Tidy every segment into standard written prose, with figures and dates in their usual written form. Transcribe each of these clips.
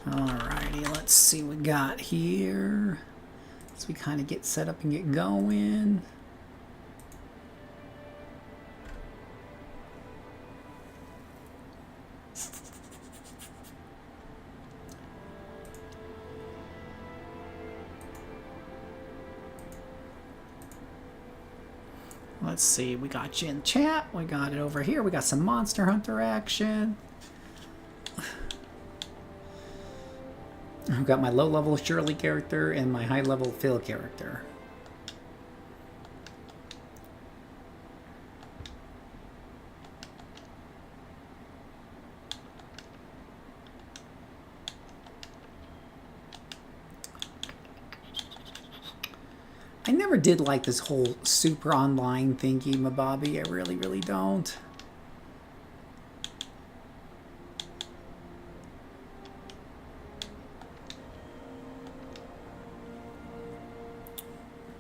Alrighty, let's see what we got here. So we kind of get set up and get going. Let's see, we got you in chat. We got it over here. We got some Monster Hunter action. I've got my low-level Shirley character and my high-level Phil character. I never did like this whole super online thingy, Mababi. I really, really don't.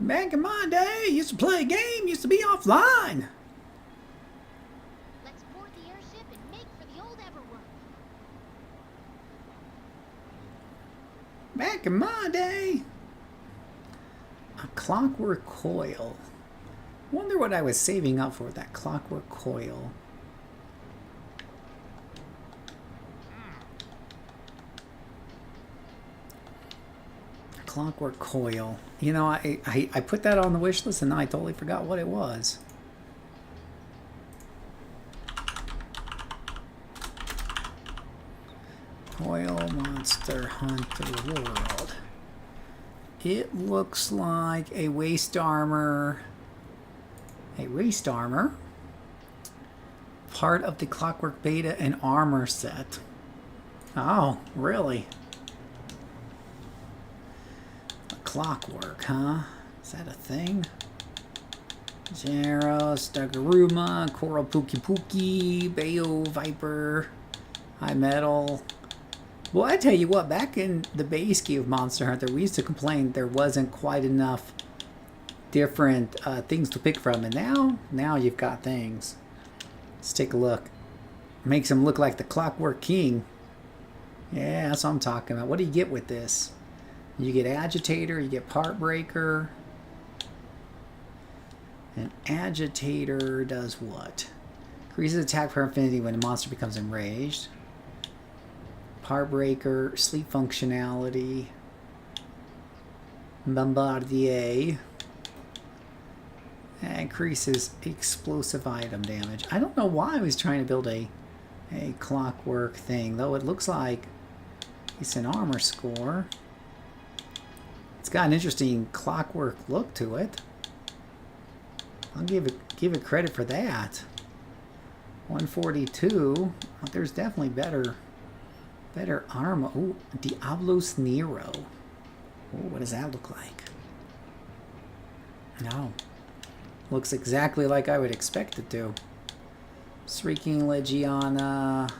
Back in my day, used to play a game, used to be offline. Let's board the airship and make for the old Everwood. Back in my day. A clockwork coil. Wonder what I was saving up for with that clockwork coil. Clockwork coil. You know, I put that on the wish list and now I totally forgot what it was. Coil Monster Hunter World. It looks like a waist armor. A waist armor. Part of the Clockwork Beta and armor set. Oh, really? Clockwork, huh? Is that a thing? Zeros, Dagaruma, Coral Pookie Pookie, Bayo Viper, High Metal. Well, I tell you what, back in the base game of Monster Hunter, we used to complain there wasn't quite enough different things to pick from, and now you've got things. Let's take a look. Makes him look like the Clockwork King. Yeah, that's what I'm talking about. What do you get with this? You get Agitator, you get Part Breaker. An Agitator does what? Increases attack for infinity when a monster becomes enraged. Part Breaker, sleep functionality. Bombardier. That increases explosive item damage. I don't know why I was trying to build a clockwork thing, though it looks like it's an armor score. It's got an interesting clockwork look to it. I'll give it credit for that. 142. Oh, there's definitely better armor. Ooh, Diablos Nero. Ooh, what does that look like? No. Looks exactly like I would expect it to. Shrieking Legiana.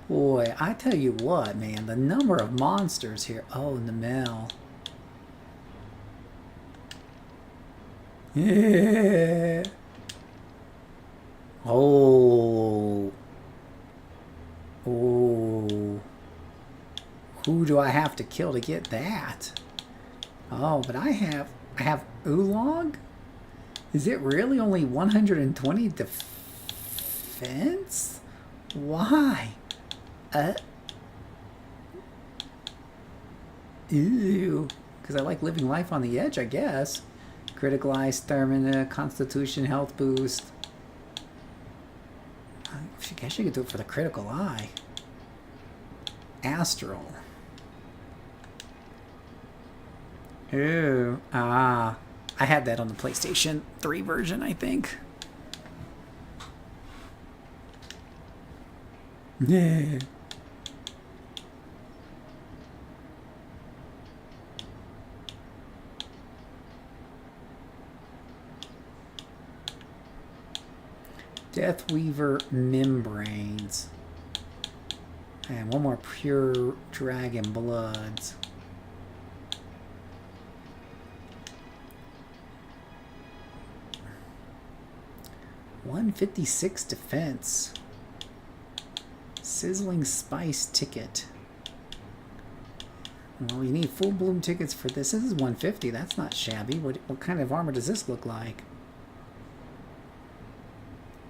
Boy, I tell you what, man, the number of monsters here. Oh, Namel. Yeah. Oh. Oh. Who do I have to kill to get that? Oh, but I have Oolong? Is it really only 120 defense? Why? Ew. Because I like living life on the edge, I guess. Critical Eye, Stamina, Constitution, Health Boost. I guess you could do it for the Critical Eye. Astral. Ooh. Ah. I had that on the PlayStation 3 version, I think. Yeah. Deathweaver membranes. And one more pure dragon bloods. $156 defense. Sizzling spice ticket. Well, you need full bloom tickets for this. This is $150. That's not shabby. What kind of armor does this look like?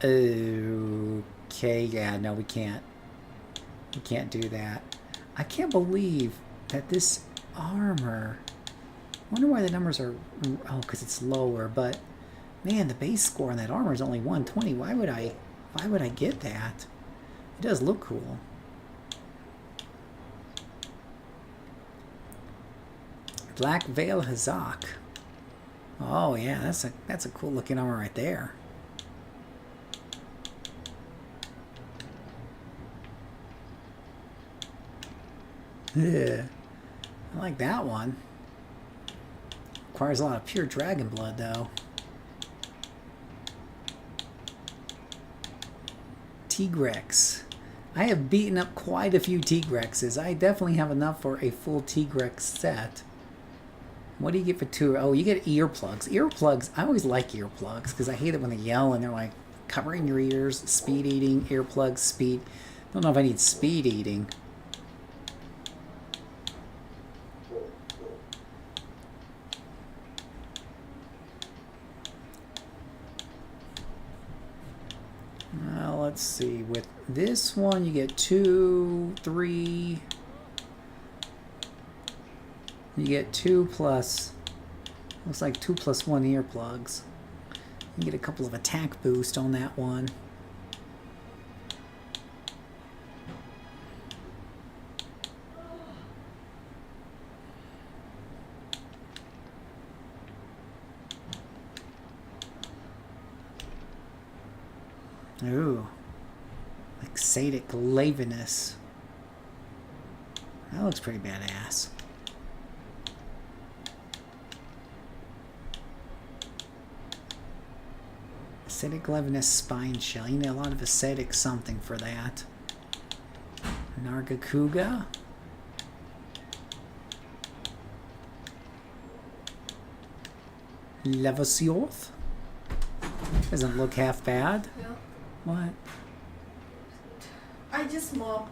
Okay, yeah, no, we can't. We can't do that. I can't believe that this armor... I wonder why the numbers are... Oh, because it's lower, but... Man, the base score on that armor is only 120. Why would I get that? It does look cool. Black Veil Hazak. Oh yeah, that's a cool looking armor right there. Yeah, I like that one. Requires a lot of pure dragon blood though. Tigrex. I have beaten up quite a few Tigrexes. I definitely have enough for a full Tigrex set. What do you get for 2? Oh, you get earplugs. Earplugs, I always like earplugs because I hate it when they yell and they're like covering your ears, speed eating, earplugs, speed. Don't know if I need speed eating. Well, let's see. With this one, you get 2, 3... You get 2 plus, looks like 2 plus 1 earplugs. You get a couple of attack boost on that one. Ooh, like Sadic Lavinus. That looks pretty badass. Acidic Levinus Spine Shell. You need a lot of acidic something for that. Nargacuga. Levasioth. Doesn't look half bad. Yeah. What? I just mop.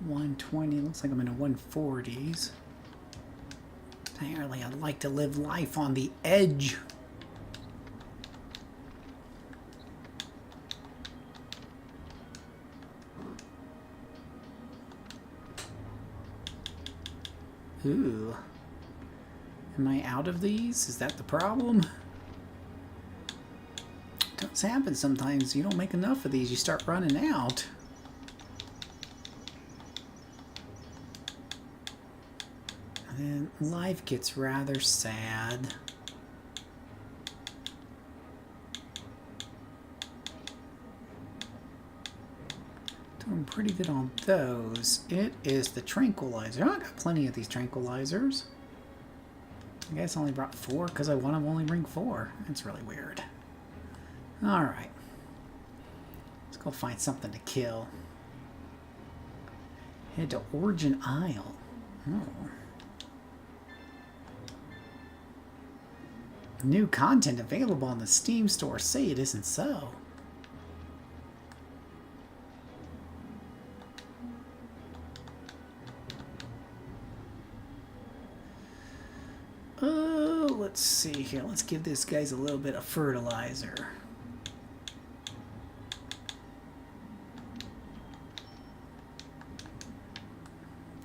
120. Looks like I'm in the 140s. Apparently, I'd like to live life on the edge. Ooh. Am I out of these? Is that the problem? It does happen sometimes. You don't make enough of these. You start running out. And then life gets rather sad. Doing pretty good on those. It is the tranquilizer. Oh, I got plenty of these tranquilizers. I guess I only brought 4 because I want to only bring 4. That's really weird. Alright. Let's go find something to kill. Head to Origin Isle. Oh. New content available on the Steam store. Say it isn't so. Let's see here. Let's give this guys a little bit of fertilizer.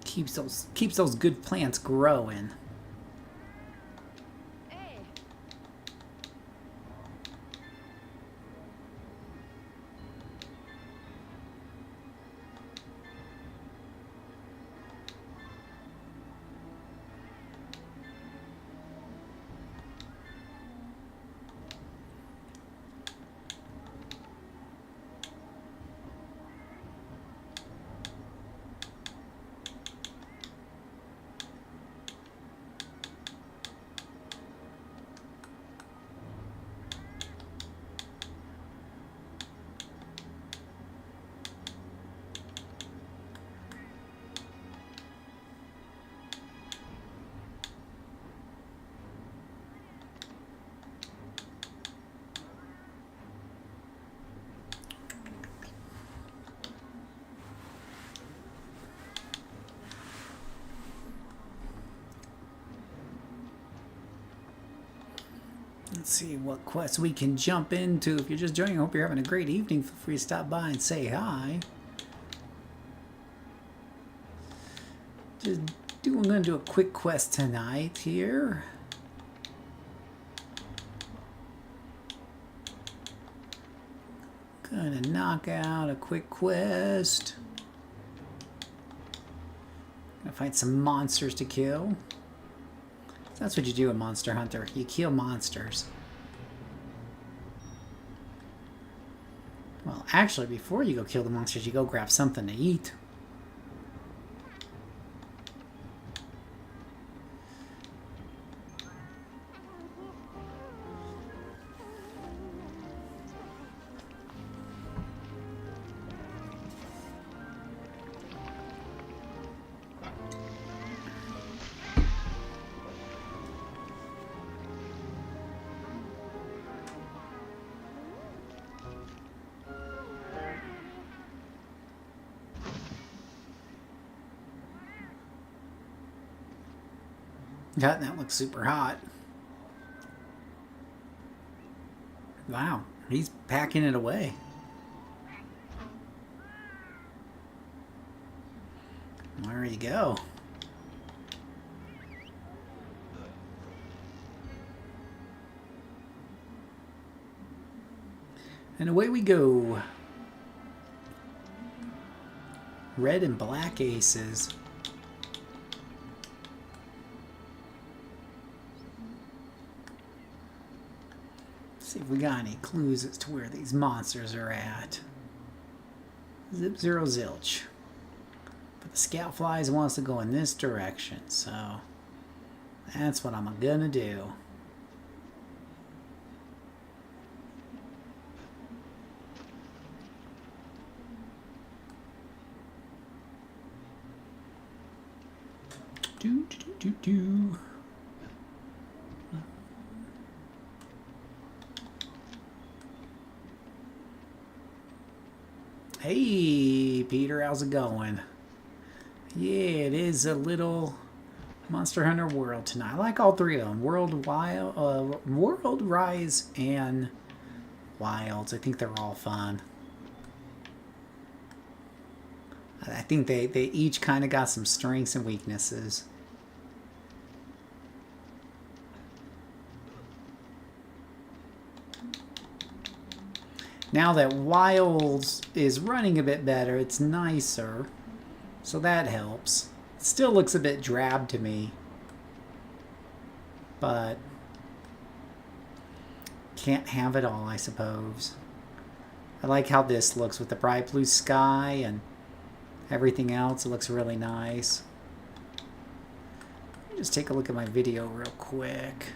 Keeps those good plants growing. Let's see what quests we can jump into. If you're just joining, I hope you're having a great evening. Feel free to stop by and say hi. I'm gonna do a quick quest tonight here. Gonna knock out a quick quest. Gonna find some monsters to kill. That's what you do in Monster Hunter. You kill monsters. Well, actually, before you go kill the monsters, you go grab something to eat. That looks super hot. Wow, he's packing it away. There you go. And away we go. Red and black aces. See if we got any clues as to where these monsters are at. Zip, zero, zilch. But the scout flies wants to go in this direction, so that's what I'm gonna do. Do. Hey, Peter, how's it going? Yeah, it is a little Monster Hunter World tonight. I like all three of them. World, Rise, and Wilds. I think they're all fun. I think they each kind of got some strengths and weaknesses. Now that Wilds is running a bit better, it's nicer. So that helps. It still looks a bit drab to me. But can't have it all, I suppose. I like how this looks with the bright blue sky and everything else. It looks really nice. Let me just take a look at my video real quick.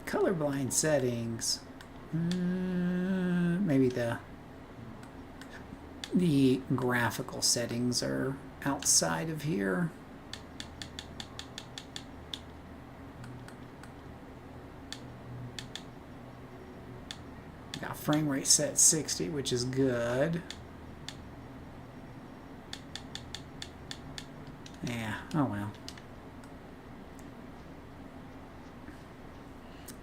Colorblind settings. Maybe the graphical settings are outside of here. Got frame rate set at 60, which is good. Yeah, oh well.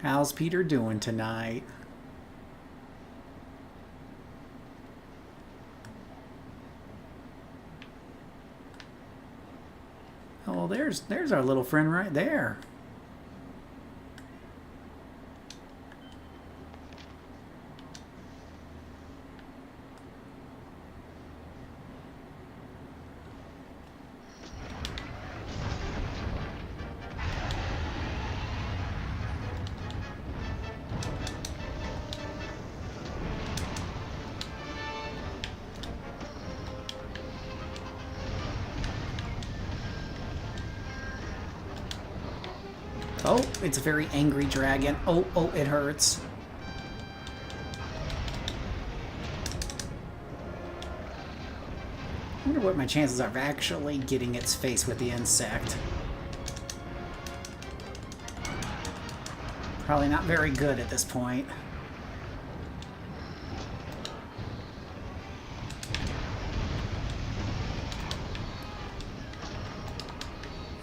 How's Peter doing tonight? Oh, there's our little friend right there. Oh, it's a very angry dragon. Oh, it hurts. I wonder what my chances are of actually getting its face with the insect. Probably not very good at this point.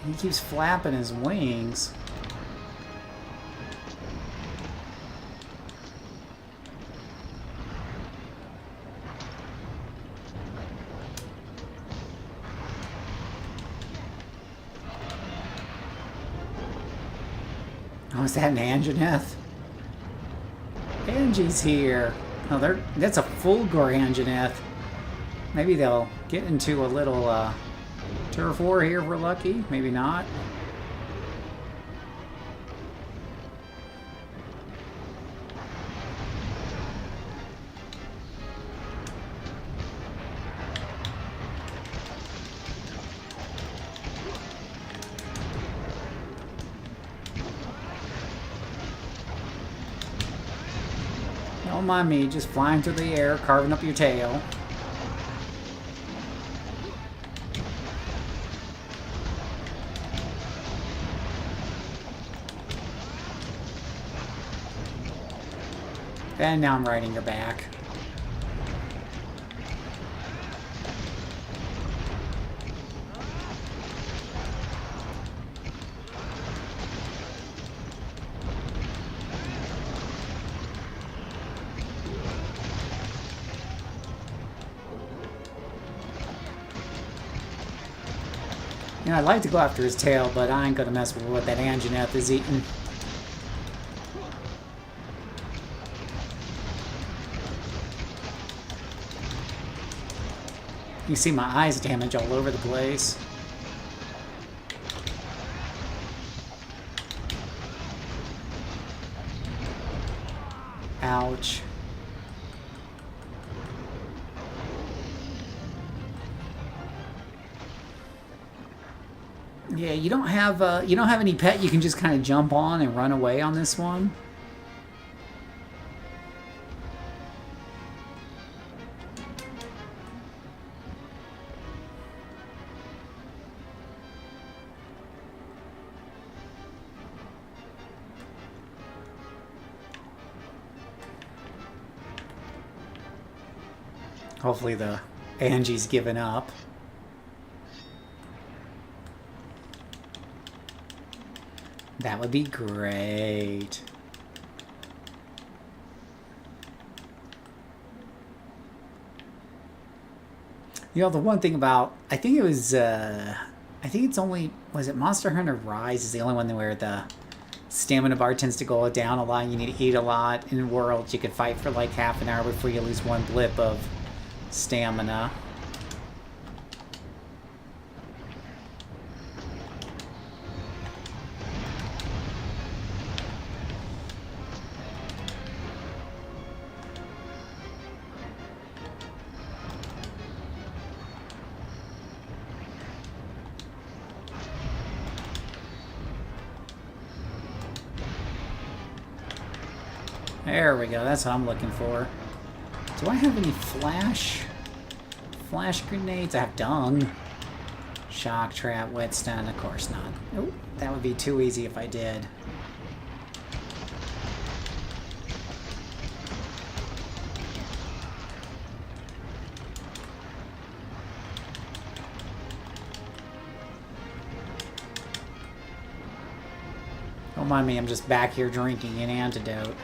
He keeps flapping his wings. Oh, is that an Anjaneth? Angie's here. Oh, that's a full gore Anjaneth. Maybe they'll get into a little turf war here if we're lucky. Maybe not. Don't mind me, just flying through the air, carving up your tail. And now I'm riding your back. You know, I'd like to go after his tail, but I ain't gonna mess with what that Anjaneth is eating. You see my eyes damage all over the place. Ouch. Yeah, you don't have any pet you can just kind of jump on and run away on this one. Hopefully the Angie's given up. That would be great. You know, the one thing about, I think it was, I think it's only, was it Monster Hunter Rise is the only one where the stamina bar tends to go down a lot. You need to eat a lot. In Worlds, you could fight for like half an hour before you lose one blip of stamina. There we go. That's what I'm looking for. Do I have any flash grenades? I have dung. Shock trap, whetstone. Of course not. Oh, that would be too easy if I did. Don't mind me. I'm just back here drinking an antidote.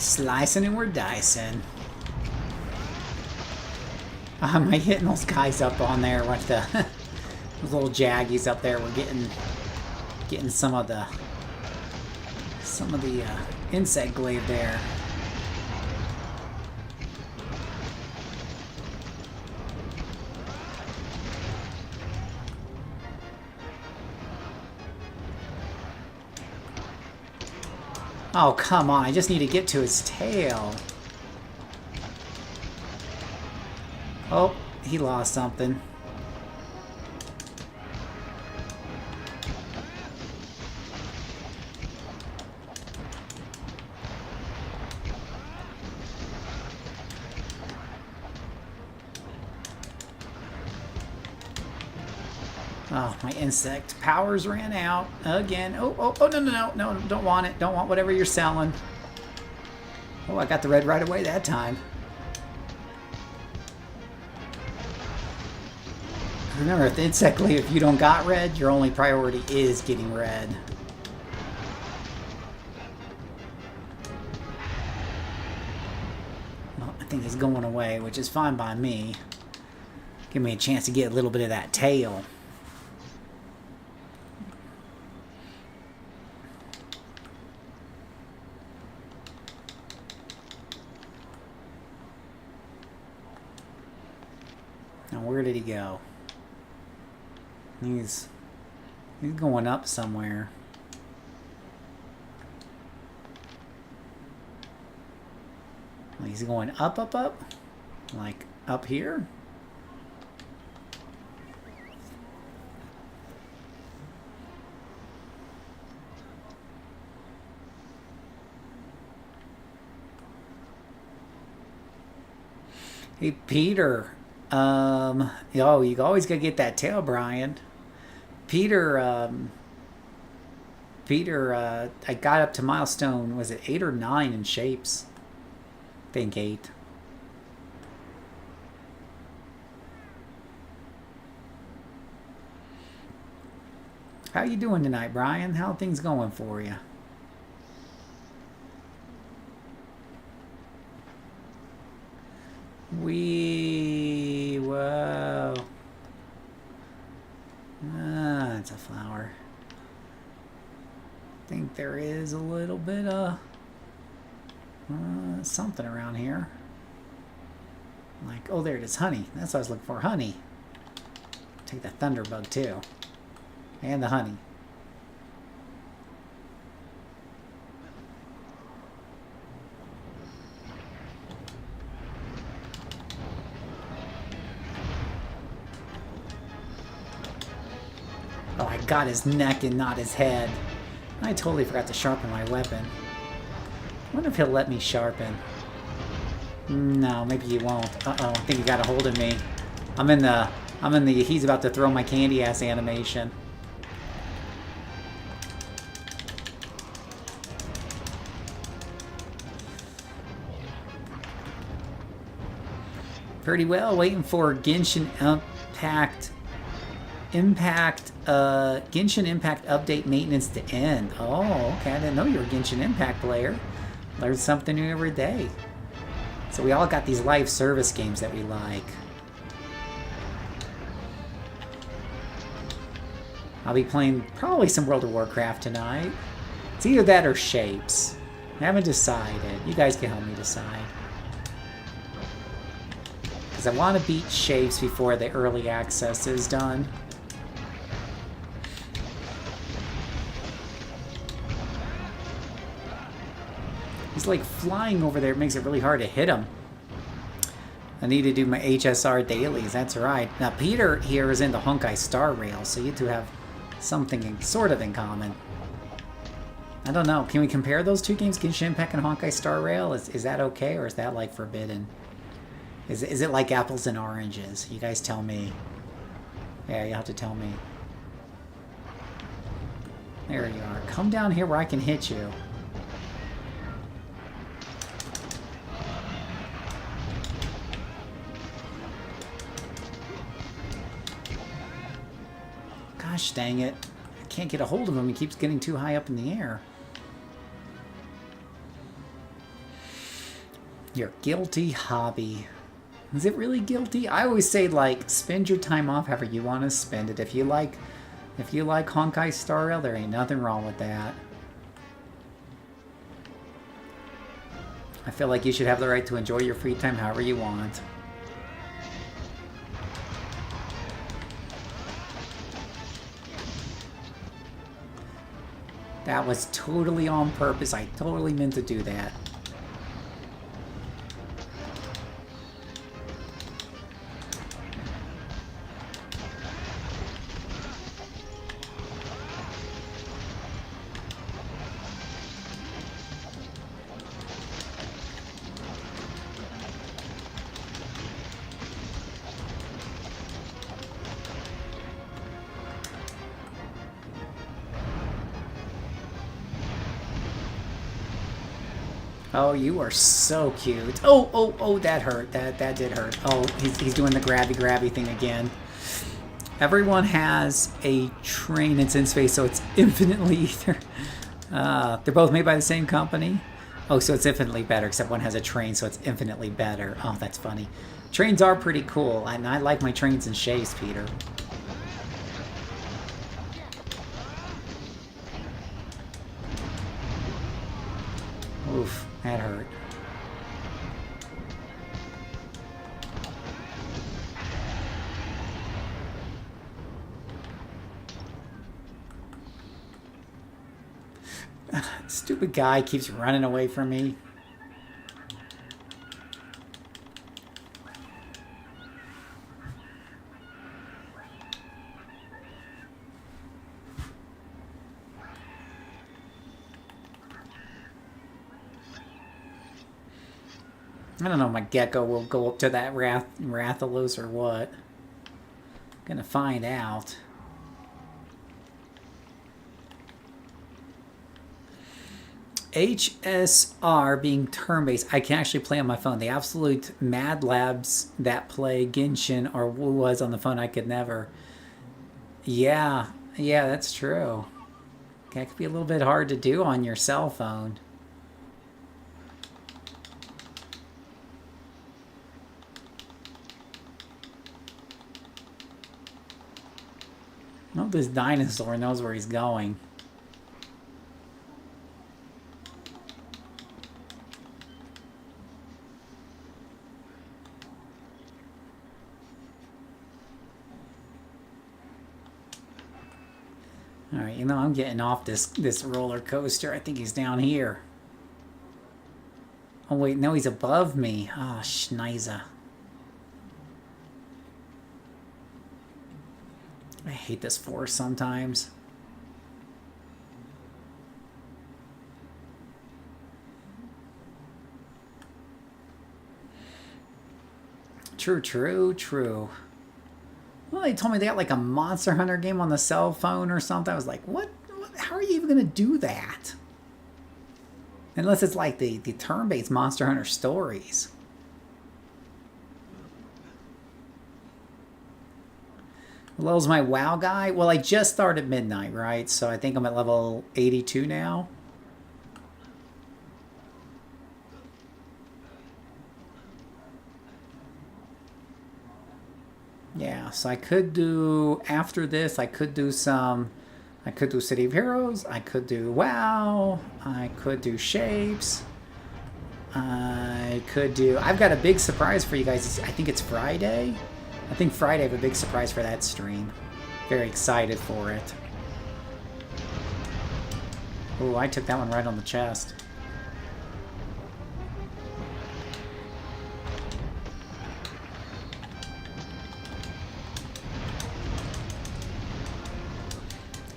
Slicing and we're dicing. Am I hitting those guys up on there with the those little jaggies up there? We're getting some of the insect glaive there. Oh, come on. I just need to get to his tail. Oh, he lost something. Oh, my insect powers ran out again. Oh, no, don't want it. Don't want whatever you're selling. Oh, I got the red right away that time. Remember, with insect glaive, if you don't got red, your only priority is getting red. Well, I think he's going away, which is fine by me. Give me a chance to get a little bit of that tail. Now, where did he go? He's going up somewhere. He's going up? Like up here? Hey, Peter. Oh, you always gotta get that tail, Brian. Peter, I got up to milestone, was it 8 or 9 in shapes? I think 8. How you doing tonight, Brian? How are things going for you? Whoa. Ah, it's a flower. I think there is a little bit of something around here. Like, oh, there it is, honey. That's what I was looking for, honey. Take the thunderbug too. And the honey. got his neck and not his head. I totally forgot to sharpen my weapon. I wonder if he'll let me sharpen. No, maybe he won't. Uh-oh, I think he got a hold of me. I'm in the he's about to throw my candy ass animation. Pretty well, waiting for Genshin Genshin Impact update maintenance to end. Oh, okay, I didn't know you were a Genshin Impact player. Learn something new every day. So we all got these live service games that we like. I'll be playing probably some World of Warcraft tonight. It's either that or Shapes. I haven't decided. You guys can help me decide. Because I want to beat Shapes before the early access is done. He's like flying over there. It makes it really hard to hit him. I need to do my HSR dailies. That's right. Now, Peter here is in the Honkai Star Rail, so you two have something sort of in common. I don't know. Can we compare those two games, Genshin Impact and Honkai Star Rail? Is that okay, or is that like forbidden? Is it like apples and oranges? You guys tell me. Yeah, you have to tell me. There you are. Come down here where I can hit you. Gosh dang it. I can't get a hold of him. He keeps getting too high up in the air. Your guilty hobby. Is it really guilty? I always say, like, spend your time off however you want to spend it. If you like Honkai Star Rail, there ain't nothing wrong with that. I feel like you should have the right to enjoy your free time however you want. That was totally on purpose. I totally meant to do that. Oh, you are so cute. Oh, that hurt. That did hurt. Oh, he's doing the grabby thing again. Everyone has a train that's in space, so it's infinitely either. They're both made by the same company. Oh, so it's infinitely better, except one has a train, so it's infinitely better. Oh, that's funny. Trains are pretty cool, and I like my trains and Shays, Peter. Oof, that hurt. Stupid guy keeps running away from me. I don't know if my gecko will go up to that Rathalos or what. Gonna find out. HSR being turn-based, I can actually play on my phone. The absolute mad labs that play Genshin or was on the phone, I could never. Yeah, that's true. That could be a little bit hard to do on your cell phone. I hope this dinosaur knows where he's going. Alright, you know, I'm getting off this roller coaster. I think he's down here. Oh wait, no, he's above me. Oh, schniza. I hate this force sometimes. True, true, true. Well, they told me they got like a Monster Hunter game on the cell phone or something. I was like, what? How are you even going to do that? Unless it's like the turn-based Monster Hunter stories. Level's my WoW guy? Well, I just started midnight, right? So I think I'm at level 82 now. Yeah, so I could do, after this, I could do City of Heroes, I could do WoW, I could do Shapes, I've got a big surprise for you guys. I think it's Friday. I think Friday I have a big surprise for that stream. Very excited for it. Oh, I took that one right on the chest.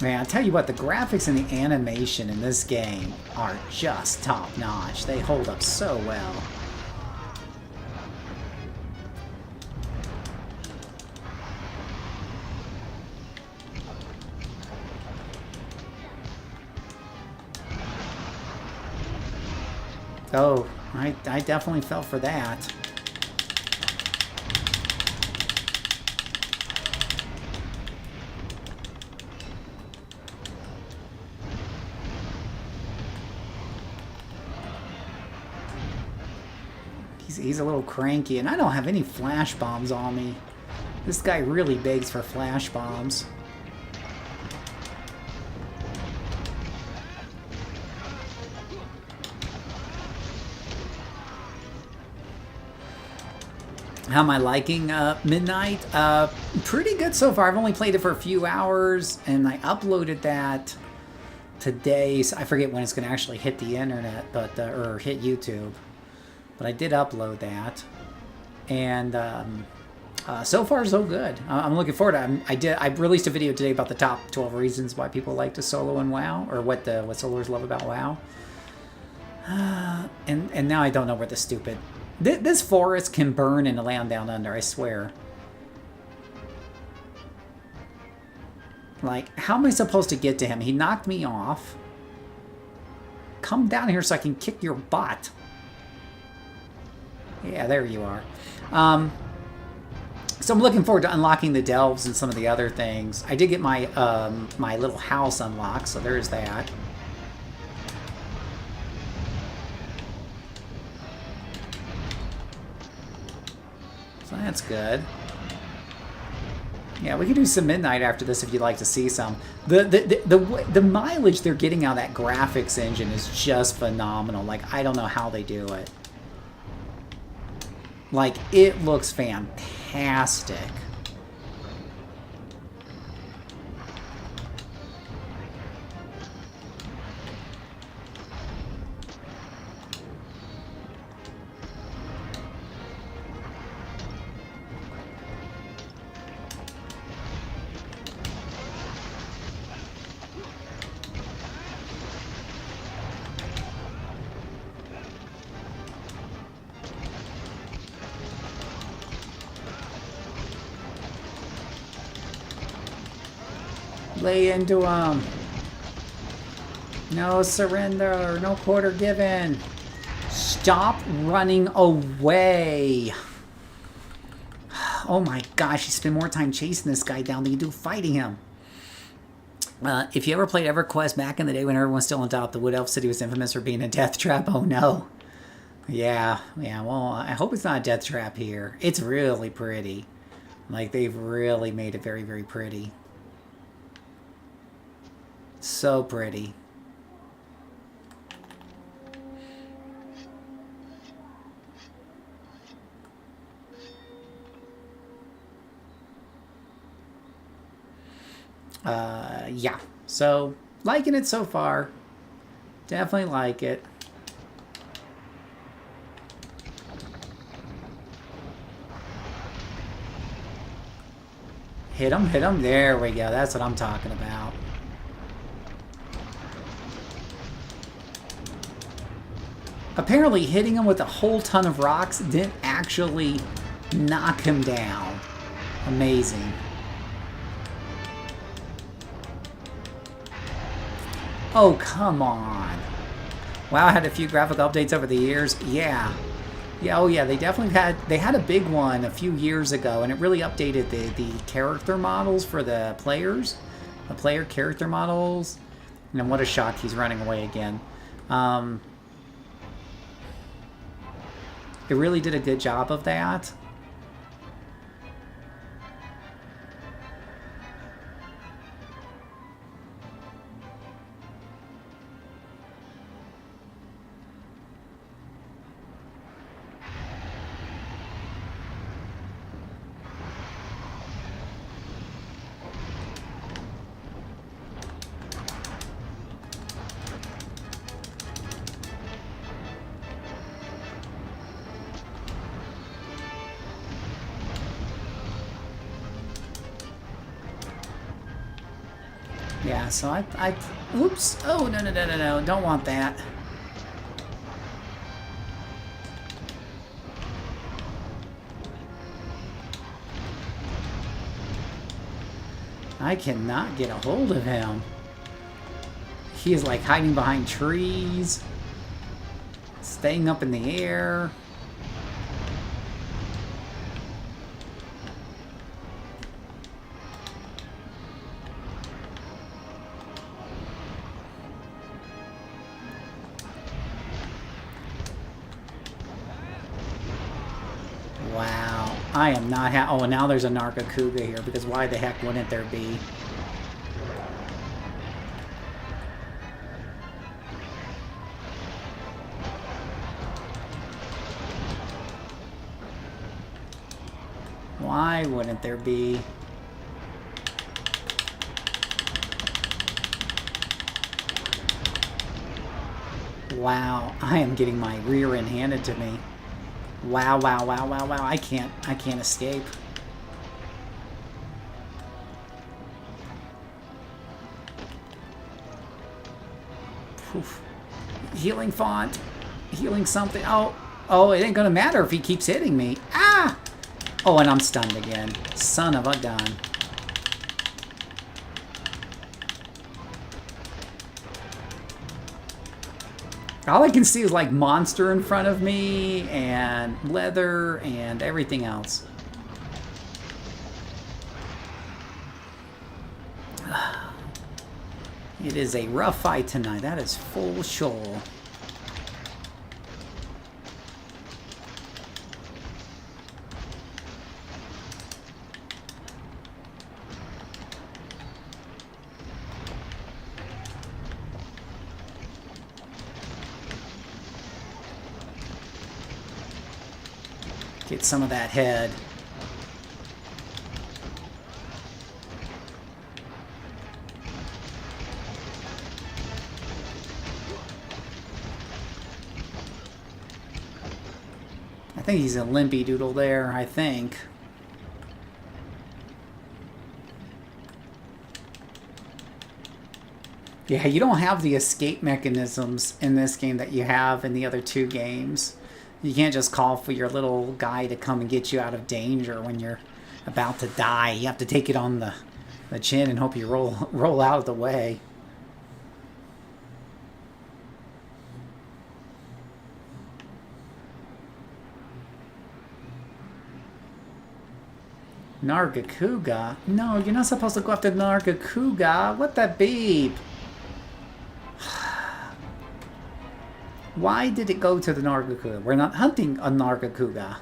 Man, I'll tell you what, the graphics and the animation in this game are just top-notch. They hold up so well. Oh, I definitely fell for that. He's a little cranky, and I don't have any flash bombs on me. This guy really begs for flash bombs. How am I liking Midnight? Pretty good so far. I've only played it for a few hours, and I uploaded that today. So I forget when it's going to actually hit the internet, but or hit YouTube. But I did upload that, and so far so good. I'm looking forward to it. I released a video today about the top 12 reasons why people like to solo in WoW, or what soloers love about WoW. And now I don't know where the stupid... This forest can burn in the land down under, I swear. Like, how am I supposed to get to him? He knocked me off. Come down here so I can kick your butt. Yeah, there you are. So I'm looking forward to unlocking the delves and some of the other things. I did get my my little house unlocked, so there's that. So that's good. Yeah, we can do some Midnight after this if you'd like to see some. The mileage they're getting out of that graphics engine is just phenomenal. Like, I don't know how they do it. Like, it looks fantastic. Lay into him. No surrender. No quarter given. Stop running away. Oh my gosh, you spend more time chasing this guy down than you do fighting him. If you ever played EverQuest back in the day when everyone was still on top, the Wood Elf City was infamous for being a death trap. Oh no. Yeah, well, I hope it's not a death trap here. It's really pretty. Like, they've really made it very, very pretty. So pretty. Yeah. So, liking it so far. Definitely like it. Hit him, hit him. There we go. That's what I'm talking about. Apparently hitting him with a whole ton of rocks didn't actually Knock him down. Amazing. Oh, come on. Wow, I had a few graphic updates over the years. Yeah. Yeah, oh yeah, they definitely had a big one a few years ago, and it really updated the character models for the players. The player character models. And what a shock, he's running away again. It really did a good job of that. Yeah, so I oops. Oh, no. Don't want that. I cannot get a hold of him. He is like hiding behind trees, staying up in the air. Wow, I am not oh, now there's a Nargacuga here, because why the heck wouldn't there be? Why wouldn't there be? Wow, I am getting my rear end handed to me. Wow. I can't escape. Oof. Healing font. Healing something. Oh, it ain't gonna matter if he keeps hitting me. Ah! Oh, and I'm stunned again. Son of a gun. All I can see is like monster in front of me and leather and everything else. It is a rough fight tonight. That is full shoal. Get some of that head. I think he's a limpy doodle there, I think. Yeah, you don't have the escape mechanisms in this game that you have in the other two games. You can't just call for your little guy to come and get you out of danger when you're about to die. You have to take it on the chin and hope you roll out of the way. Nargacuga? No, you're not supposed to go after Nargacuga. What the beep? Why did it go to the Nargacuga? We're not hunting a Nargacuga.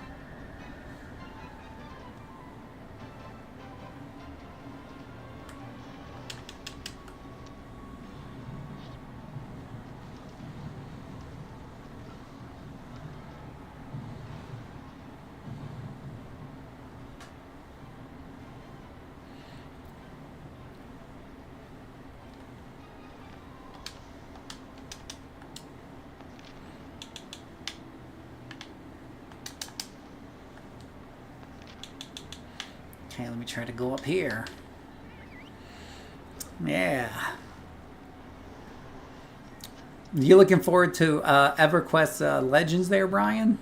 Okay, let me try to go up here. Yeah. You looking forward to EverQuest Legends there, Brian?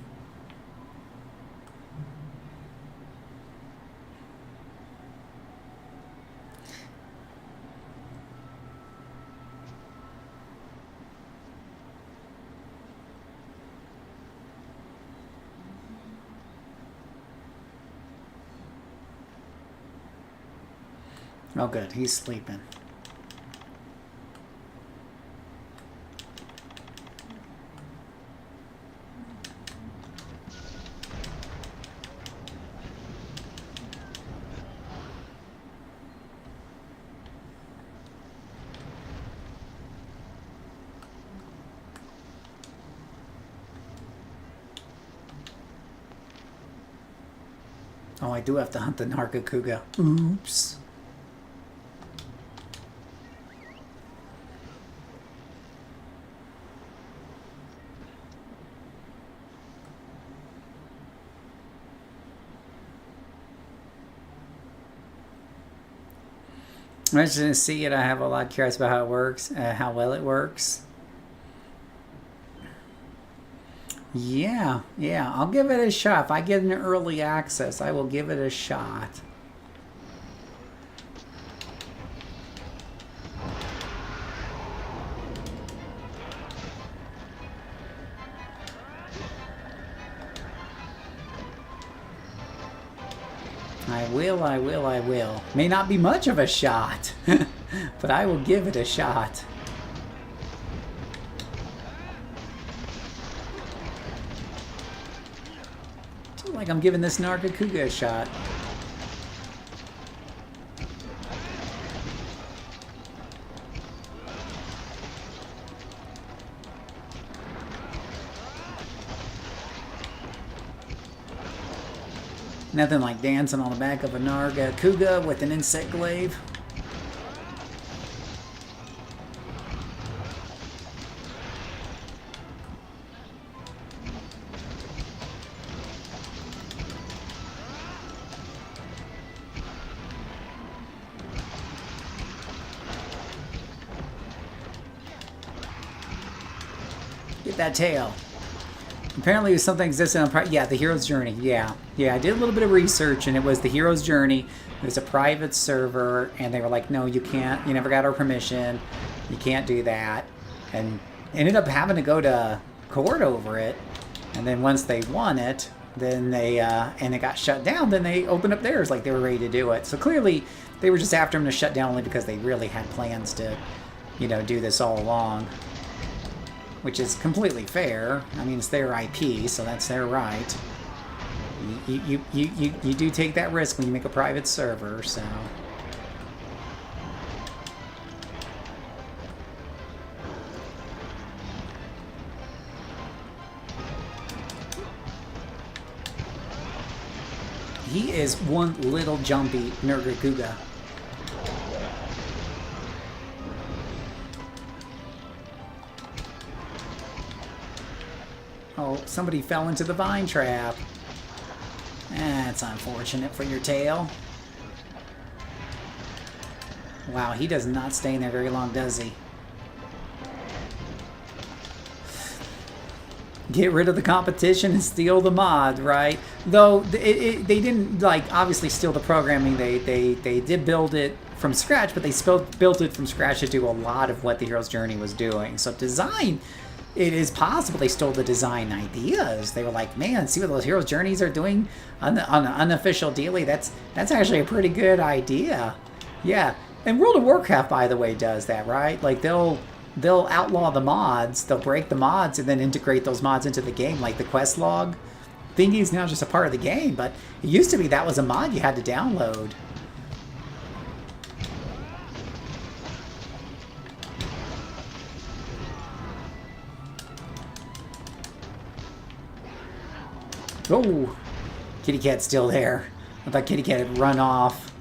Oh, good. He's sleeping. Oh, I do have to hunt the Nargacuga. Oops. I'm just going to see it. I have a lot of curious about how it works, how well it works. Yeah, I'll give it a shot. If I get an early access, I will give it a shot. I will. May not be much of a shot, but I will give it a shot. I feel like I'm giving this Nargacuga a shot. Nothing like dancing on the back of a Nargacuga with an insect glaive. Get that tail. Apparently, something existed on the hero's journey. Yeah, I did a little bit of research, and it was the hero's journey. It was a private server, and they were like, "No, you can't. You never got our permission. You can't do that." And ended up having to go to court over it. And then once they won it, then they and it got shut down. Then they opened up theirs, like they were ready to do it. So clearly, they were just after them to shut down only because they really had plans to, do this all along. Which is completely fair. I mean, it's their IP, so that's their right. You do take that risk when you make a private server, so... He is one little jumpy Nargacuga. Oh, somebody fell into the vine trap. That's unfortunate for your tail. Wow, he does not stay in there very long, does he? Get rid of the competition and steal the mod, right? Though they didn't, obviously steal the programming. They did build it from scratch, but they built it from scratch to do a lot of what the hero's journey was doing. So design... It is possible they stole the design ideas. They were like, man, see what those heroes' journeys are doing on an unofficial daily? That's actually a pretty good idea. Yeah. And World of Warcraft, by the way, does that, right? Like, they'll outlaw the mods, they'll break the mods, and then integrate those mods into the game, like the quest log thingy is now just a part of the game, but it used to be that was a mod you had to download. Oh, Kitty Cat's still there. I thought Kitty Cat had run off.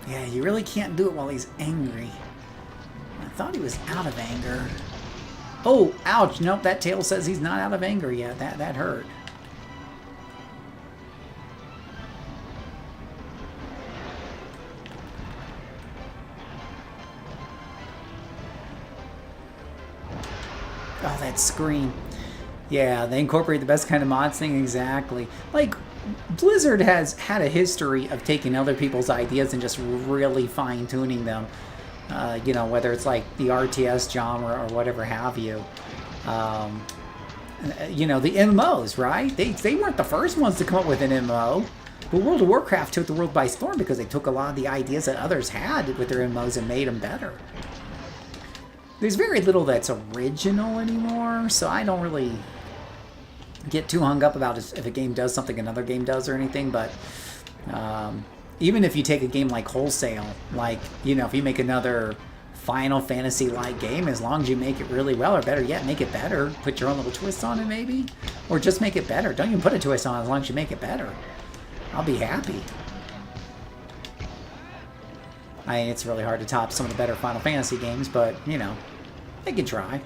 Yeah, you really can't do it while he's angry. I thought he was out of anger. Oh, ouch. Nope, that tail says he's not out of anger yet. That hurt. Oh, that scream. Yeah, they incorporate the best kind of mods thing, exactly. Like, Blizzard has had a history of taking other people's ideas and just really fine-tuning them. You know, whether it's like the RTS genre or whatever have you. Um, you know, the MMOs, right? They weren't the first ones to come up with an MMO. But World of Warcraft took the world by storm because they took a lot of the ideas that others had with their MMOs and made them better. There's very little that's original anymore, so I don't really get too hung up about if a game does something another game does or anything, but even if you take a game like Wholesale, like, you know, if you make another Final Fantasy-like game, as long as you make it really well, or better yet, make it better, put your own little twist on it maybe, or just make it better. Don't even put a twist on it as long as you make it better. I'll be happy. I mean, it's really hard to top some of the better Final Fantasy games, but, you know, they can try.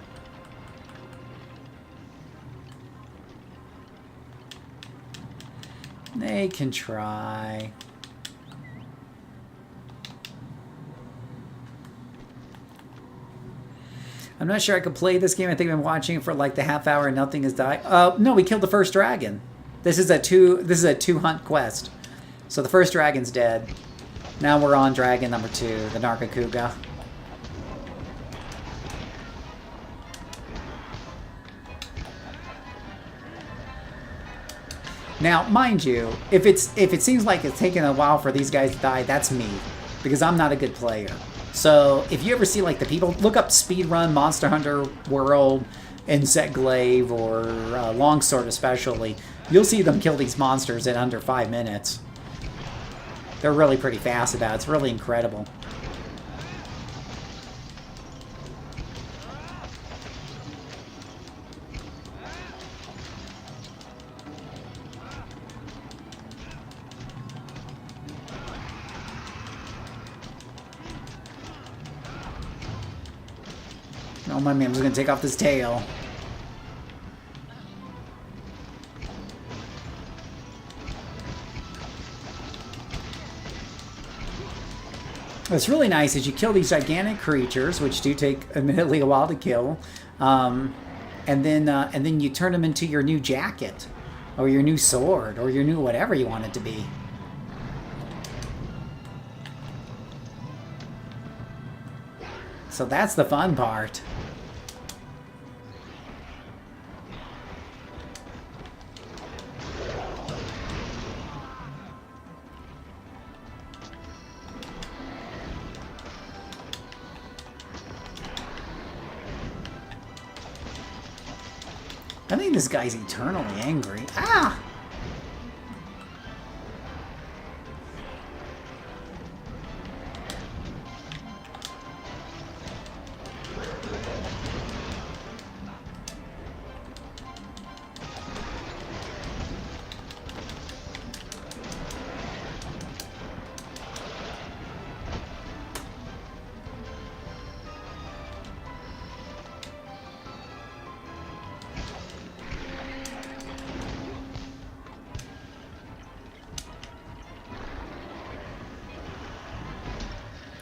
They can try. I'm not sure I could play this game. I think I've been watching it for like the half hour and nothing has died. No, we killed the first dragon. This is a two hunt quest. So the first dragon's dead. Now we're on dragon number 2, the Nargacuga. Now, mind you, if it seems like it's taking a while for these guys to die, that's me, because I'm not a good player. So if you ever see like the people, look up Speedrun, Monster Hunter World, Insect Glaive, or Longsword especially, you'll see them kill these monsters in under 5 minutes. They're really pretty fast about it. It's really incredible. Oh my man, was gonna take off this tail. What's really nice is you kill these gigantic creatures, which do take admittedly a while to kill, and then you turn them into your new jacket, or your new sword, or your new whatever you want it to be. So that's the fun part. I think this guy's eternally angry. Ah!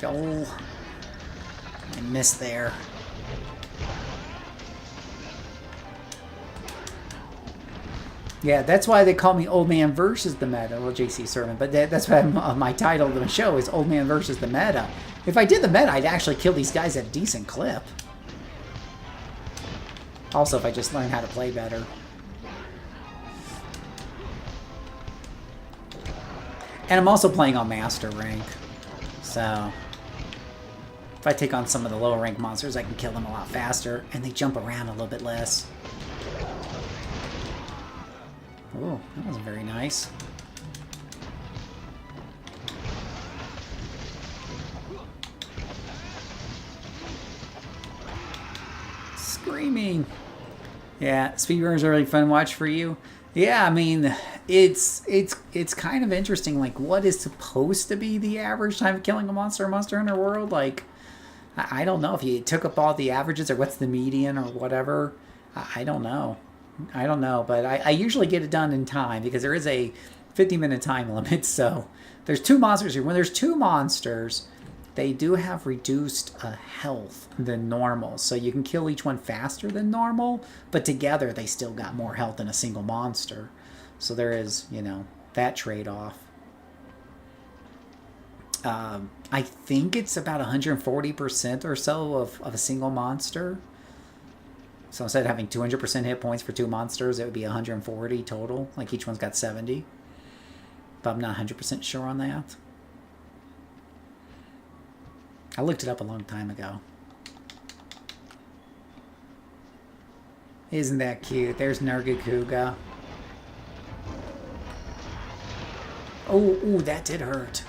Oh, I missed there. Yeah, that's why they call me Old Man versus the Meta, well, JCServant, but that's why my title of the show is Old Man versus the Meta. If I did the meta, I'd actually kill these guys at a decent clip. Also, if I just learn how to play better. And I'm also playing on Master Rank, so if I take on some of the lower rank monsters, I can kill them a lot faster, and they jump around a little bit less. Oh, that wasn't very nice. Screaming. Yeah, speedrunners are really fun to watch for you. Yeah, I mean, it's kind of interesting. Like, what is supposed to be the average time of killing a monster in Monster Hunter World? Like, I don't know if you took up all the averages or what's the median or whatever. I don't know. I don't know, but I usually get it done in time because there is a 50-minute time limit. So there's 2 monsters here. When there's 2 monsters, they do have reduced health than normal. So you can kill each one faster than normal, but together they still got more health than a single monster. So there is, you know, that trade-off. I think it's about 140% or so of a single monster. So instead of having 200% hit points for 2 monsters, it would be 140 total. Like each one's got 70. But I'm not 100% sure on that. I looked it up a long time ago. Isn't that cute? There's Nergakuga. Oh, ooh, that did hurt.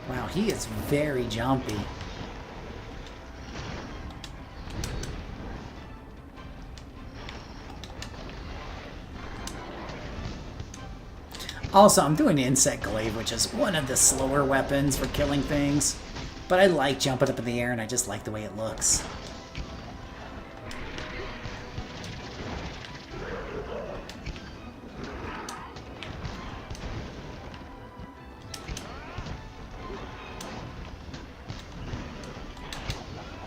Wow, he is very jumpy. Also, I'm doing Insect Glaive, which is one of the slower weapons for killing things. But I like jumping up in the air, and I just like the way it looks.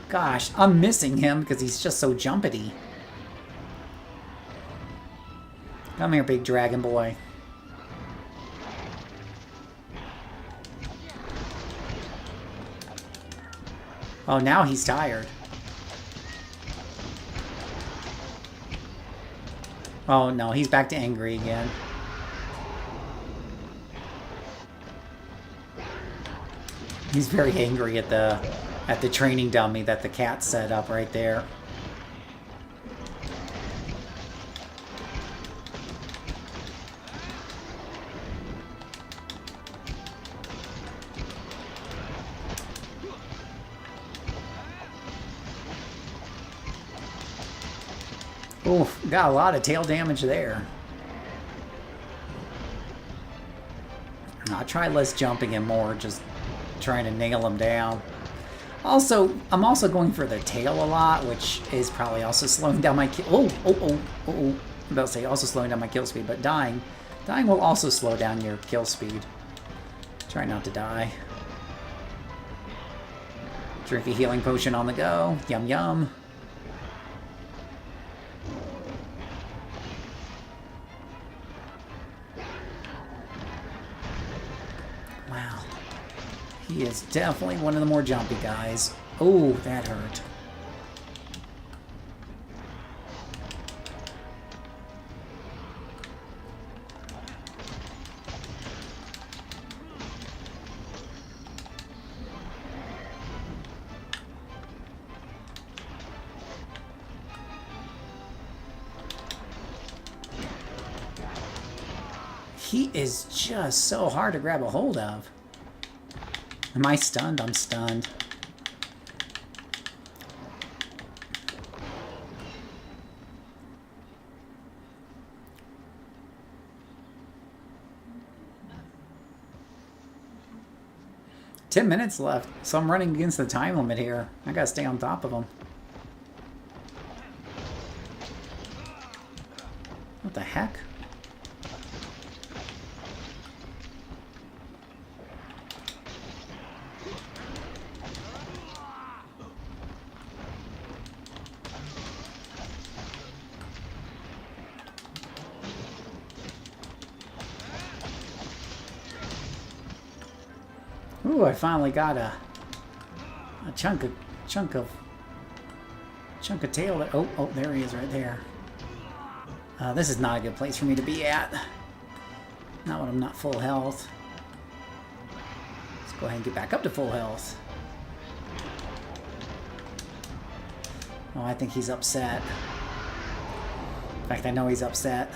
Gosh, I'm missing him because he's just so jumpity. Come here, big dragon boy. Oh, now he's tired. Oh no, he's back to angry again. He's very angry at the training dummy that the cat set up right there. Oof, got a lot of tail damage there. I'll try less jumping and more just trying to nail him down. Also, I'm also going for the tail a lot, which is probably also slowing down my kill. I'm about to say also slowing down my kill speed, but dying will also slow down your kill speed. Try not to die. Drink a healing potion on the go. Yum yum. Wow. He is definitely one of the more jumpy guys. Oh, that hurt. He is just so hard to grab a hold of. Am I stunned? I'm stunned. Ten minutes left, so I'm running against the time limit here. I gotta stay on top of him. What the heck? Ooh, I finally got a chunk of tail. Oh, there he is right there. This is not a good place for me to be at. Not when I'm not full health. Let's go ahead and get back up to full health. Oh, I think he's upset. In fact, I know he's upset.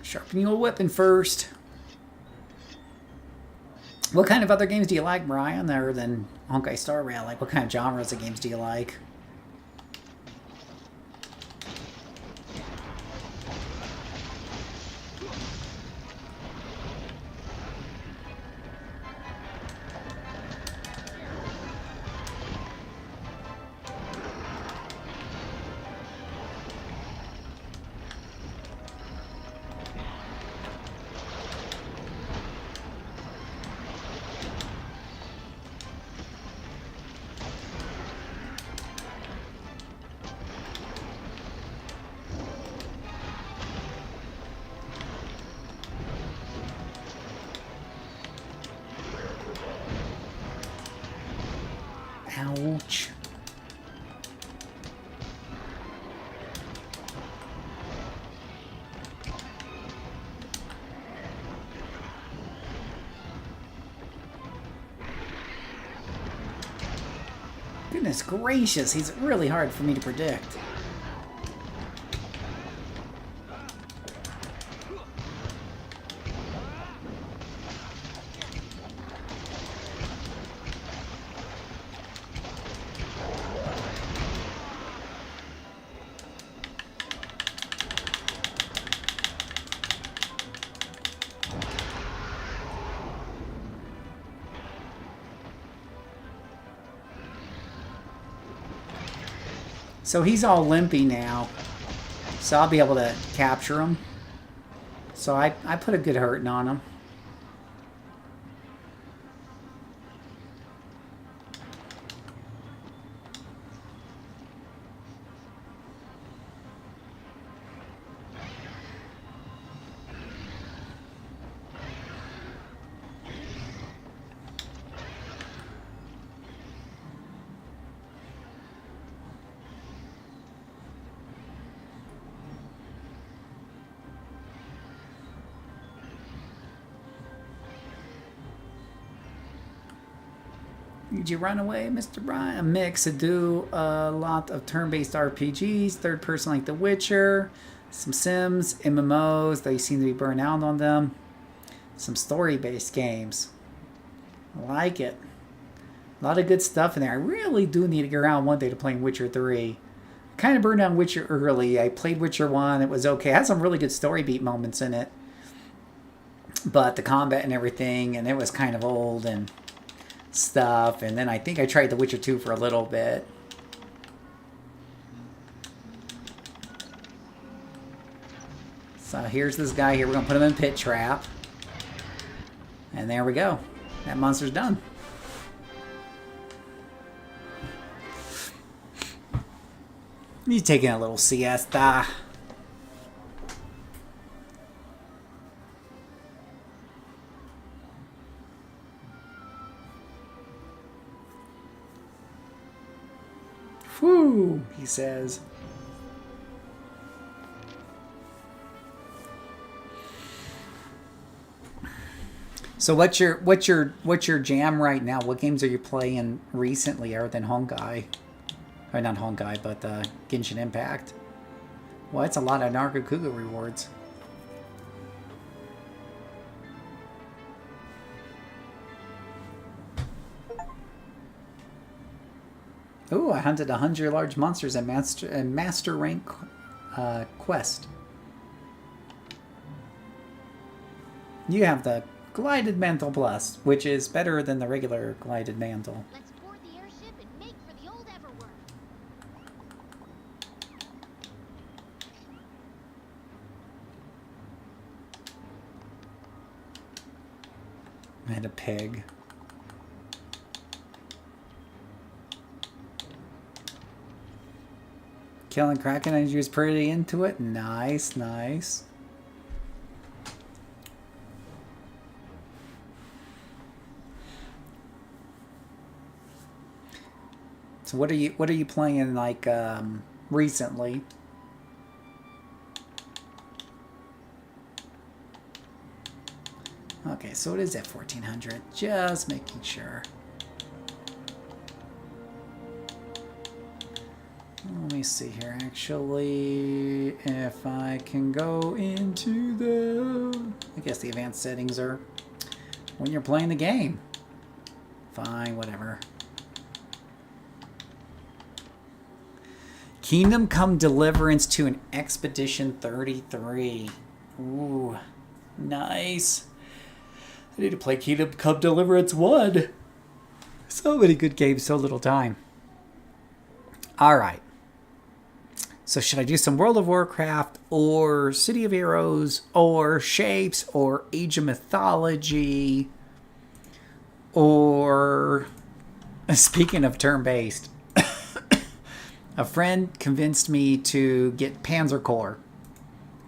Sharpen your weapon first. What kind of other games do you like, Brian, other than Honkai Star Rail? Like, what kind of genres of games do you like? Ouch. Goodness gracious, he's really hard for me to predict. So he's all limpy now. So I'll be able to capture him. So I put a good hurting on him. Did you run away, Mr. Brian? A mix. I do a lot of turn-based RPGs, third person like The Witcher, some Sims, MMOs. They seem to be burnt out on them. Some story-based games. I like it. A lot of good stuff in there. I really do need to get around one day to playing Witcher 3. I kind of burned down Witcher early. I played Witcher 1. It was okay. It had some really good story beat moments in it. But the combat and everything, and it was kind of old and stuff. And then I think I tried The Witcher 2 for a little bit. So here's this guy here. We're going to put him in Pit Trap. And there we go. That monster's done. He's taking a little siesta. Whew, he says. So what's your jam right now? What games are you playing recently other than Honkai? Or not Honkai, but Genshin Impact. Well, it's a lot of Nargacuga rewards. Ooh, I hunted 100 large monsters in master rank quest. You have the Glided Mantle Plus, which is better than the regular Glided Mantle. Let's board the airship and make for the old Everworld. And a pig. Killing Kraken and you was pretty into it. Nice, nice. So what are you playing like recently? Okay, so it is at 1400. Just making sure. Let me see here. Actually, if I can go into the, I guess the advanced settings are when you're playing the game. Fine, whatever. Kingdom Come Deliverance to an Expedition 33. Ooh, nice. I need to play Kingdom Come Deliverance 1. So many good games, so little time. Alright. So should I do some World of Warcraft or City of Heroes or Shapes or Age of Mythology or, speaking of turn-based, a friend convinced me to get Panzer Corps,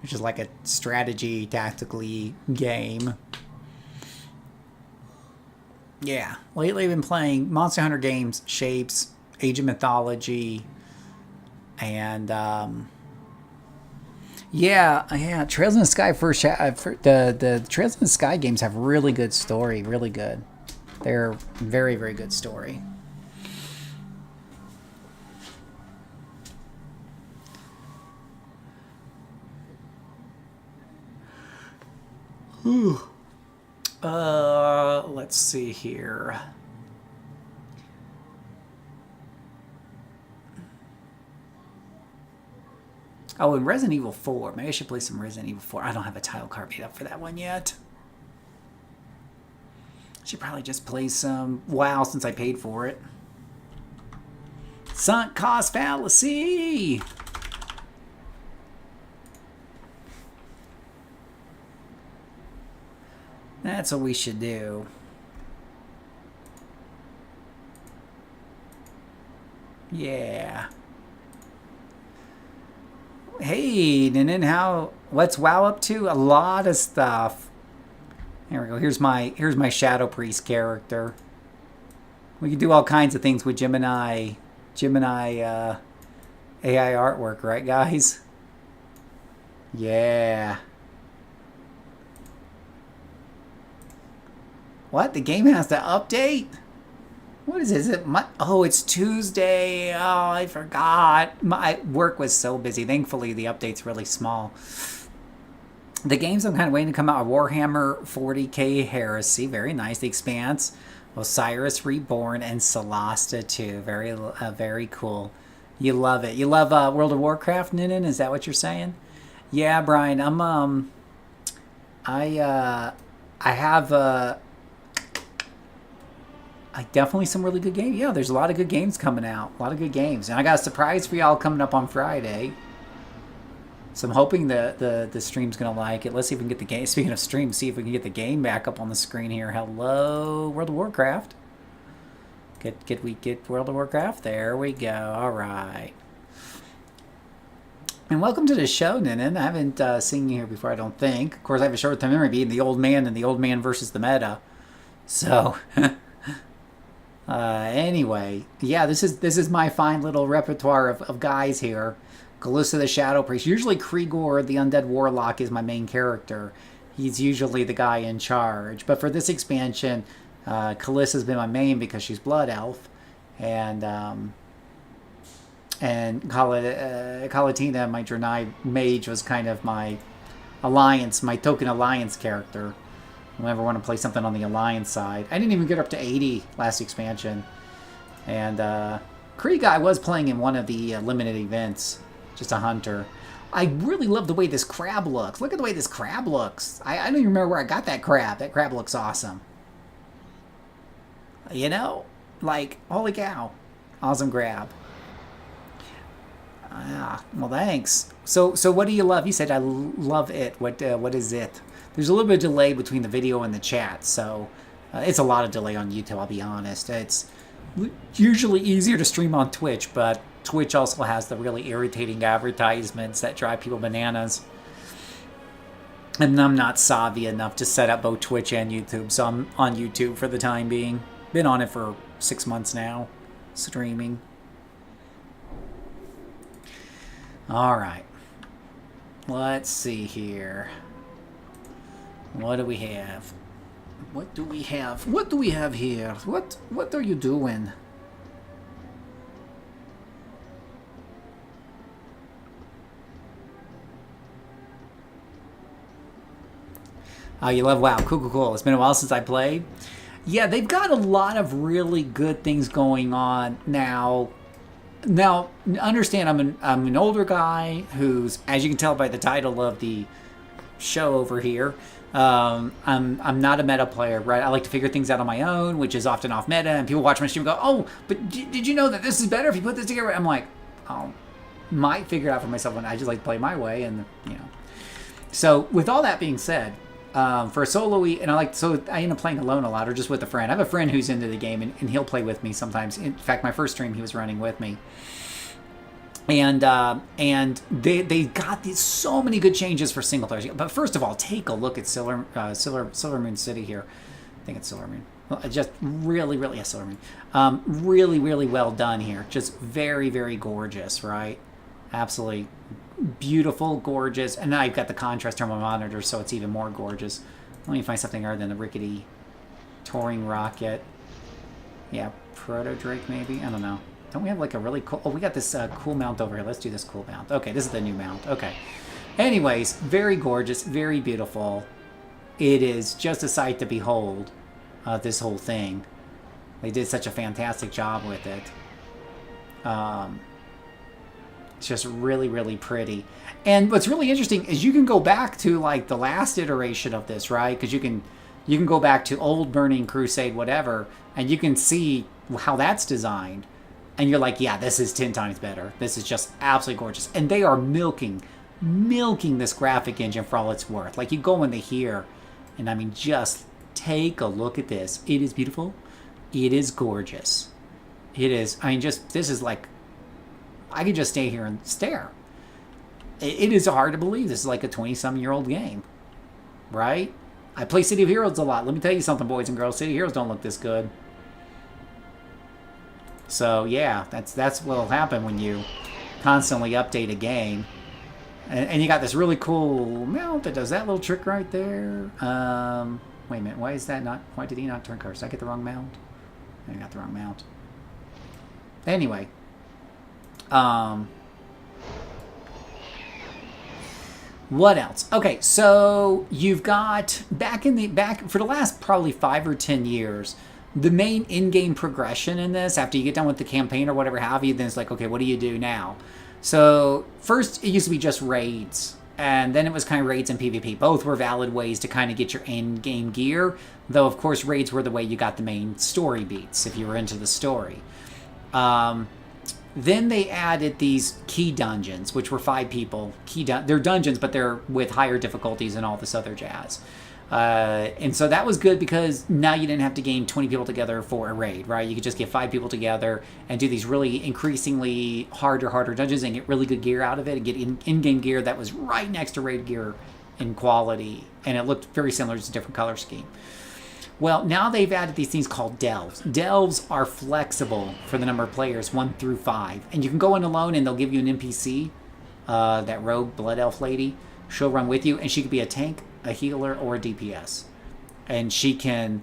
which is like a strategy, tactically game. Yeah, lately I've been playing Monster Hunter games, Shapes, Age of Mythology, and Trails in the Sky the Trails in the Sky games have really good story, really good. They're very, very good story. Ooh. Let's see here. Oh, and Resident Evil 4. Maybe I should play some Resident Evil 4. I don't have a title card made up for that one yet. I should probably just play some WoW since I paid for it. Sunk cost fallacy! That's what we should do. Yeah. Hey, Ninin, what's WoW up to? A lot of stuff. There we go. Here's my Shadow Priest character. We can do all kinds of things with Gemini AI artwork, right, guys? Yeah. What? The game has to update? What is it? Is it oh, it's Tuesday. Oh, I forgot. My work was so busy. Thankfully, the update's really small. The games I'm kind of waiting to come out are Warhammer 40k Heresy. Very nice. The Expanse, Osiris Reborn, and Solasta 2. Very cool. You love it. You love World of Warcraft, Ninin? Is that what you're saying? Yeah, Brian. I have definitely some really good games. Yeah, there's a lot of good games coming out. A lot of good games. And I got a surprise for y'all coming up on Friday. So I'm hoping the stream's going to like it. Let's see if we can get the game. Speaking of stream, see if we can get the game back up on the screen here. Hello, World of Warcraft. Could we get World of Warcraft? There we go. All right. And welcome to the show, Ninin. I haven't seen you here before, I don't think. Of course, I have a short-term memory being the old man and the old man versus the meta. So... anyway, yeah, this is my fine little repertoire of guys here. Calista the Shadow Priest. Usually Krigor, the Undead Warlock, is my main character. He's usually the guy in charge. But for this expansion, Calista's been my main because she's Blood Elf. And Kalatina, my Draenei mage, was kind of my alliance, my token alliance character. Whenever I want to play something on the Alliance side. I didn't even get up to 80 last expansion. And Krieg I was playing in one of the limited events. Just a hunter. I really love the way this crab looks. Look at the way this crab looks. I don't even remember where I got that crab. That crab looks awesome. You know? Like, holy cow. Awesome grab. Well, thanks. So what do you love? You said I love it. What is it? There's a little bit of delay between the video and the chat, so it's a lot of delay on YouTube, I'll be honest. It's usually easier to stream on Twitch, but Twitch also has the really irritating advertisements that drive people bananas. And I'm not savvy enough to set up both Twitch and YouTube, so I'm on YouTube for the time being. Been on it for 6 months now, streaming. Alright. Let's see here. What do we have? What do we have? What do we have here? What are you doing? Oh, you love WoW. Cool, cool, cool. It's been a while since I played. Yeah, they've got a lot of really good things going on now. Now, understand, I'm an older guy who's, as you can tell by the title of the show over here, I'm not a meta player, right? I like to figure things out on my own, which is often off meta, and people watch my stream and go, oh, but did you know that this is better if you put this together? I'm like, oh, might figure it out for myself, and I just like to play my way, and you know. So with all that being said, for a solo-y, and I end up playing alone a lot, or just with a friend. I have a friend who's into the game, and he'll play with me sometimes. In fact, my first stream, he was running with me. And they got these so many good changes for single players. But first of all, take a look at Silver Moon City here. I think it's Silver Moon. Well, just really, really a Silver Moon. Really, really well done here. Just very, very gorgeous, right? Absolutely beautiful, gorgeous. And now I've got the contrast on my monitor, so it's even more gorgeous. Let me find something other than the rickety touring rocket. Yeah, Proto Drake maybe? I don't know. Don't we have like a really cool... Oh, we got this cool mount over here. Let's do this cool mount. Okay, this is the new mount. Okay. Anyways, very gorgeous, very beautiful. It is just a sight to behold, this whole thing. They did such a fantastic job with it. It's just really, really pretty. And what's really interesting is you can go back to like the last iteration of this, right? Because you can go back to old Burning Crusade, whatever, and you can see how that's designed. And you're like, yeah, this is 10 times better. This is just absolutely gorgeous. And they are milking this graphic engine for all it's worth. Like, you go into here, and I mean, just take a look at this. It is beautiful. It is gorgeous. It is, I mean, just, this is like, I could just stay here and stare. It is hard to believe this is like a 20-some-year-old game, right? I play City of Heroes a lot. Let me tell you something, boys and girls. City of Heroes don't look this good. So yeah, that's what'll happen when you constantly update a game. And you got this really cool mount that does that little trick right there. Wait a minute, why did he not turn colors? Did I get the wrong mount? I got the wrong mount. Anyway. What else? Okay, so you've got back for the last probably 5 or 10 years, the main in-game progression in this, after you get done with the campaign or whatever have you, then it's like, okay, what do you do now? So first it used to be just raids, and then it was kind of raids and PvP. Both were valid ways to kind of get your in-game gear, though of course raids were the way you got the main story beats if you were into the story. Then they added these key dungeons, which were 5 people. They're dungeons, but they're with higher difficulties and all this other jazz. And so that was good because now you didn't have to gain 20 people together for a raid, right? You could just get 5 people together and do these really increasingly harder dungeons and get really good gear out of it and get in-game gear that was right next to raid gear in quality. And it looked very similar, just a different color scheme. Well, now they've added these things called delves. Delves are flexible for the number of players, 1 through 5. And you can go in alone and they'll give you an NPC, that rogue blood elf lady. She'll run with you and she could be a tank, a healer, or a DPS. And she can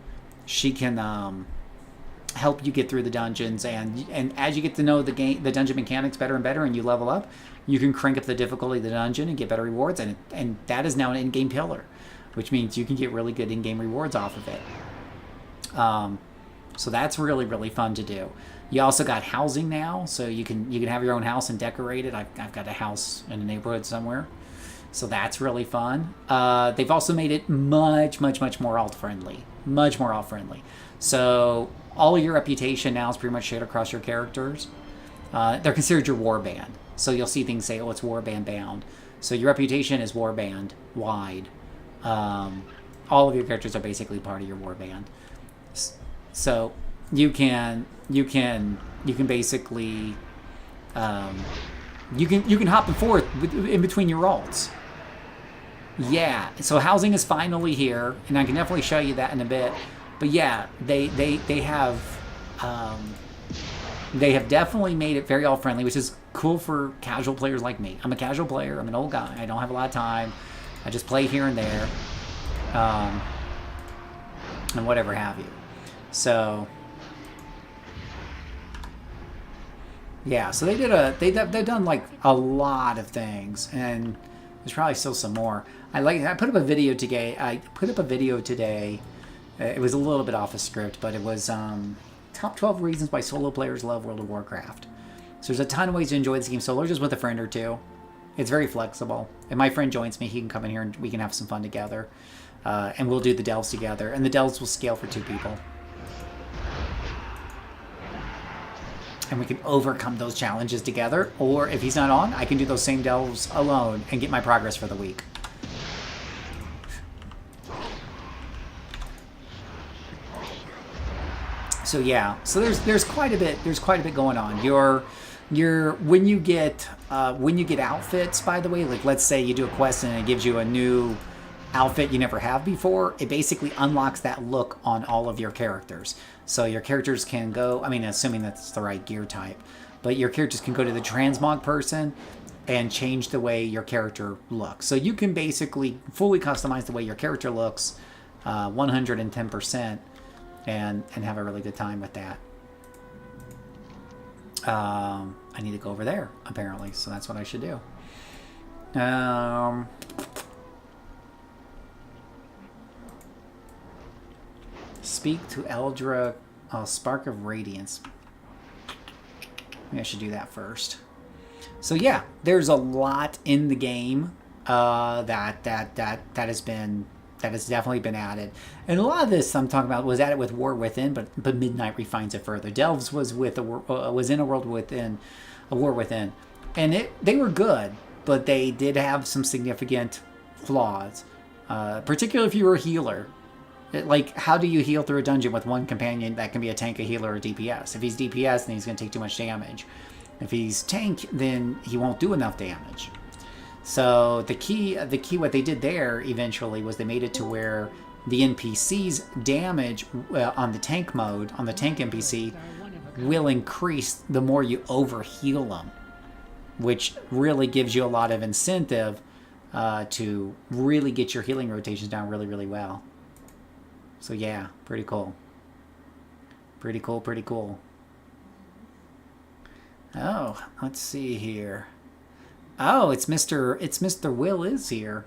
help you get through the dungeons. And as you get to know the dungeon mechanics better and better and you level up, you can crank up the difficulty of the dungeon and get better rewards. And that is now an in-game pillar, which means you can get really good in-game rewards off of it. So that's really, really fun to do. You also got housing now, so you can have your own house and decorate it. I've got a house in a neighborhood somewhere, so that's really fun. They've also made it much more alt-friendly. Much more alt-friendly. So all of your reputation now is pretty much shared across your characters. They're considered your warband. So you'll see things say, oh, it's warband bound. So your reputation is warband wide. All of your characters are basically part of your warband. So you can basically you can hop and forth in between your alts. Yeah, so housing is finally here, and I can definitely show you that in a bit. But yeah, they have definitely made it very alt friendly, which is cool for casual players like me. I'm a casual player. I'm an old guy. I don't have a lot of time. I just play here and there, and whatever have you. So yeah, so they've done like a lot of things, and There's probably still some more. I put up a video today. It was a little bit off a script, but it was top 12 reasons why solo players love World of Warcraft. So there's a ton of ways to enjoy this game solo, just with a friend or two. It's very flexible. If my friend joins me, he can come in here and we can have some fun together. And we'll do the delves together. And the delves will scale for 2 people. And we can overcome those challenges together. Or if he's not on, I can do those same delves alone and get my progress for the week. So yeah, so there's quite a bit going on. When you get outfits, by the way, like let's say you do a quest and it gives you a new outfit you never have before, it basically unlocks that look on all of your characters. So your characters can go, I mean, assuming that's the right gear type, but your characters can go to the transmog person and change the way your character looks. So you can basically fully customize the way your character looks 110% and have a really good time with that. I need to go over there, apparently, so that's what I should do. Speak to Eldra, Spark of Radiance. Maybe I should do that first. So yeah, there's a lot in the game that has definitely been added, and a lot of this I'm talking about was added with War Within, but Midnight refines it further. Delves was in a world within a War Within, and they were good, but they did have some significant flaws, particularly if you were a healer. Like, how do you heal through a dungeon with one companion that can be a tank, a healer, or a DPS? If he's DPS, then he's going to take too much damage. If he's tank, then he won't do enough damage. So the key what they did there eventually was they made it to where the NPC's damage on the tank mode, on the tank NPC, will increase the more you overheal them, which really gives you a lot of incentive to really get your healing rotations down really, really well. So yeah, pretty cool. Pretty cool. Oh, let's see here. Oh, it's Mr. Will is here.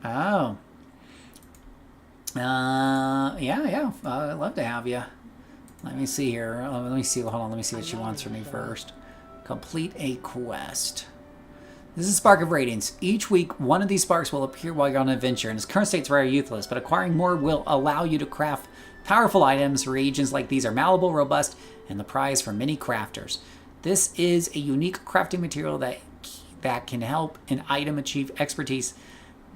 Oh. Yeah. I'd love to have you. Let me see here. Let me see. Hold on. Let me see what she wants from me first. Complete a quest. This is Spark of Radiance. Each week, one of these sparks will appear while you're on an adventure. In its current state, it's very useless, but acquiring more will allow you to craft powerful items. Reagents like these are malleable, robust, and the prize for many crafters. This is a unique crafting material that can help an item achieve expertise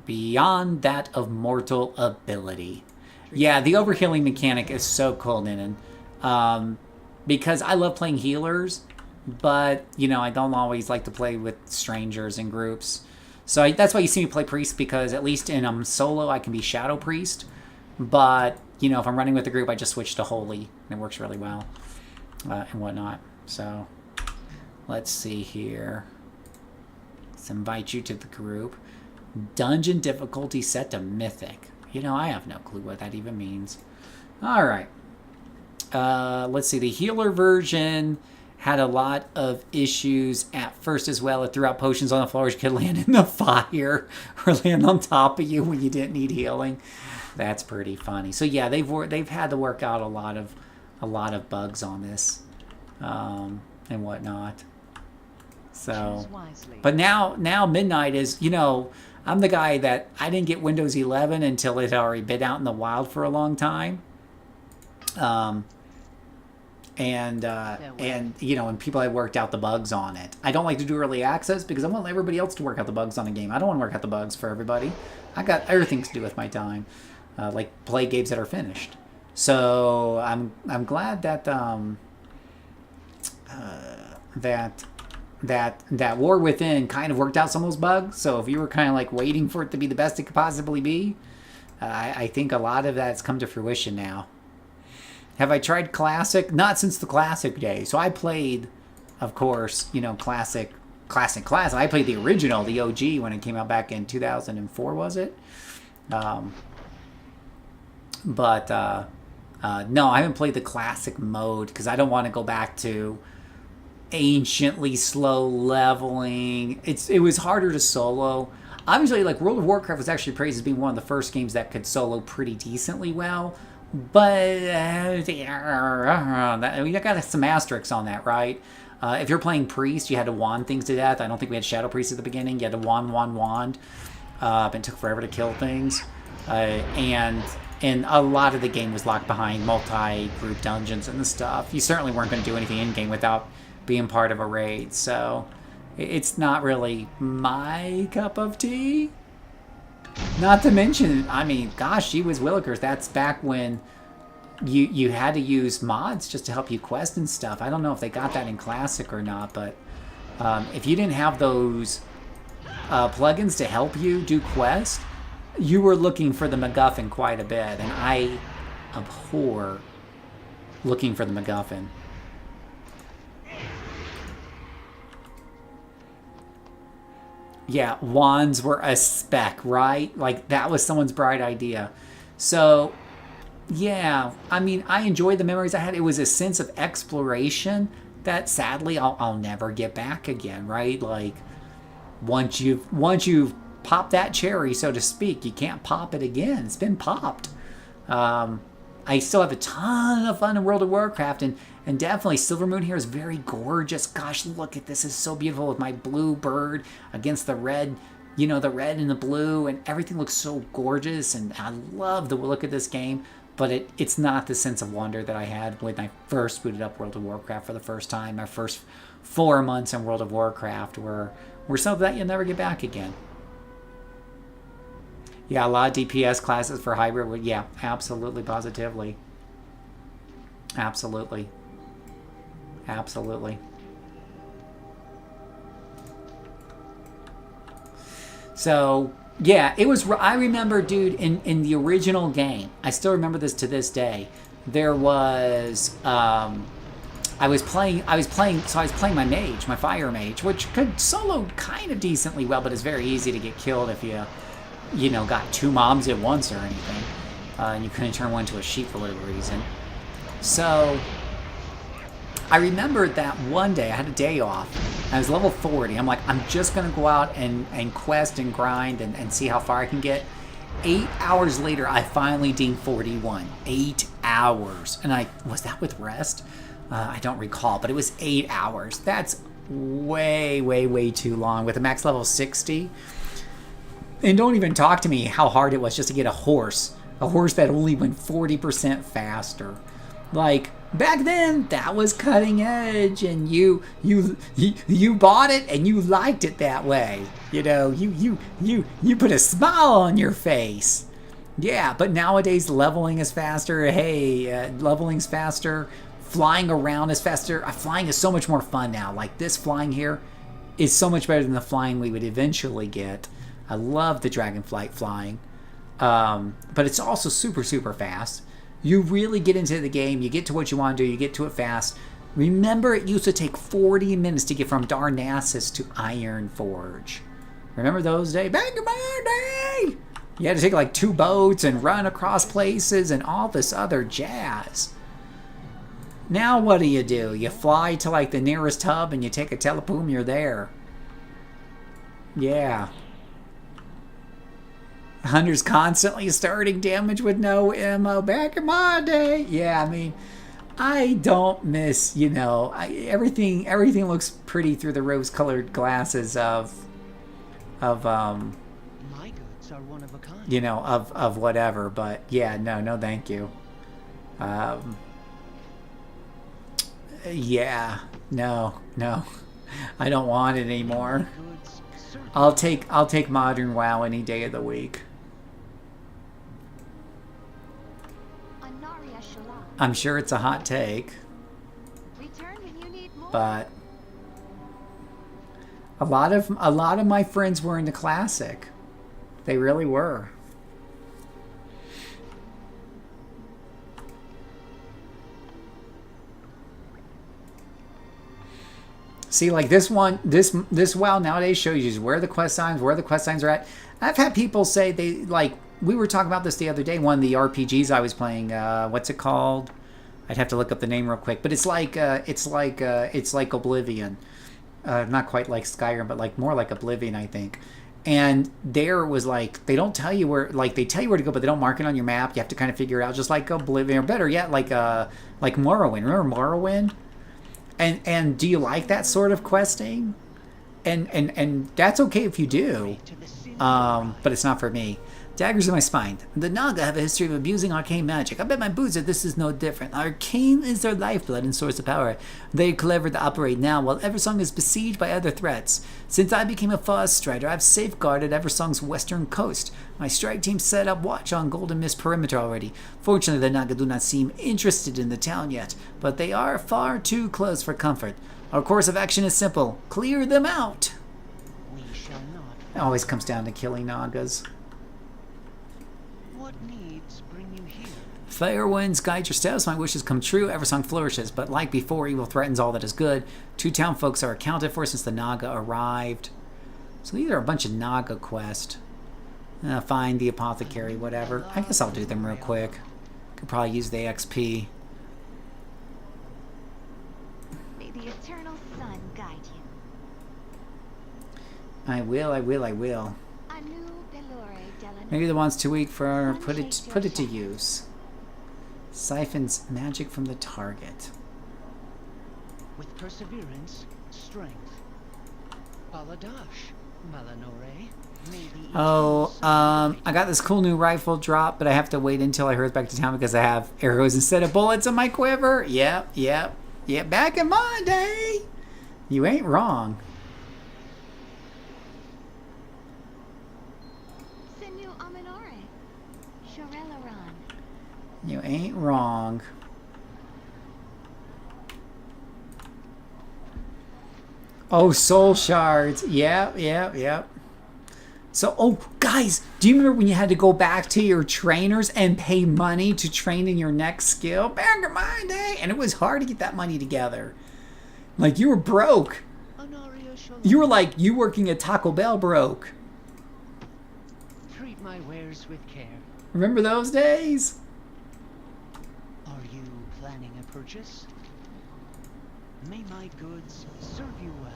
beyond that of mortal ability. Yeah, the overhealing mechanic is so cool, Ninan. Because I love playing healers, but, you know, I don't always like to play with strangers in groups. So that's why you see me play Priest, because at least in solo I can be Shadow Priest. But, you know, if I'm running with the group, I just switch to Holy, and it works really well and whatnot. So, let's see here. Let's invite you to the group. Dungeon difficulty set to Mythic. You know, I have no clue what that even means. Alright. Let's see. The healer version had a lot of issues at first as well. It threw out potions on the floor. You could land in the fire or land on top of you when you didn't need healing. That's pretty funny. So yeah, they've had to work out a lot of bugs on this and whatnot. So, but now Midnight is, you know, I'm the guy that I didn't get Windows 11 until it had already been out in the wild for a long time. And you know, and people had worked out the bugs on it. I don't like to do early access because I want everybody else to work out the bugs on a game. I don't want to work out the bugs for everybody. I got other things to do with my time, like play games that are finished. So I'm glad that that War Within kind of worked out some of those bugs. So if you were kind of like waiting for it to be the best it could possibly be, I think a lot of that's come to fruition now. Have I tried Classic? Not since the Classic day. So I played, of course, you know, Classic. I played the original, the OG, when it came out back in 2004, was it? No, I haven't played the Classic mode because I don't want to go back to anciently slow leveling. It was harder to solo. obviously, like, World of Warcraft was actually praised as being one of the first games that could solo pretty decently well. But we got some asterisks on that, right? If you're playing Priest, you had to wand things to death. I don't think we had Shadow Priest at the beginning. You had to wand. It took forever to kill things. And a lot of the game was locked behind multi-group dungeons and stuff. You certainly weren't going to do anything in-game without being part of a raid. So it's not really my cup of tea. Not to mention, I mean, gosh, gee whiz willikers, that's back when you had to use mods just to help you quest and stuff. I don't know if they got that in Classic or not, but if you didn't have those plugins to help you do quests, you were looking for the MacGuffin quite a bit, and I abhor looking for the MacGuffin. Yeah, wands were a spec, right? Like, that was someone's bright idea. So, yeah, I mean, I enjoyed the memories I had. It was a sense of exploration that, sadly, I'll never get back again, right? Like, once you've popped that cherry, so to speak, you can't pop it again. It's been popped. I still have a ton of fun in World of Warcraft, and definitely Silver Moon here is very gorgeous. Gosh, look at this. It's so beautiful with my blue bird against the red, you know, the red and the blue, and everything looks so gorgeous, and I love the look of this game, but it's not the sense of wonder that I had when I first booted up World of Warcraft for the first time. My first 4 months in World of Warcraft were something that you'll never get back again. Yeah, a lot of DPS classes for hybrid. Yeah, absolutely, positively. Absolutely. Absolutely. So, yeah, it was... I remember, dude, in the original game, I still remember this to this day, there was... I was playing my mage, my fire mage, which could solo kind of decently well, but it's very easy to get killed if you know, got 2 mobs at once or anything. And you couldn't turn one into a sheep for whatever reason. So, I remembered that one day, I had a day off. I was level 40. I'm like, I'm just going to go out and quest and grind and see how far I can get. 8 hours later, I finally dinged 41. 8 hours. And was that with rest? I don't recall, but it was 8 hours. That's way, way, way too long. With a max level of 60... And don't even talk to me how hard it was just to get a horse that only went 40% faster. Like, back then, that was cutting edge, and you bought it and you liked it that way. You know, you put a smile on your face. Yeah, but nowadays leveling is faster. Hey, leveling's faster. Flying around is faster. Flying is so much more fun now. Like, this flying here is so much better than the flying we would eventually get. I love the Dragonflight flying, but it's also super, super fast. You really get into the game, you get to what you want to do, you get to it fast. Remember, it used to take 40 minutes to get from Darnassus to Ironforge. Remember those days? Back in my day! You had to take like 2 boats and run across places and all this other jazz. Now what do? You fly to like the nearest hub and you take a telepoom, you're there. Yeah. Hunter's constantly starting damage with no ammo. Back in my day. Yeah, I mean, I don't miss, you know, everything looks pretty through the rose-colored glasses of My goods are one of a kind. You know, of whatever, but yeah, no, thank you. Yeah, no, I don't want it anymore. I'll take modern WoW any day of the week. I'm sure it's a hot take, but a lot of my friends were into Classic. They really were. See, like this one, this WoW nowadays shows you where the quest signs are at. I've had people say they like. We were talking about this the other day. One of the RPGs I was playing. What's it called? I'd have to look up the name real quick. But it's like Oblivion. Not quite like Skyrim, but like more like Oblivion, I think. And there was like, they don't tell you where, like they tell you where to go, but they don't mark it on your map. You have to kind of figure it out, just like Oblivion, or better yet, like Morrowind. Remember Morrowind? And do you like that sort of questing? And that's okay if you do, but it's not for me. Daggers in my spine. The Naga have a history of abusing arcane magic. I bet my boots that this is no different. Arcane is their lifeblood and source of power. They're clever to operate now, while Eversong is besieged by other threats. Since I became a Frost Strider, I've safeguarded Eversong's western coast. My strike team set up watch on Golden Mist perimeter already. Fortunately, the Naga do not seem interested in the town yet, but they are far too close for comfort. Our course of action is simple. Clear them out. We shall not. It always comes down to killing Nagas. What needs bring you here? Fair winds guide your steps, my wishes come true, Eversong flourishes, but like before, evil threatens all that is good. 2 town folks are accounted for since the Naga arrived. So these are a bunch of Naga quests. Find the apothecary, whatever. I guess I'll do them real quick. Could probably use the XP. May the eternal sun guide you. I will. Anu Belore Delano. Maybe the one's too weak for put it to use. Siphons magic from the target. With perseverance, strength. Baladash, Malanore. I got this cool new rifle drop, but I have to wait until I hurry back to town because I have arrows instead of bullets in my quiver. Yep. Back in my day. You ain't wrong. Sinu Aminore. Shorelaran. You ain't wrong. Oh, soul shards. Yep. So, guys, do you remember when you had to go back to your trainers and pay money to train in your next skill? Back in my day. And it was hard to get that money together. Like, you were broke. You were like, you working at Taco Bell broke. Treat my wares with care. Remember those days? Are you planning a purchase? May my goods serve you well.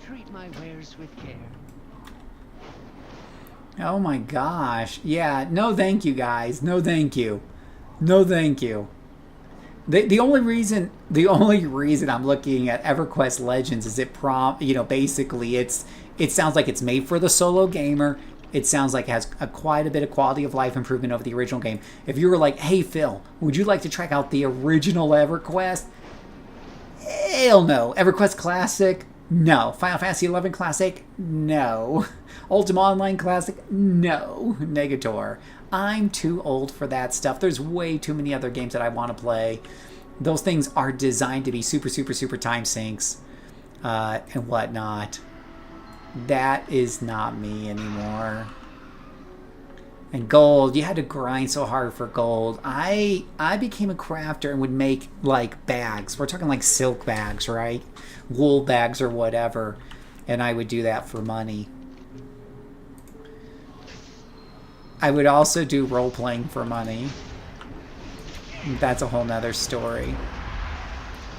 Treat my wares with care. Oh my gosh. Yeah, no thank you guys. No thank you. The only reason I'm looking at EverQuest Legends is basically it sounds like it's made for the solo gamer. It sounds like it has quite a bit of quality of life improvement over the original game. If you were like, hey Phil, would you like to check out the original EverQuest? Hell no. EverQuest Classic? No. Final Fantasy XI Classic? No. Ultima Online Classic? No. Negator. I'm too old for that stuff. There's way too many other games that I want to play. Those things are designed to be super time sinks and whatnot. That is not me anymore. And gold, you had to grind so hard for gold. I became a crafter and would make like bags. We're talking like silk bags, right? Wool bags or whatever. And I would do that for money. I would also do role-playing for money. That's a whole nother story.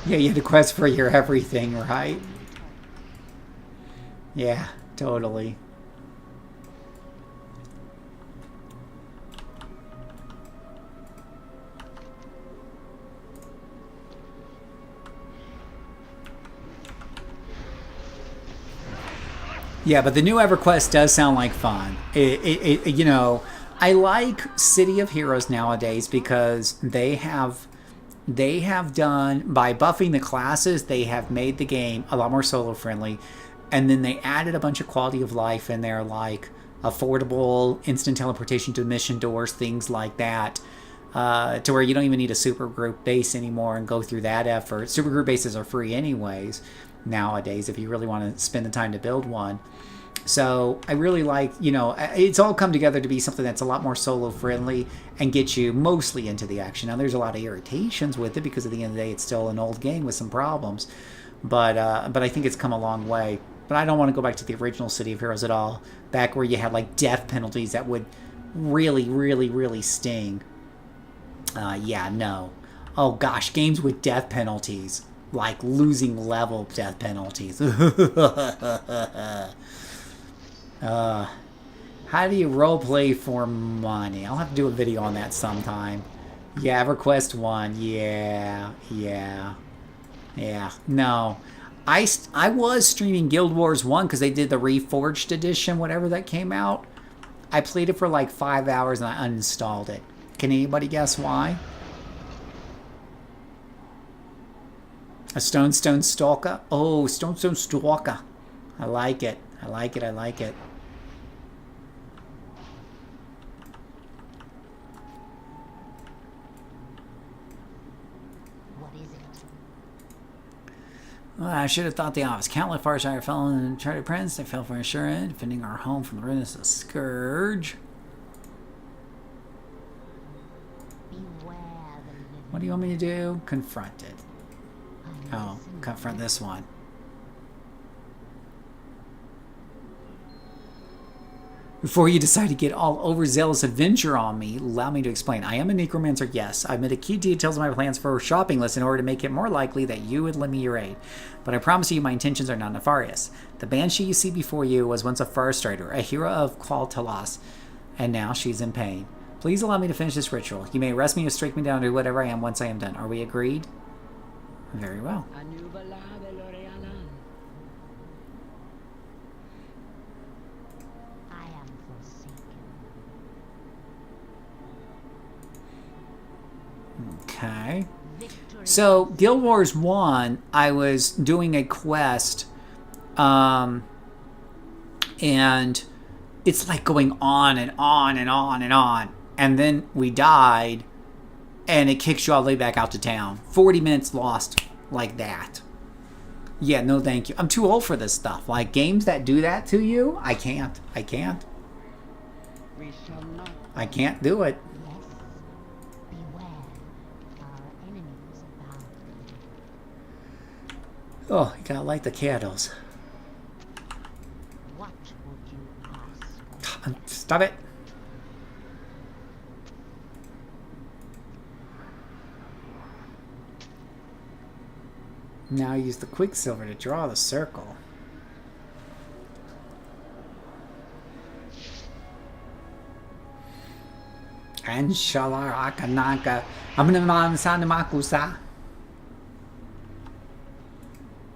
Yeah, you had to quest for your everything, right? Yeah, totally. Yeah, but the new EverQuest does sound like fun. I like City of Heroes nowadays because they have done, by buffing the classes, they have made the game a lot more solo friendly. And then they added a bunch of quality of life in there, like affordable instant teleportation to mission doors, things like that, to where you don't even need a supergroup base anymore and go through that effort. Supergroup bases are free anyways nowadays if you really want to spend the time to build one. So I really like, it's all come together to be something that's a lot more solo friendly and get you mostly into the action. Now there's a lot of irritations with it because at the end of the day it's still an old game with some problems, but I think it's come a long way. But I don't want to go back to the original City of Heroes at all, back where you had like death penalties that would really sting. Yeah, no. Oh gosh, games with death penalties. like losing level death penalties. How do you roleplay for money? I'll have to do a video on that sometime. Yeah, EverQuest 1. Yeah. No. I was streaming Guild Wars 1 because they did the Reforged edition, whatever that came out. I played it for like 5 hours and I uninstalled it. Can anybody guess why? A Stone Stalker? Oh, Stone Stalker. I like it. I like it. What is it? Well, I should have thought the office. Countless Farshire fell in the Charter Prince. They fell for insurance, defending our home from the ruins of Scourge. Beware the living. What do you want me to do? Confront it. Oh, confront this one. Before you decide to get all overzealous adventure on me, allow me to explain. I am a necromancer, yes. I omitted key details of my plans for a shopping list in order to make it more likely that you would lend me your aid. But I promise you my intentions are not nefarious. The banshee you see before you was once a Farstrider, a hero of Qualtalas, and now she's in pain. Please allow me to finish this ritual. You may arrest me or strike me down to whatever I am once I am done. Are we agreed? Very well. I am forsaken. Okay. Victory. So, Guild Wars 1, I was doing a quest, and it's like going on and on and on and on. And then we died, and it kicks you all the way back out to town. 40 minutes lost like that. Yeah, no thank you. I'm too old for this stuff. Like, games that do that to you, I can't. We shall not. I can't do it. Yes. Beware. Our enemies abound. Oh, you gotta light the candles. What would you ask? Stop it. Now use the Quicksilver to draw the circle. Inshallah akanaka. Amnamansanimakusa.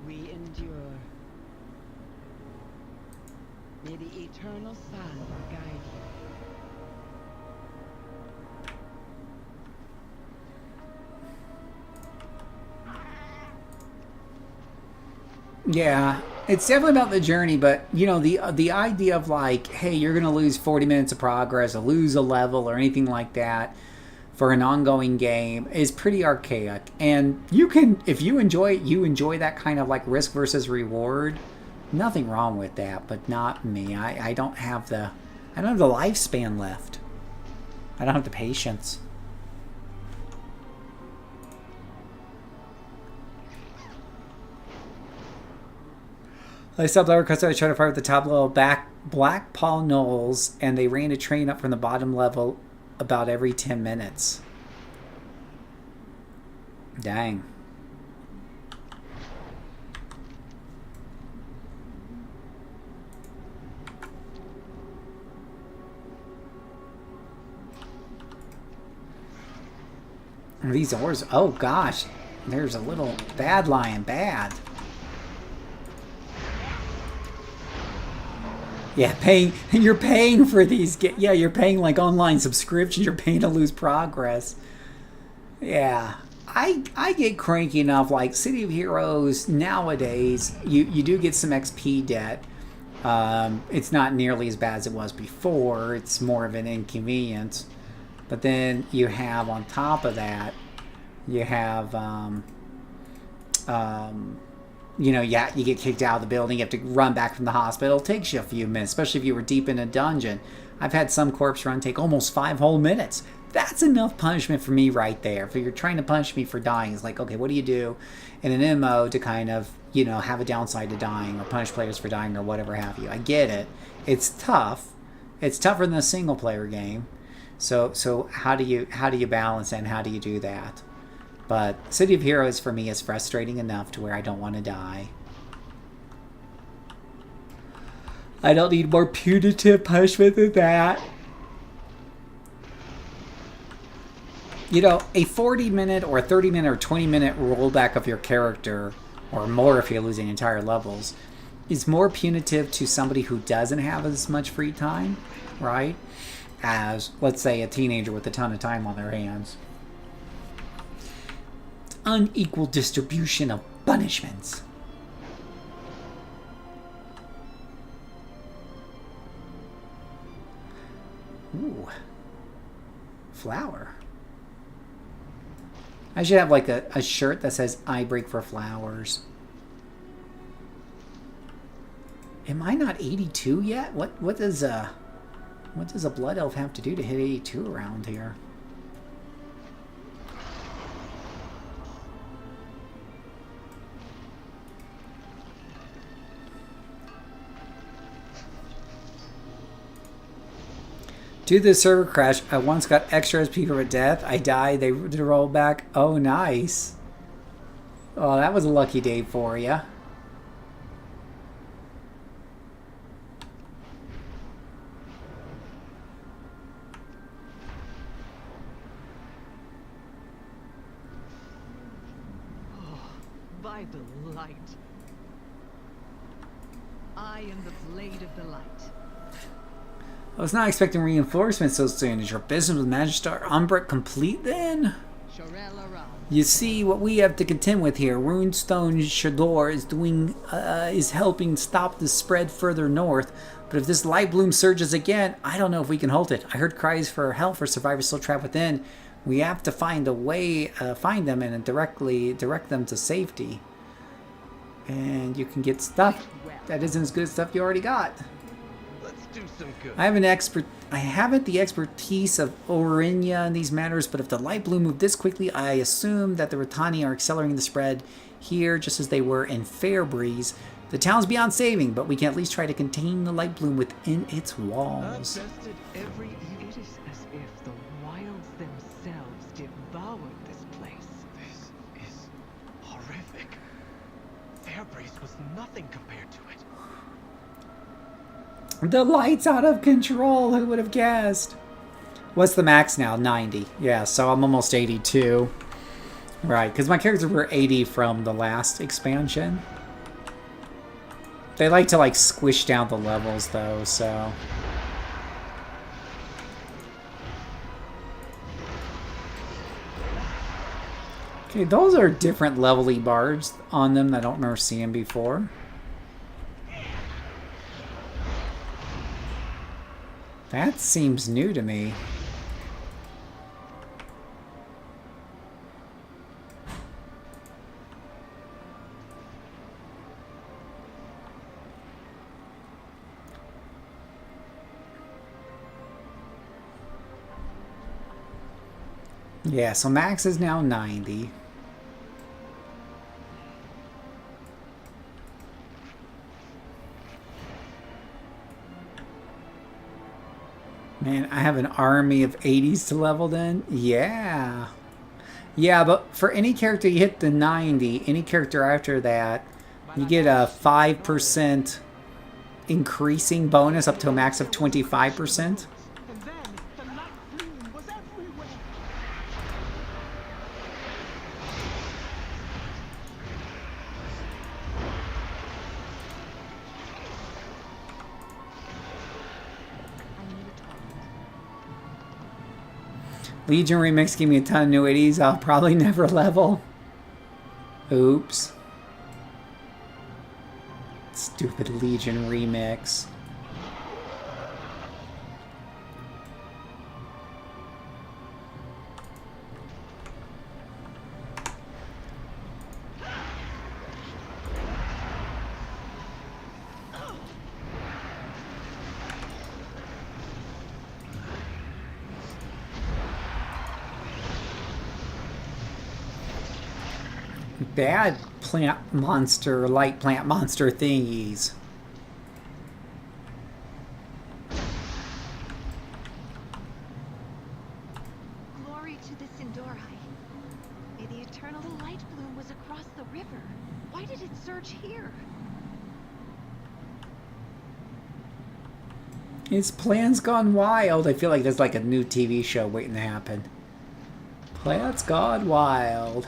We endure. May the eternal sun guide Yeah, it's definitely about the journey, but you know, the idea of like, hey, you're gonna lose 40 minutes of progress or lose a level or anything like that for an ongoing game is pretty archaic. And you can, if you enjoy it, you enjoy that kind of like risk versus reward. Nothing wrong with that, but not me. I don't have the lifespan left. I don't have the patience. I stopped over because I was trying to fire at the top level Black Paw Knolls, and they ran a train up from the bottom level about every 10 minutes. Dang. These ores, oh gosh, there's a little bad lion, bad. Yeah, you're paying for these, yeah, you're paying like online subscriptions, you're paying to lose progress. Yeah, I get cranky enough, like City of Heroes nowadays, you do get some XP debt. It's not nearly as bad as it was before, it's more of an inconvenience. But then you have, on top of that, you have, you know, yeah, you get kicked out of the building, you have to run back from the hospital. It takes you a few minutes, especially if you were deep in a dungeon. I've had some corpse run take almost 5 whole minutes. That's enough punishment for me right there. If you're trying to punish me for dying, it's like, okay, what do you do in an MMO to kind of, you know, have a downside to dying or punish players for dying or whatever have you? I get it. It's tough. It's tougher than a single player game. So how do you balance and how do you do that? But City of Heroes for me is frustrating enough to where I don't want to die. I don't need more punitive punishment than that. You know, a 40-minute or a 30-minute or 20-minute rollback of your character, or more if you're losing entire levels, is more punitive to somebody who doesn't have as much free time, right? As, let's say, a teenager with a ton of time on their hands. It's unequal distribution of punishments. Ooh. Flower. I should have like a shirt that says I break for flowers. Am I not 82 yet? What does a blood elf have to do to hit 82 around here? Due to the server crash, I once got extra SP for a death. I died. They did a roll back. Oh, nice. Oh, that was a lucky day for you. By the light. I am the blade of the light. I was not expecting reinforcements so soon. Is your business with Magister Umbra complete then? You see, what we have to contend with here, Runestone Shador is helping stop the spread further north. But if this light bloom surges again, I don't know if we can halt it. I heard cries for help for survivors still trapped within. We have to find a way, find them and directly direct them to safety. And you can get stuff that isn't as good as stuff you already got. Let's do some good. I haven't the expertise of Orinia in these matters, but if the light bloom moved this quickly, I assume that the Ratani are accelerating the spread here just as they were in Fairbreeze. The town's beyond saving, but we can at least try to contain the light bloom within its walls. It is as if the wilds themselves devoured this place. This is horrific. Fairbreeze was nothing compared to it. The light's out of control. Who would have guessed? What's the max now? 90. Yeah, so I'm almost 82. Right, because my characters were 80 from the last expansion. They like to, like, squish down the levels, though, so... Okay, those are different level-y bars on them that I don't remember seeing before. That seems new to me. Yeah, so max is now 90. Man, I have an army of 80s to level then? Yeah. Yeah, but for any character you hit the 90, any character after that, you get a 5% increasing bonus up to a max of 25%. And then the light bloom was everywhere. Legion Remix gave me a ton of new 80s. I'll probably never level. Oops. Stupid Legion Remix. Bad plant monster, light plant monster thingies. Glory to the Sindorai. Maybe the eternal light bloom was across the river. Why did it surge here? His plan's gone wild. I feel like there's like a new TV show waiting to happen. Plants gone wild.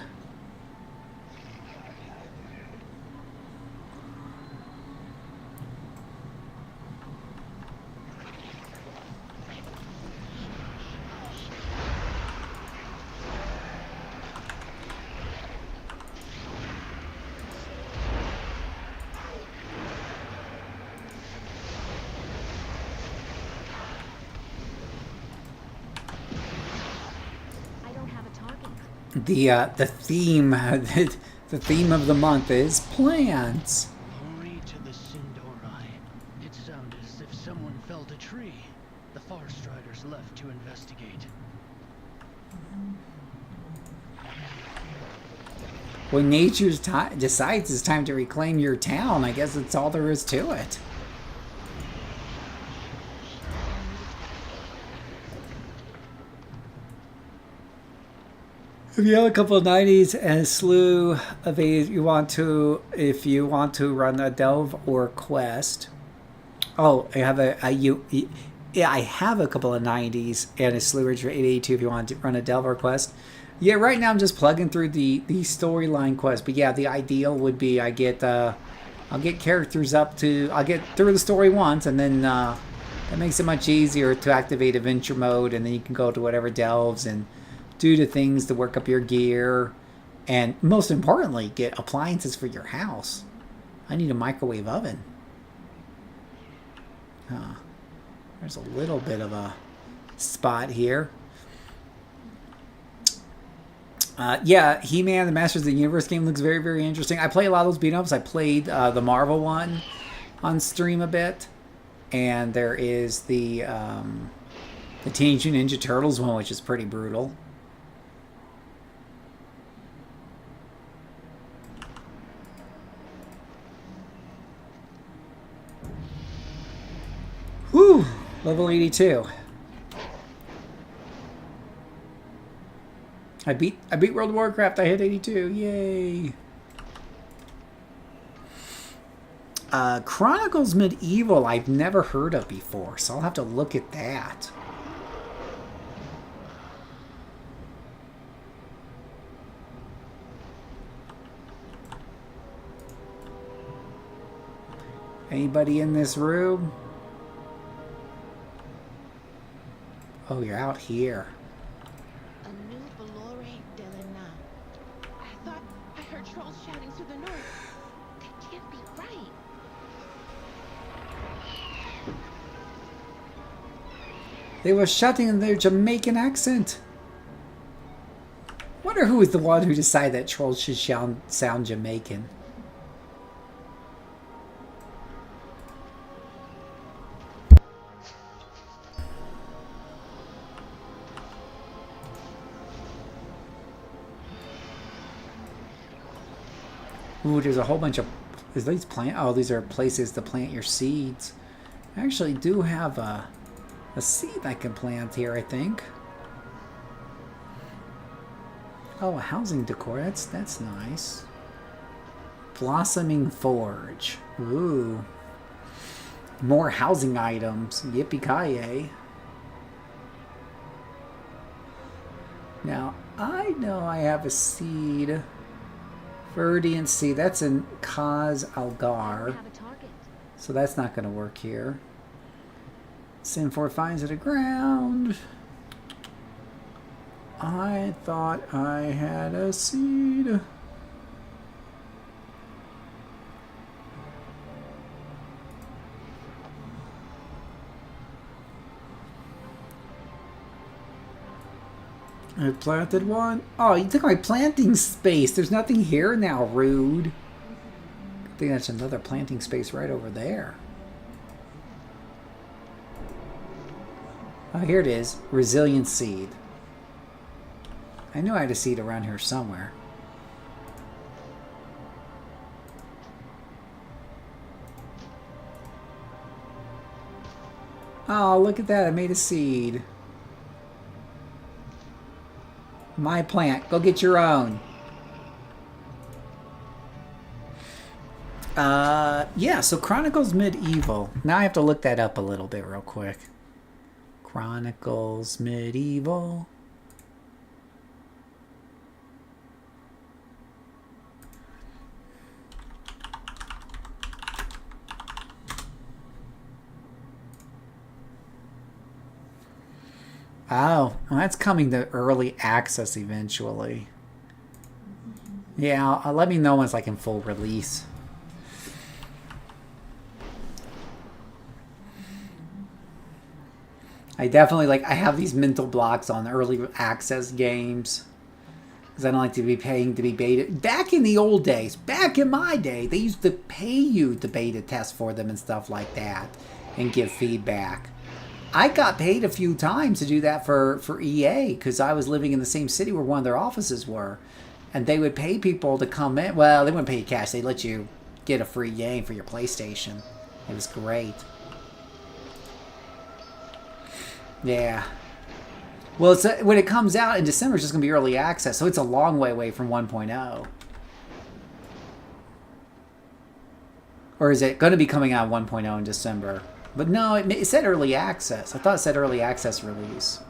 The theme the theme of the month is plants. Glory to the Sindorai. It sounded as if someone felled a tree. The Forest Riders left to investigate. When nature decides it's time to reclaim your town, I guess that's all there is to it. If you have a couple of 90s and a slew of if you want to run a delve or quest. Oh, I have I have a couple of 90s and a slew of 882 if you want to run a delve or quest. Yeah, right now I'm just plugging through the storyline quest. But yeah, the ideal would be I'll get characters up to I'll get through the story once, and then that makes it much easier to activate adventure mode, and then you can go to whatever delves and do the things to work up your gear, and most importantly, get appliances for your house. I need a microwave oven. There's a little bit of a spot here. Yeah, He-Man, the Masters of the Universe game looks very, very interesting. I play a lot of those beat-ups. I played the Marvel one on stream a bit, and there is the Teenage Mutant Ninja Turtles one, which is pretty brutal. Whew! Level 82. I beat World of Warcraft. I hit 82. Yay! Chronicles Medieval I've never heard of before, so I'll have to look at that. Anybody in this room? Oh, you're out here. A new Belore Delena. I thought I heard trolls shouting to the north. That can't be right. They were shouting in their Jamaican accent. Wonder who was the one who decided that trolls should sound Jamaican. Ooh, there's a whole bunch of... Is these these are places to plant your seeds. I actually do have a seed I can plant here, I think. Oh, a housing decor. That's nice. Blossoming Forge. Ooh. More housing items. Yippee-ki-yay. Now, I know I have a seed... Verdian Seed, that's in Kaz Algar. So that's not going to work here. Sin4 finds it a ground. I thought I had a seed. I planted one. Oh, you took my planting space. There's nothing here now, rude. I think that's another planting space right over there. Oh, here it is. Resilient Seed. I knew I had a seed around here somewhere. Oh, look at that. I made a seed. My plant. Go get your own. Yeah, so Chronicles Medieval. Now I have to look that up a little bit real quick. Chronicles Medieval. Oh, well, that's coming to early access eventually. Yeah, let me know when it's like in full release. I definitely I have these mental blocks on early access games because I don't like to be paying to be beta. Back in the old days, back in my day, they used to pay you to beta test for them and stuff like that and give feedback. I got paid a few times to do that for EA because I was living in the same city where one of their offices were. And they would pay people to come in. Well, they wouldn't pay you cash. They'd let you get a free game for your PlayStation. It was great. Yeah. Well, when it comes out in December, it's just going to be early access. So it's a long way away from 1.0. Or is it going to be coming out 1.0 in December? But no, it said early access. I thought it said early access release.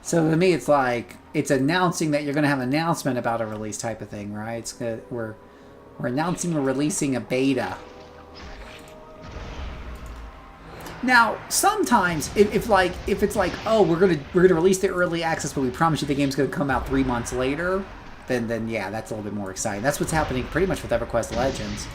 So to me, it's like, it's announcing that you're going to have an announcement about a release type of thing, right? It's good. We're announcing we're releasing a beta. Now, sometimes if it's like, oh, we're gonna release the early access, but we promise you the game's gonna come out 3 months later, then yeah, that's a little bit more exciting. That's what's happening pretty much with EverQuest Legends.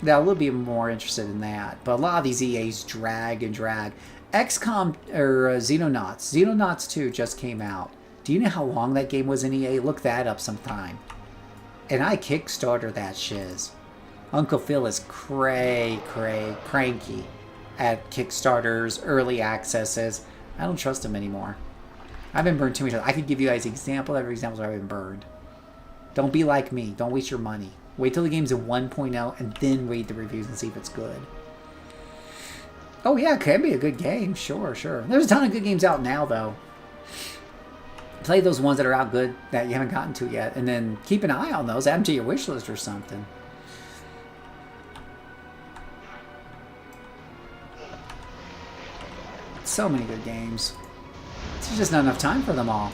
Now, we'll be more interested in that. But a lot of these EAs drag and drag. XCOM, or Xenonauts. Xenonauts 2 just came out. Do you know how long that game was in EA? Look that up sometime. And I Kickstarter that shiz. Uncle Phil is cranky at Kickstarters, early accesses. I don't trust him anymore. I've been burned too much. I could give you guys examples after examples where I've been burned. Don't be like me. Don't waste your money. Wait till the game's at 1.0 and then read the reviews and see if it's good. Oh yeah, it can be a good game. Sure. There's a ton of good games out now, though. Play those ones that are out good that you haven't gotten to yet. And then keep an eye on those. Add them to your wish list or something. So many good games. There's just not enough time for them all.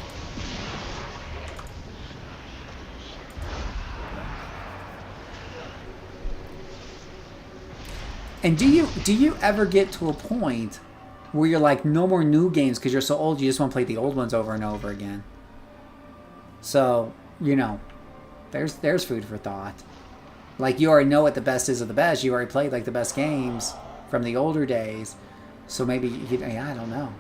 And do you ever get to a point where you're like, no more new games because you're so old you just want to play the old ones over and over again? So, you know, there's food for thought. Like, you already know what the best is of the best. You already played like the best games from the older days. So maybe, yeah, I don't know.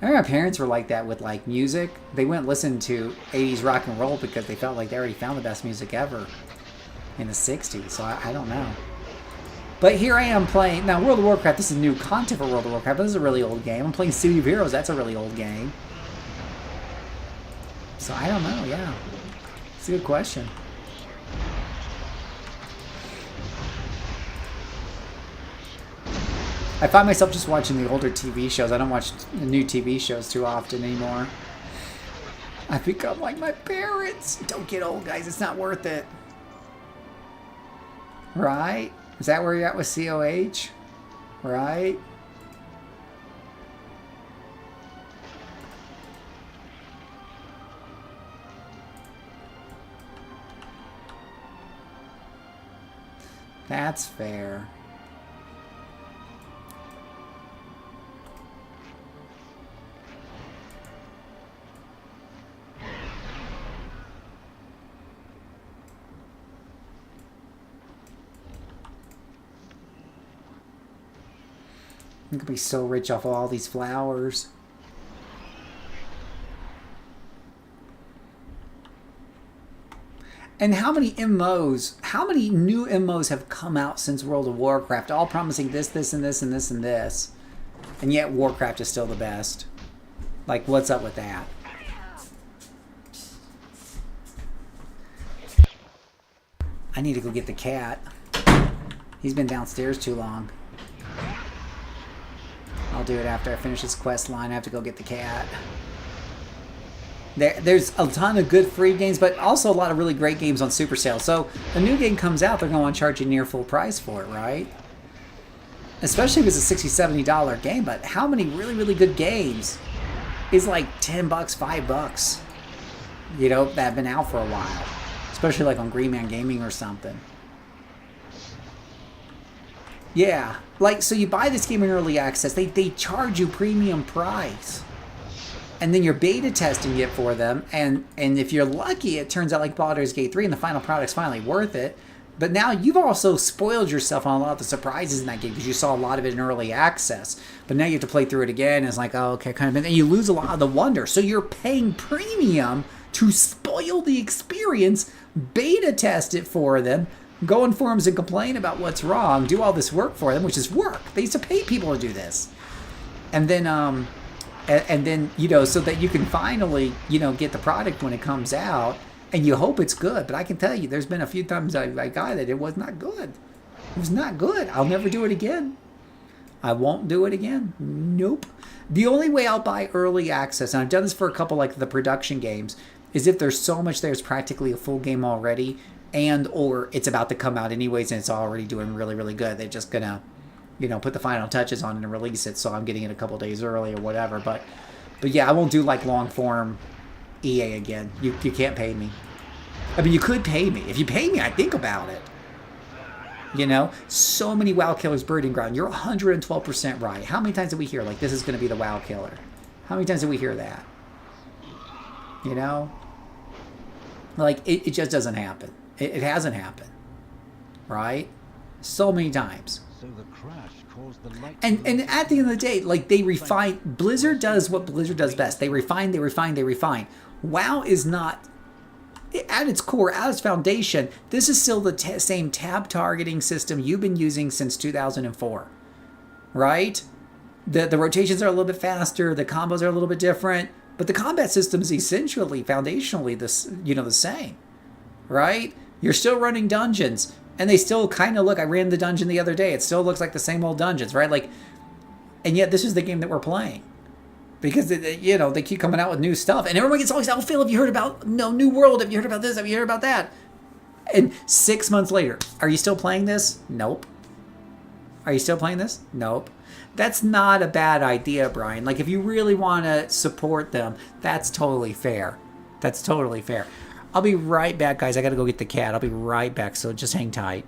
I remember my parents were like that with like music. They wouldn't listen to 80s rock and roll because they felt like they already found the best music ever in the 60s. So I don't know. But here I am playing, now World of Warcraft, this is new content for World of Warcraft, but this is a really old game. I'm playing City of Heroes, that's a really old game. So I don't know, yeah. It's a good question. I find myself just watching the older TV shows. I don't watch the new TV shows too often anymore. I've become like my parents. Don't get old, guys. It's not worth it. Right? Is that where you're at with COH? Right? That's fair. I'm gonna be so rich off of all these flowers. And how many MMOs, how many new MMOs have come out since World of Warcraft, all promising this, this, and this, and this, and this. And yet Warcraft is still the best. Like, what's up with that? I need to go get the cat. He's been downstairs too long. I'll do it after I finish this quest line. I have to go get the cat. There's a ton of good free games, but also a lot of really great games on super sale. So a new game comes out, they're going to charge you near full price for it, right? Especially if it's a $60, $70 game. But how many really, really good games is like $10, $5, you know, that have been out for a while? Especially like on Green Man Gaming or something. Yeah, like, so you buy this game in early access, they charge you premium price. And then you're beta testing it for them, and if you're lucky, it turns out like Baldur's Gate 3 and the final product's finally worth it. But now you've also spoiled yourself on a lot of the surprises in that game because you saw a lot of it in early access. But now you have to play through it again, and it's like, oh, okay, kind of, and you lose a lot of the wonder. So you're paying premium to spoil the experience, beta test it for them, go in forums and complain about what's wrong, do all this work for them, which is work. They used to pay people to do this. And then, you know, so that you can finally, you know, get the product when it comes out, and you hope it's good. But I can tell you, there's been a few times I got it, it was not good. It was not good. I'll never do it again. I won't do it again. Nope. The only way I'll buy early access, and I've done this for a couple like the production games, is if there's so much there's practically a full game already, and or it's about to come out anyways and it's already doing really, really good. They're just gonna, you know, put the final touches on it and release it, so I'm getting it a couple days early or whatever. But yeah, I won't do like long form EA again. You can't pay me. I mean, you could pay me. If you pay me, I'd think about it. You know, so many WoW killers breeding ground. You're 112% right. How many times did we hear like this is going to be the WoW killer? How many times did we hear that? You know, like it just doesn't happen. It hasn't happened, right? So many times. So the crash caused the light. And at the end of the day, like they refine. Blizzard does what Blizzard does best. They refine, they refine, they refine. WoW is not, at its core, at its foundation, this is still the same tab targeting system you've been using since 2004, right? The rotations are a little bit faster. The combos are a little bit different, but the combat system is essentially, foundationally, the same, right? You're still running dungeons, and they still kind of look. I ran the dungeon the other day. It still looks like the same old dungeons, right? Like, and yet this is the game that we're playing because you know they keep coming out with new stuff, and everyone gets always, "Oh, Phil, have you heard about New World? Have you heard about this? Have you heard about that?" And 6 months later, are you still playing this? Nope. Are you still playing this? Nope. That's not a bad idea, Brian. Like, if you really want to support them, that's totally fair. That's totally fair. I'll be right back, guys. I got to go get the cat. I'll be right back, so just hang tight.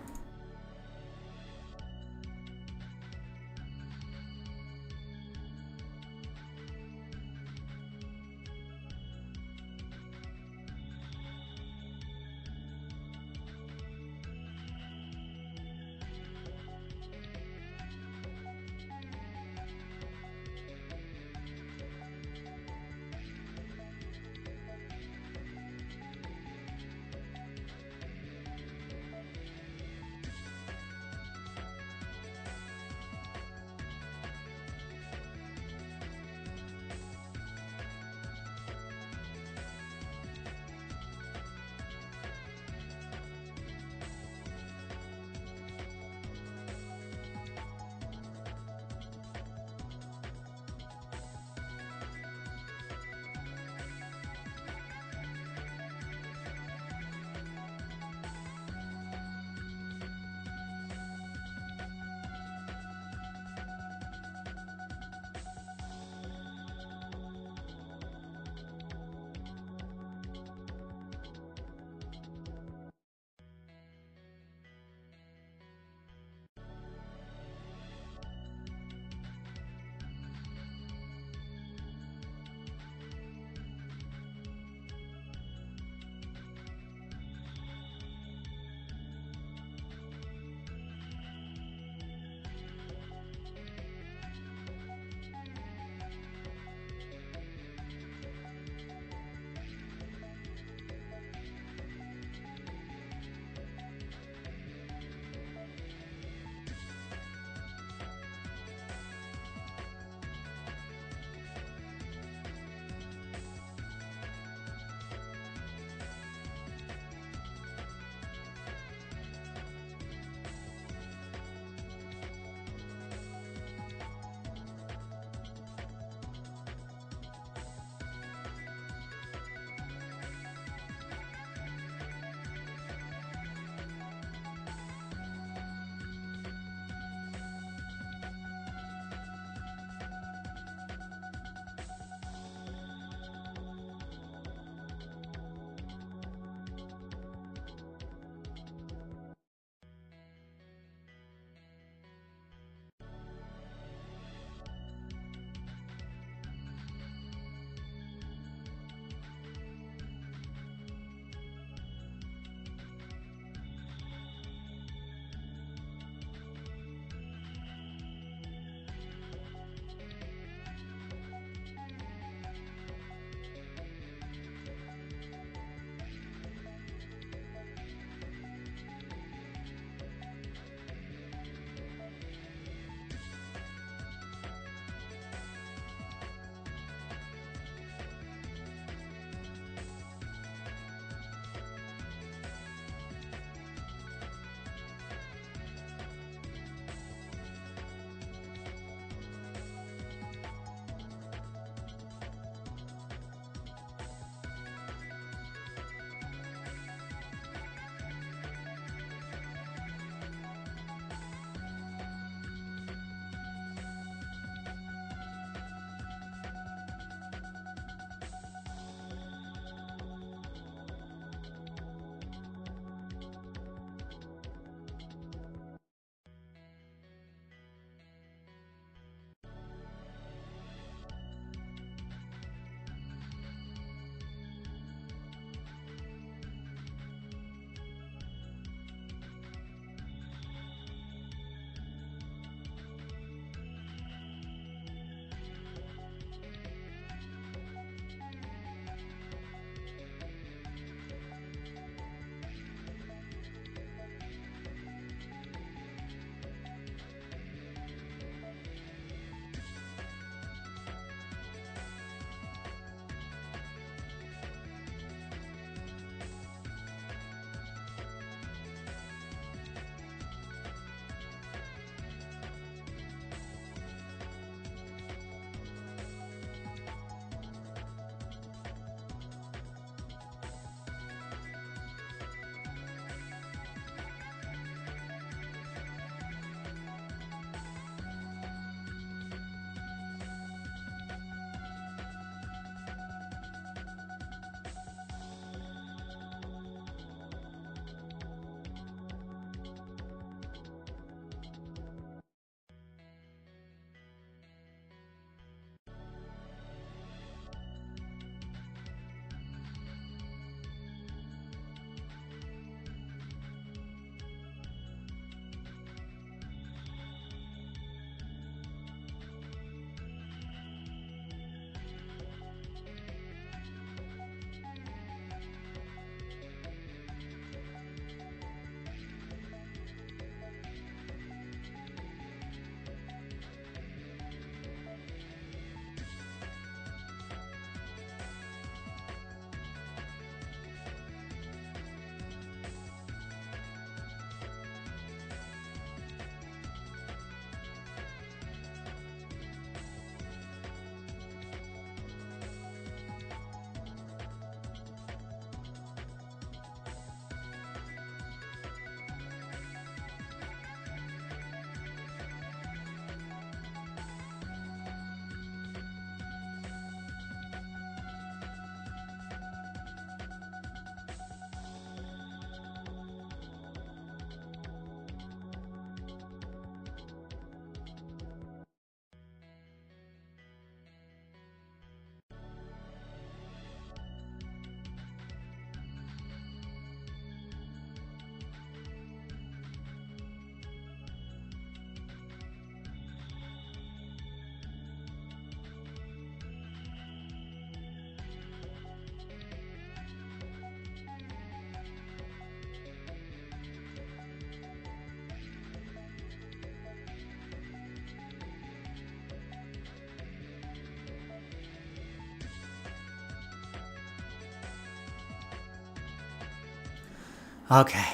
Okay.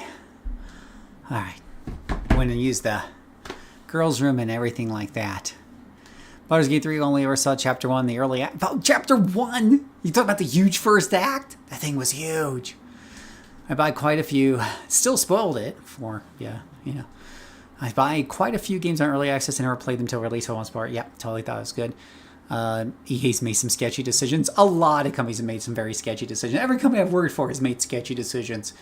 Alright. Went and used the girls' room and everything like that. Baldur's Gate 3 only ever saw Chapter 1, the early act. Oh, Chapter 1! You talk about the huge first act? That thing was huge. I buy quite a few. Still spoiled it for, yeah, you know. I buy quite a few games on early access and never played them until release for the most part. Yeah, totally thought it was good. EA's made some sketchy decisions. A lot of companies have made some very sketchy decisions. Every company I've worked for has made sketchy decisions.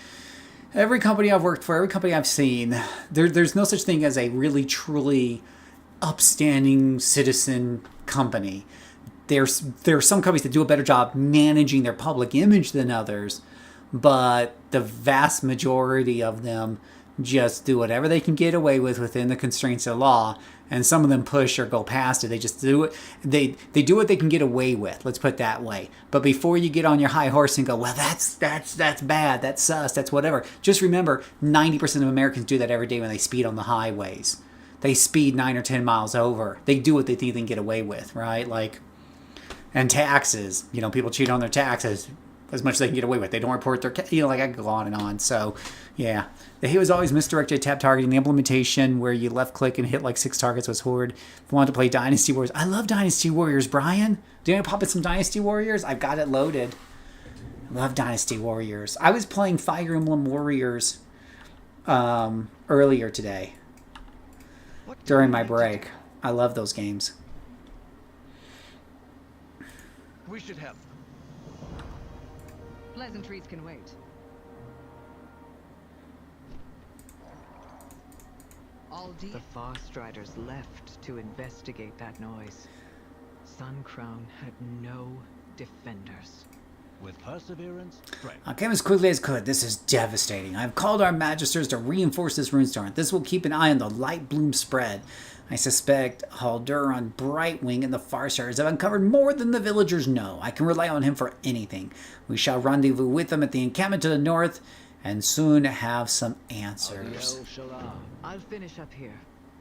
Every company I've worked for, every company I've seen, there's no such thing as a really, truly upstanding citizen company. There are some companies that do a better job managing their public image than others, but the vast majority of them just do whatever they can get away with within the constraints of law, and some of them push or go past it. They just do it. They do what they can get away with. Let's put it that way. But before you get on your high horse and go, well, that's bad, that's sus, that's whatever. Just remember, 90% of Americans do that every day when they speed on the highways. They speed 9 or 10 miles over. They do what they think they can get away with, right? Like, and taxes. You know, people cheat on their taxes as much as they can get away with. They don't report their, you know, like I could go on and on. So, yeah. The hit was always misdirected tab targeting. The implementation where you left click and hit like 6 targets was horrid. If you want to play Dynasty Warriors. I love Dynasty Warriors, Brian. Do you want to pop in some Dynasty Warriors? I've got it loaded. I love Dynasty Warriors. I was playing Fire Emblem Warriors earlier today. During my break. I love those games. We should have. Pleasantries can wait. The Farstriders left to investigate that noise. Suncrown had no defenders. With perseverance, strength. I came as quickly as could. This is devastating. I have called our magisters to reinforce this runestone. This will keep an eye on the light bloom spread. I suspect Halduran Brightwing and the Farstriders have uncovered more than the villagers know. I can rely on him for anything. We shall rendezvous with them at the encampment to the north and soon have some answers. I'll finish up here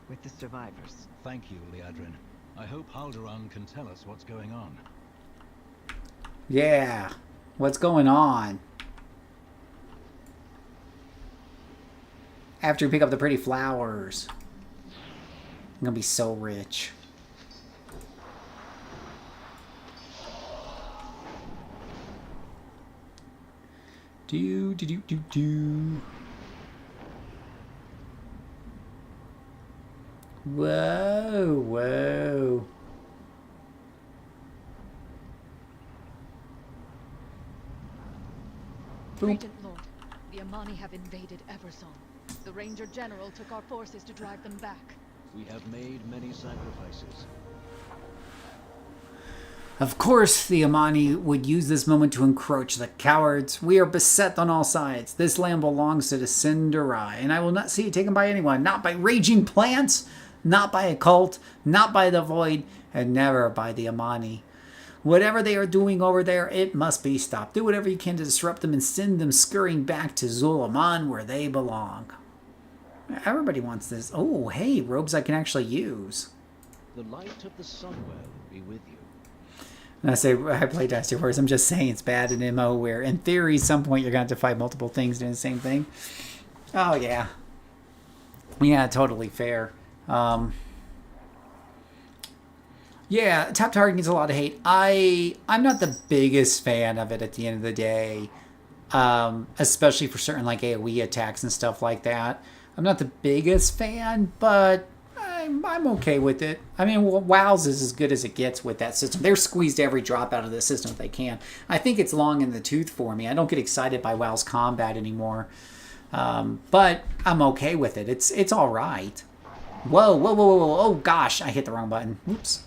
with the survivors. Thank you, Liadrin. I hope Halduran can tell us what's going on. Yeah. What's going on? After you pick up the pretty flowers. I'm gonna be so rich. Do. Whoa. Regent Lord, the Amani have invaded Eversong. The Ranger General took our forces to drive them back. We have made many sacrifices. Of course, the Amani would use this moment to encroach. The cowards. We are beset on all sides. This land belongs to the Cinderai, and I will not see it taken by anyone. Not by raging plants, not by a cult, not by the Void, and never by the Amani. Whatever they are doing over there, it must be stopped. Do whatever you can to disrupt them and send them scurrying back to Zulaman where they belong. Everybody wants this. Oh, hey, robes I can actually use. The light of the Sunwell be with you. And I play Dynasty Warriors. I'm just saying it's bad in MO where, in theory, at some point you're going to have to fight multiple things doing the same thing. Oh, yeah. Yeah, totally fair. Yeah, tap targeting gets a lot of hate. I'm not the biggest fan of it at the end of the day, especially for certain like AoE attacks and stuff like that. I'm not the biggest fan, but I'm okay with it. I mean, WoW's is as good as it gets with that system. They're squeezed every drop out of the system if they can. I think it's long in the tooth for me. I don't get excited by WoW's combat anymore, but I'm okay with it. It's all right. Whoa. Oh, gosh, I hit the wrong button. Oops.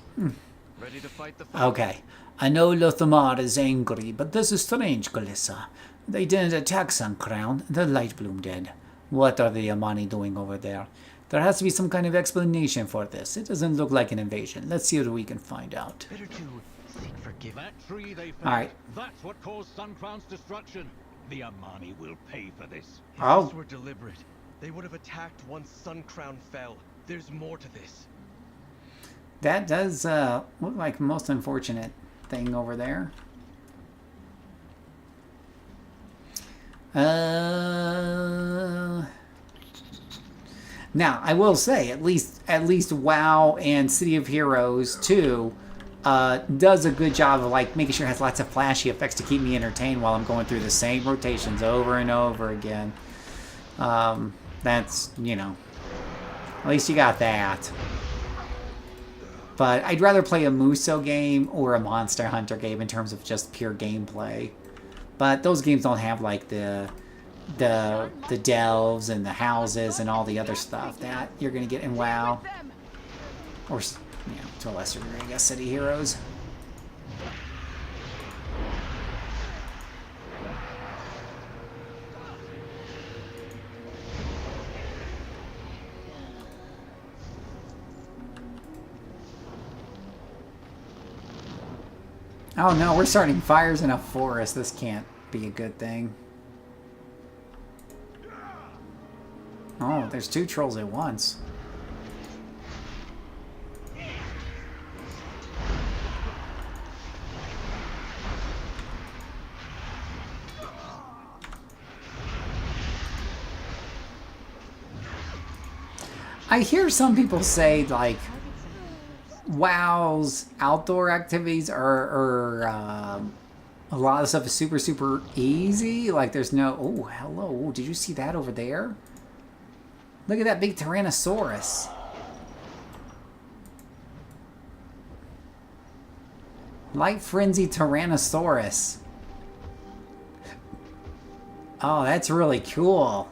Ready to fight the fight? Okay. I know Lothamar is angry, but this is strange, Kalissa. They didn't attack Suncrown. The Lightbloom did. What are the Amani doing over there? There has to be some kind of explanation for this. It doesn't look like an invasion. Let's see what we can find out. Better to seek forgiveness. That tree they felled, All right. that's what caused Suncrown's destruction. The Amani will pay for this. Oh. These were deliberate. They would have attacked once Suncrown fell. There's more to this. That does look like the most unfortunate thing over there. Now, I will say, at least WoW and City of Heroes 2 does a good job of like making sure it has lots of flashy effects to keep me entertained while I'm going through the same rotations over and over again. That's, you know, at least you got that. But I'd rather play a Muso game or a Monster Hunter game in terms of just pure gameplay. But those games don't have like the delves and the houses and all the other stuff that you're gonna get in WoW, or you know, to a lesser degree, I guess, City Heroes. Oh no, we're starting fires in a forest. This can't be a good thing. Oh, there's 2 trolls at once. I hear some people say, like, WoW's outdoor activities are a lot of stuff is super, super easy. Like, there's no... Oh, hello. Ooh, did you see that over there? Look at that big Tyrannosaurus. Light Frenzy Tyrannosaurus. Oh, that's really cool.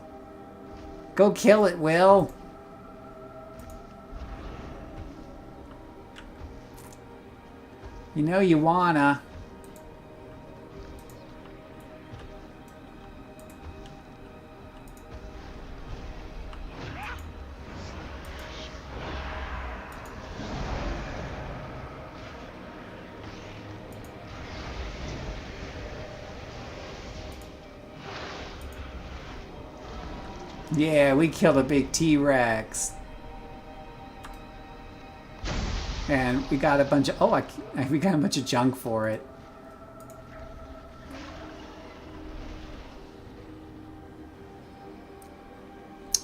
Go kill it, Will. You know you wanna. Yeah, we killed a big T-Rex. And we got a bunch of... Oh, we got a bunch of junk for it.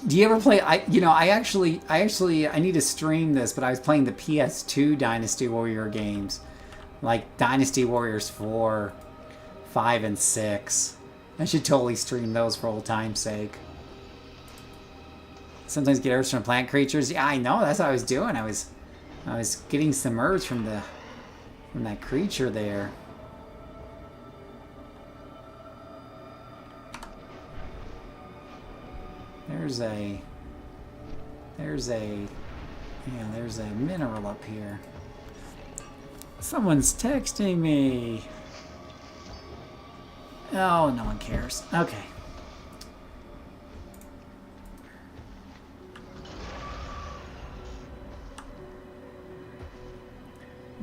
Do you ever play... I need to stream this, but I was playing the PS2 Dynasty Warrior games. Like Dynasty Warriors 4, 5, and 6. I should totally stream those for old time's sake. Sometimes get herbs from plant creatures. Yeah, I know. That's what I was doing. I was getting some herbs from that creature there. There's a mineral up here. Someone's texting me. Oh, no one cares. Okay.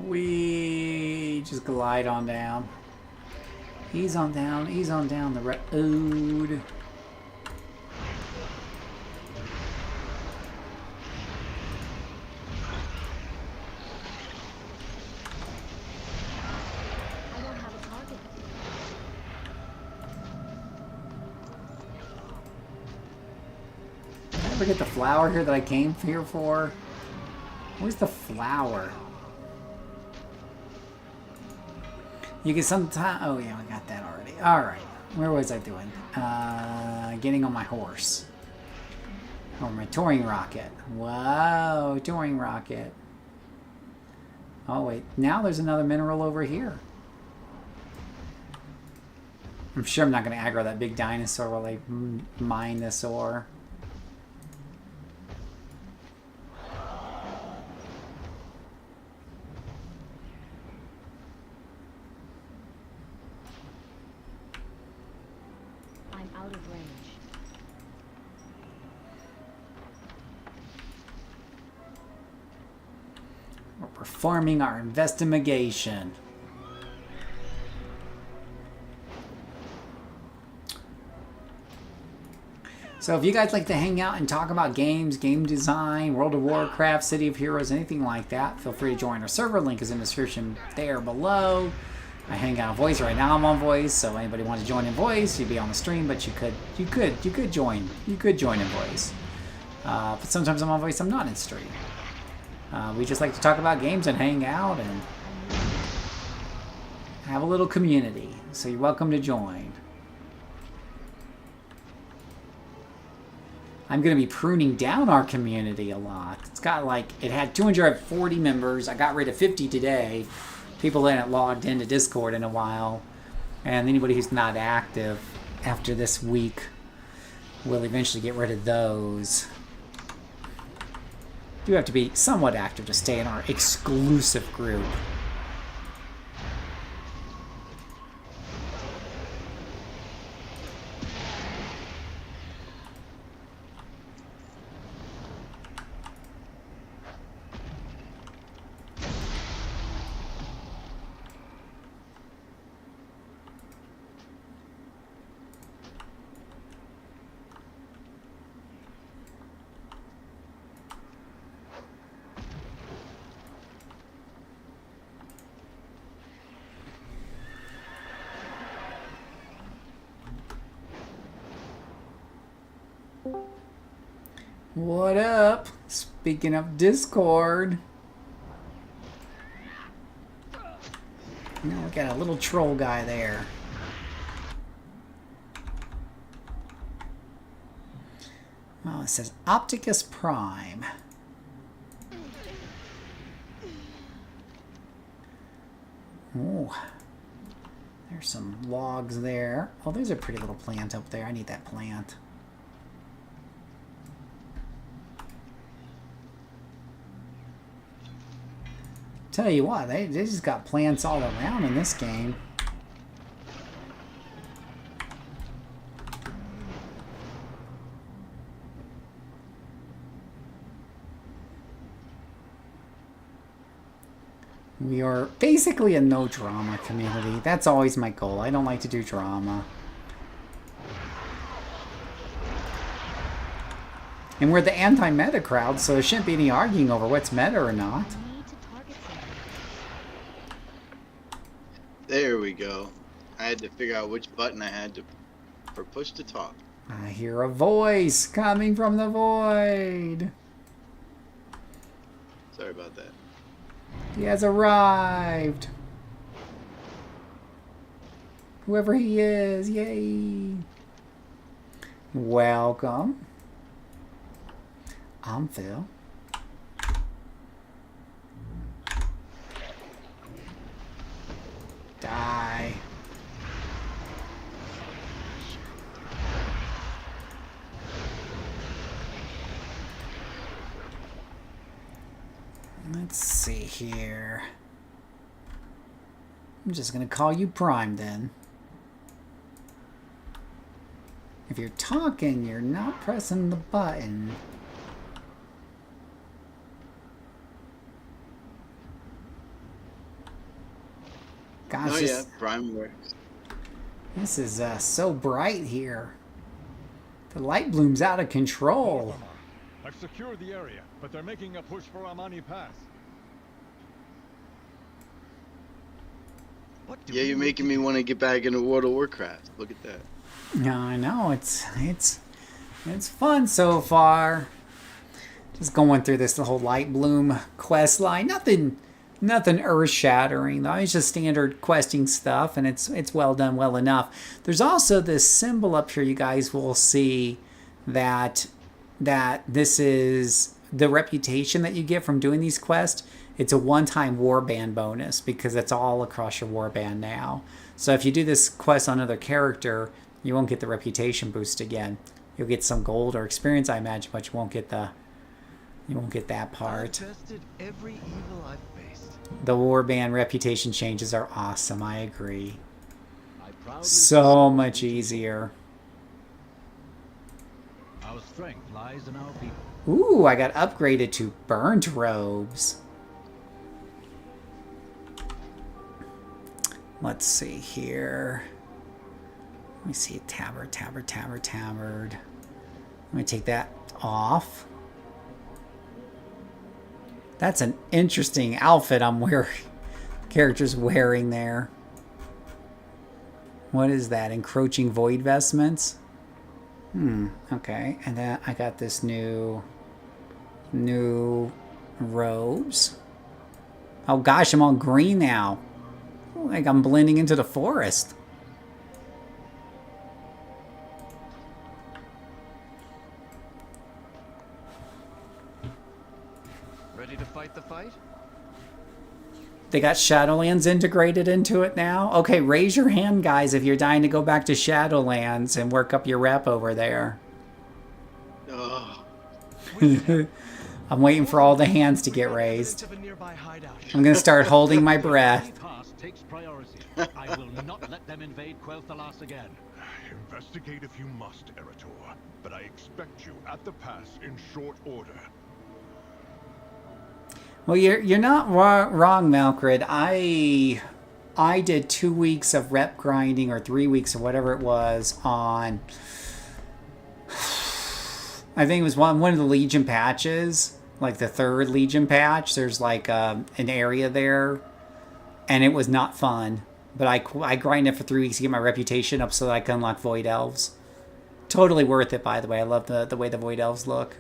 We just glide on down. Ease on down the road. Get the flower here that I came here for? Where's the flower? You get some time. Oh yeah, I got that already. All right, where was I doing? Getting on my horse or my touring rocket. Whoa, touring rocket. Oh wait, now there's another mineral over here. I'm sure I'm not going to aggro that big dinosaur while I mine this ore. Performing our investigation. So if you guys like to hang out and talk about games, game design, World of Warcraft, City of Heroes, anything like that, feel free to join our server. Link is in the description there below. I hang out on voice right now. I'm on voice, so anybody want to join in voice, you'd be on the stream, but you could join in voice. But sometimes I'm on voice, I'm not in stream. We just like to talk about games and hang out and have a little community. So you're welcome to join. I'm going to be pruning down our community a lot. It's got like, it had 240 members. I got rid of 50 today. People that hadn't logged into Discord in a while. And anybody who's not active after this week, we'll eventually get rid of those. You have to be somewhat active to stay in our exclusive group. What up? Speaking of Discord. We got a little troll guy there. Well, it says Opticus Prime. Oh, there's some logs there. Oh, there's a pretty little plant up there. I need that plant. Tell you what, they just got plants all around in this game. We are basically a no drama community. That's always my goal. I don't like to do drama. And we're the anti-meta crowd, so there shouldn't be any arguing over what's meta or not. There we go. I had to figure out which button I had for push to talk. I hear a voice coming from the void. Sorry about that. He has arrived. Whoever he is, yay. Welcome. I'm Phil. Die. Let's see here. I'm just gonna call you Prime then. If you're talking, you're not pressing the button. Gosh, oh yeah, Prime works. This is so bright here. The light bloom's out of control. I've secured the area, but they're making a push for Amani Pass. Yeah, you're making me want to get back into World of Warcraft. Look at that. Yeah, I know. It's fun so far. Just going through this whole light bloom quest line. Nothing earth-shattering though. It's just standard questing stuff, and it's well done, well enough. There's also this symbol up here. You guys will see that this is the reputation that you get from doing these quests. It's a one-time warband bonus because it's all across your warband now. So if you do this quest on another character, you won't get the reputation boost again. You'll get some gold or experience, I imagine, but you won't get that part. I've tested every evil I've faced. The warband reputation changes are awesome. I agree. So much easier. Our strength lies in our people. Ooh, I got upgraded to burnt robes. Let's see here. Let me see. Tabard. Let me take that off. That's an interesting outfit I'm wearing. Character's wearing there. What is that? Encroaching void vestments? Okay. And then I got this new robes. Oh gosh, I'm all green now. Like I'm blending into the forest. Ready to fight the fight? They got Shadowlands integrated into it now? Okay, raise your hand, guys, if you're dying to go back to Shadowlands and work up your rep over there. Oh. I'm waiting for all the hands to get raised. I'm going to start holding my breath. Takes priority. I will not let them invade Quel'Thalas again. Investigate if you must, Erator, but I expect you at the pass in short order. Well, you're not wrong, Malcrid. I did 2 weeks of rep grinding, or 3 weeks or whatever it was, on I think it was one of the Legion patches, like the 3rd Legion patch. There's like an area there, and it was not fun. But I grinded for 3 weeks to get my reputation up so that I could unlock Void Elves. Totally worth it, by the way. I love the way the Void Elves look.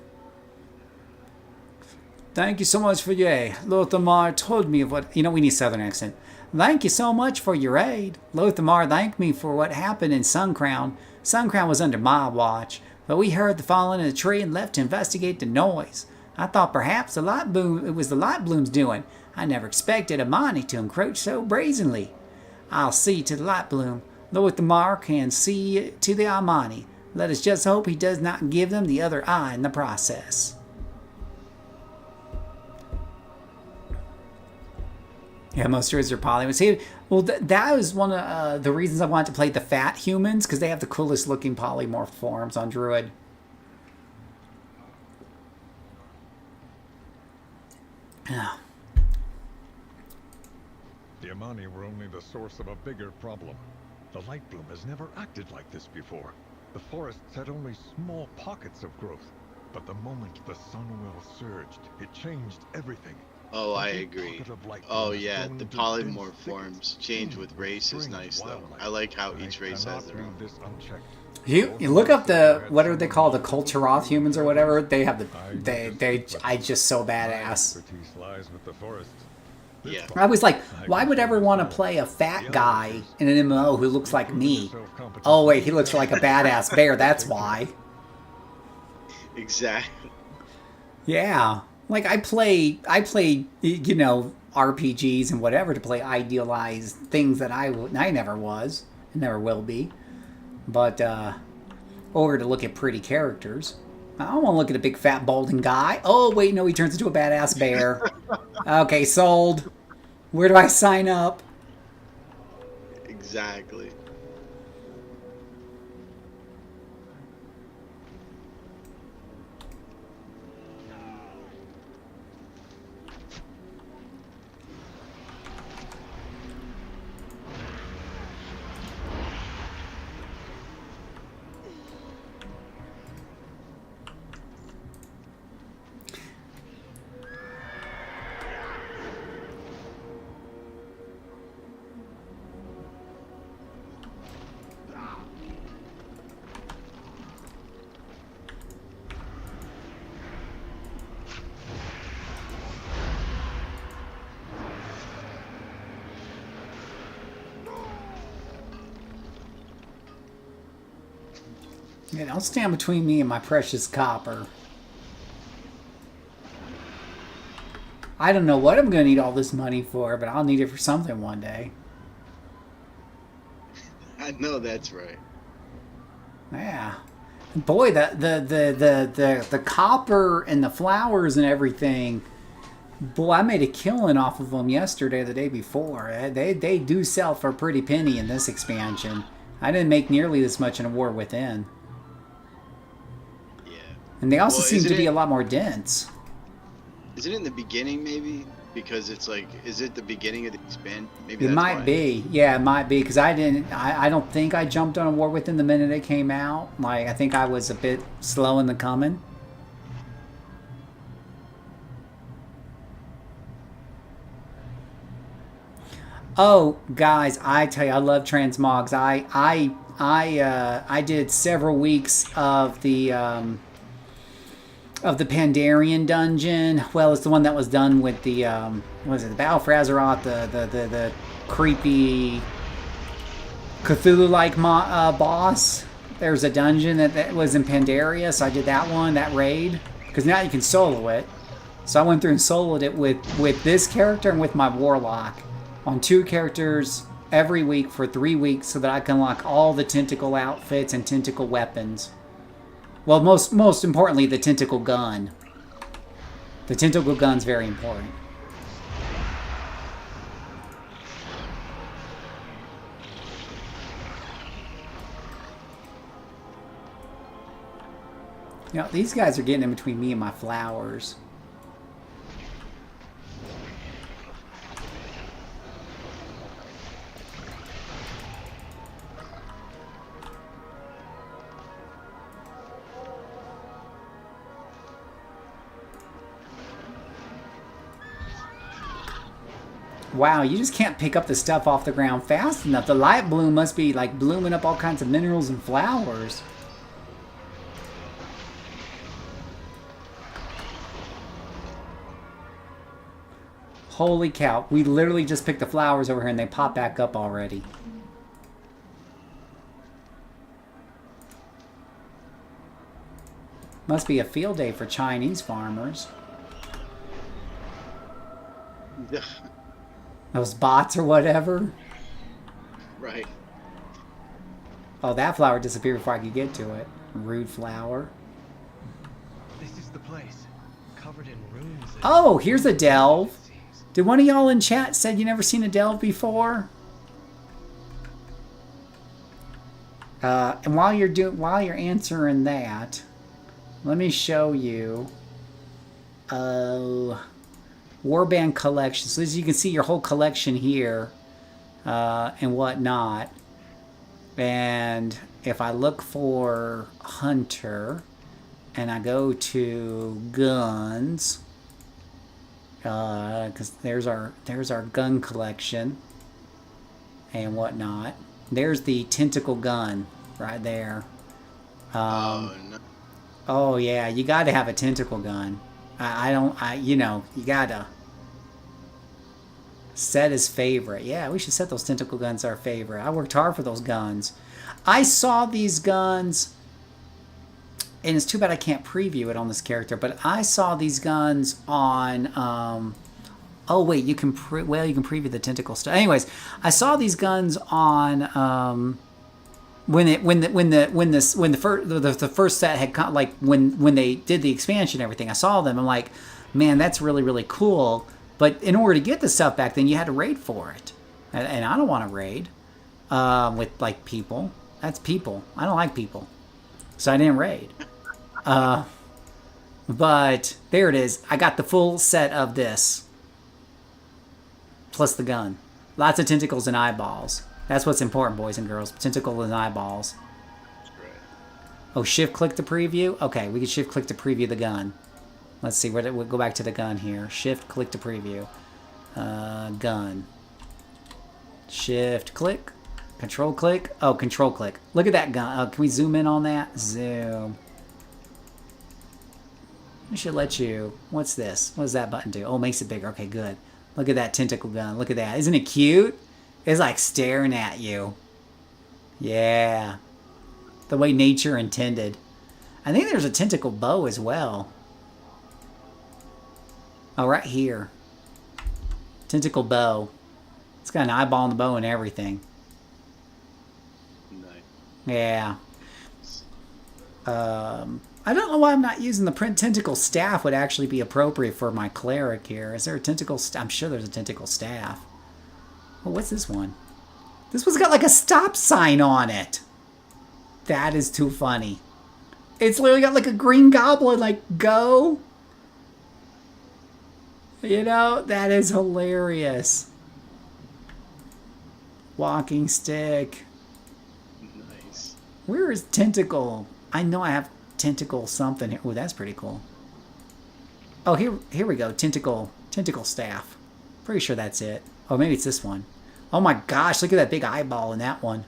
Thank you so much for your aid. Lothamar told me of what... You know, we need Southern accent. Thank you so much for your aid. Lothamar thanked me for what happened in Suncrown. Suncrown was under my watch, but we heard the falling of the tree and left to investigate the noise. I thought perhaps it was the Light Bloom's doing. I never expected Amani to encroach so brazenly. I'll see to the Light Bloom. Lothamar can see to the Amani. Let us just hope he does not give them the other eye in the process. Yeah, most druids are polymorphs. Well, that was one of the reasons I wanted to play the fat humans, because they have the coolest looking polymorph forms on druid. Yeah. The Amani were only the source of a bigger problem. The Light Bloom has never acted like this before. The forests had only small pockets of growth, but the moment the Sunwell surged, it changed everything. Oh, I agree. Oh yeah, the polymorph forms change with race is nice though. I like how each race has their own. You look up the, what are they called, the Kulturoth humans or whatever? They have the I just so badass. Yeah. I was like, why would ever want to play a fat guy in an MMO who looks like me? Oh wait, he looks like a badass bear. That's why. Exactly. Yeah. Like I play, you know, RPGs and whatever to play idealized things that I never was, and never will be. But, or to look at pretty characters. I don't want to look at a big fat balding guy. Oh wait, no, he turns into a badass bear. Okay, sold. Where do I sign up? Exactly. Yeah, don't stand between me and my precious copper. I don't know what I'm going to need all this money for, but I'll need it for something one day. I know that's right. Yeah. Boy, the copper and the flowers and everything. Boy, I made a killing off of them yesterday or the day before. They do sell for a pretty penny in this expansion. I didn't make nearly this much in A War Within. Yeah. And they also seem to be a lot more dense. Is it in the beginning, maybe? Because it's like, is it the beginning of the expand? Maybe It that's might why. be. Yeah, it might be. Because I don't think I jumped on A War Within the minute it came out. Like, I think I was a bit slow in the coming. Oh, guys, I tell you, I love transmogs. I did several weeks of the Pandarian dungeon. Well, it's the one that was done with the what is it? The Battle for Azeroth, the creepy Cthulhu-like boss. There's a dungeon that was in Pandaria, so I did that one, that raid, because now you can solo it. So I went through and soloed it with this character and with my warlock on 2 characters every week for 3 weeks, so that I can unlock all the tentacle outfits and tentacle weapons. Well, most importantly, the tentacle gun. The tentacle gun's very important. You know, these guys are getting in between me and my flowers. Wow, you just can't pick up the stuff off the ground fast enough. The light bloom must be like blooming up all kinds of minerals and flowers. Holy cow, we literally just picked the flowers over here and they pop back up already. Must be a field day for Chinese farmers. Those bots or whatever. Right. Oh, that flower disappeared before I could get to it. Rude flower. This is the place, covered in runes. Oh, here's a delve. Did one of y'all in chat said you never seen a delve before? And while you're answering that, let me show you. Warband collection. So as you can see, your whole collection here, and whatnot. And if I look for Hunter, and I go to guns, because there's our gun collection and whatnot. There's the tentacle gun right there. No. Oh yeah, you got to have a tentacle gun. You gotta set as favorite. Yeah, we should set those tentacle guns our favorite. I worked hard for those guns. I saw these guns, and it's too bad I can't preview it on this character, but I saw these guns on, oh wait, you can preview the tentacle stuff. Anyways, I saw these guns on, when the first set had come, like when they did the expansion and everything, I saw them. I'm like, man, that's really, really cool. But in order to get the stuff back then, you had to raid for it. And I don't want to raid with like people. That's people. I don't like people. So I didn't raid. But there it is. I got the full set of this. Plus the gun. Lots of tentacles and eyeballs. That's what's important, boys and girls. Tentacle and eyeballs. Oh, shift click to preview? Okay, we can shift click to preview the gun. Let's see, we'll go back to the gun here. Shift click to preview. Gun. Shift click. Control click. Oh, control click. Look at that gun. Can we zoom in on that? Zoom. I should let you. What's this? What does that button do? Oh, it makes it bigger. Okay, good. Look at that tentacle gun. Look at that. Isn't it cute? It's like staring at you. Yeah. The way nature intended. I think there's a tentacle bow as well. Oh, right here. Tentacle bow. It's got an eyeball on the bow and everything. Nice. Yeah. I don't know why I'm not using the print tentacle staff would actually be appropriate for my cleric here. Is there a tentacle I'm sure there's a tentacle staff. Oh, what's this one? This one's got like a stop sign on it. That is too funny. It's literally got like a green goblin, like, go. You know, that is hilarious. Walking stick. Nice. Where is tentacle? I know I have tentacle something here. Oh, that's pretty cool. Oh, here we go. Tentacle staff. Pretty sure that's it. Oh, maybe it's this one. Oh my gosh, look at that big eyeball in that one.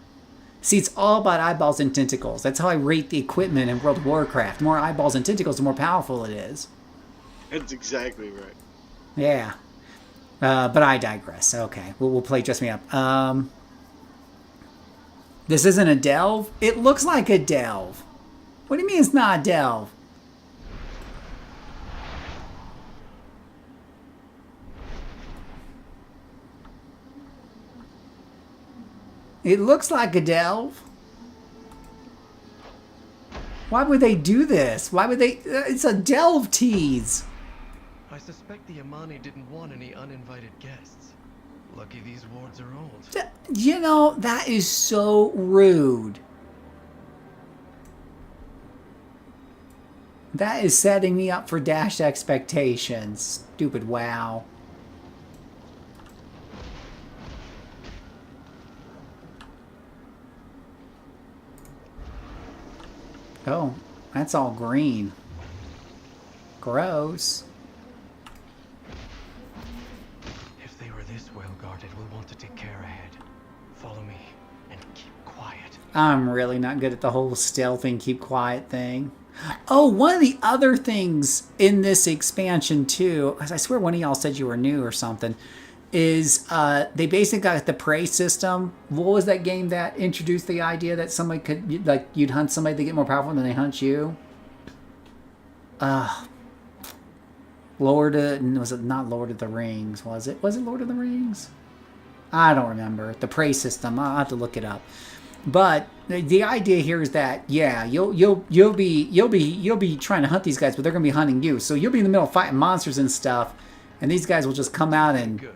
See, it's all about eyeballs and tentacles. That's how I rate the equipment in World of Warcraft. The more eyeballs and tentacles, the more powerful it is. That's exactly right. Yeah. But I digress. Okay, we'll play Dress Me Up. This isn't a delve? It looks like a delve. What do you mean it's not a delve? It looks like a delve. Why would they do this? Why would they? It's a delve tease. I suspect the Amani didn't want any uninvited guests. Lucky these wards are old. You know, that is so rude. That is setting me up for dashed expectations. Stupid wow. Oh, that's all green. Gross. If they were this well guarded, we'll want to take care ahead. Follow me and keep quiet. I'm really not good at the whole stealthing, keep quiet thing. Oh, one of the other things in this expansion too, I swear one of y'all said you were new or something, is they basically got the prey system. What was that game that introduced the idea that somebody could, like, you'd hunt somebody to get more powerful than they hunt you? Was it not Lord of the Rings? Was it Lord of the Rings? I don't remember. The prey system. I'll have to look it up. But the idea here is that, yeah, you'll be trying to hunt these guys, but they're gonna be hunting you. So you'll be in the middle of fighting monsters and stuff, and these guys will just come out and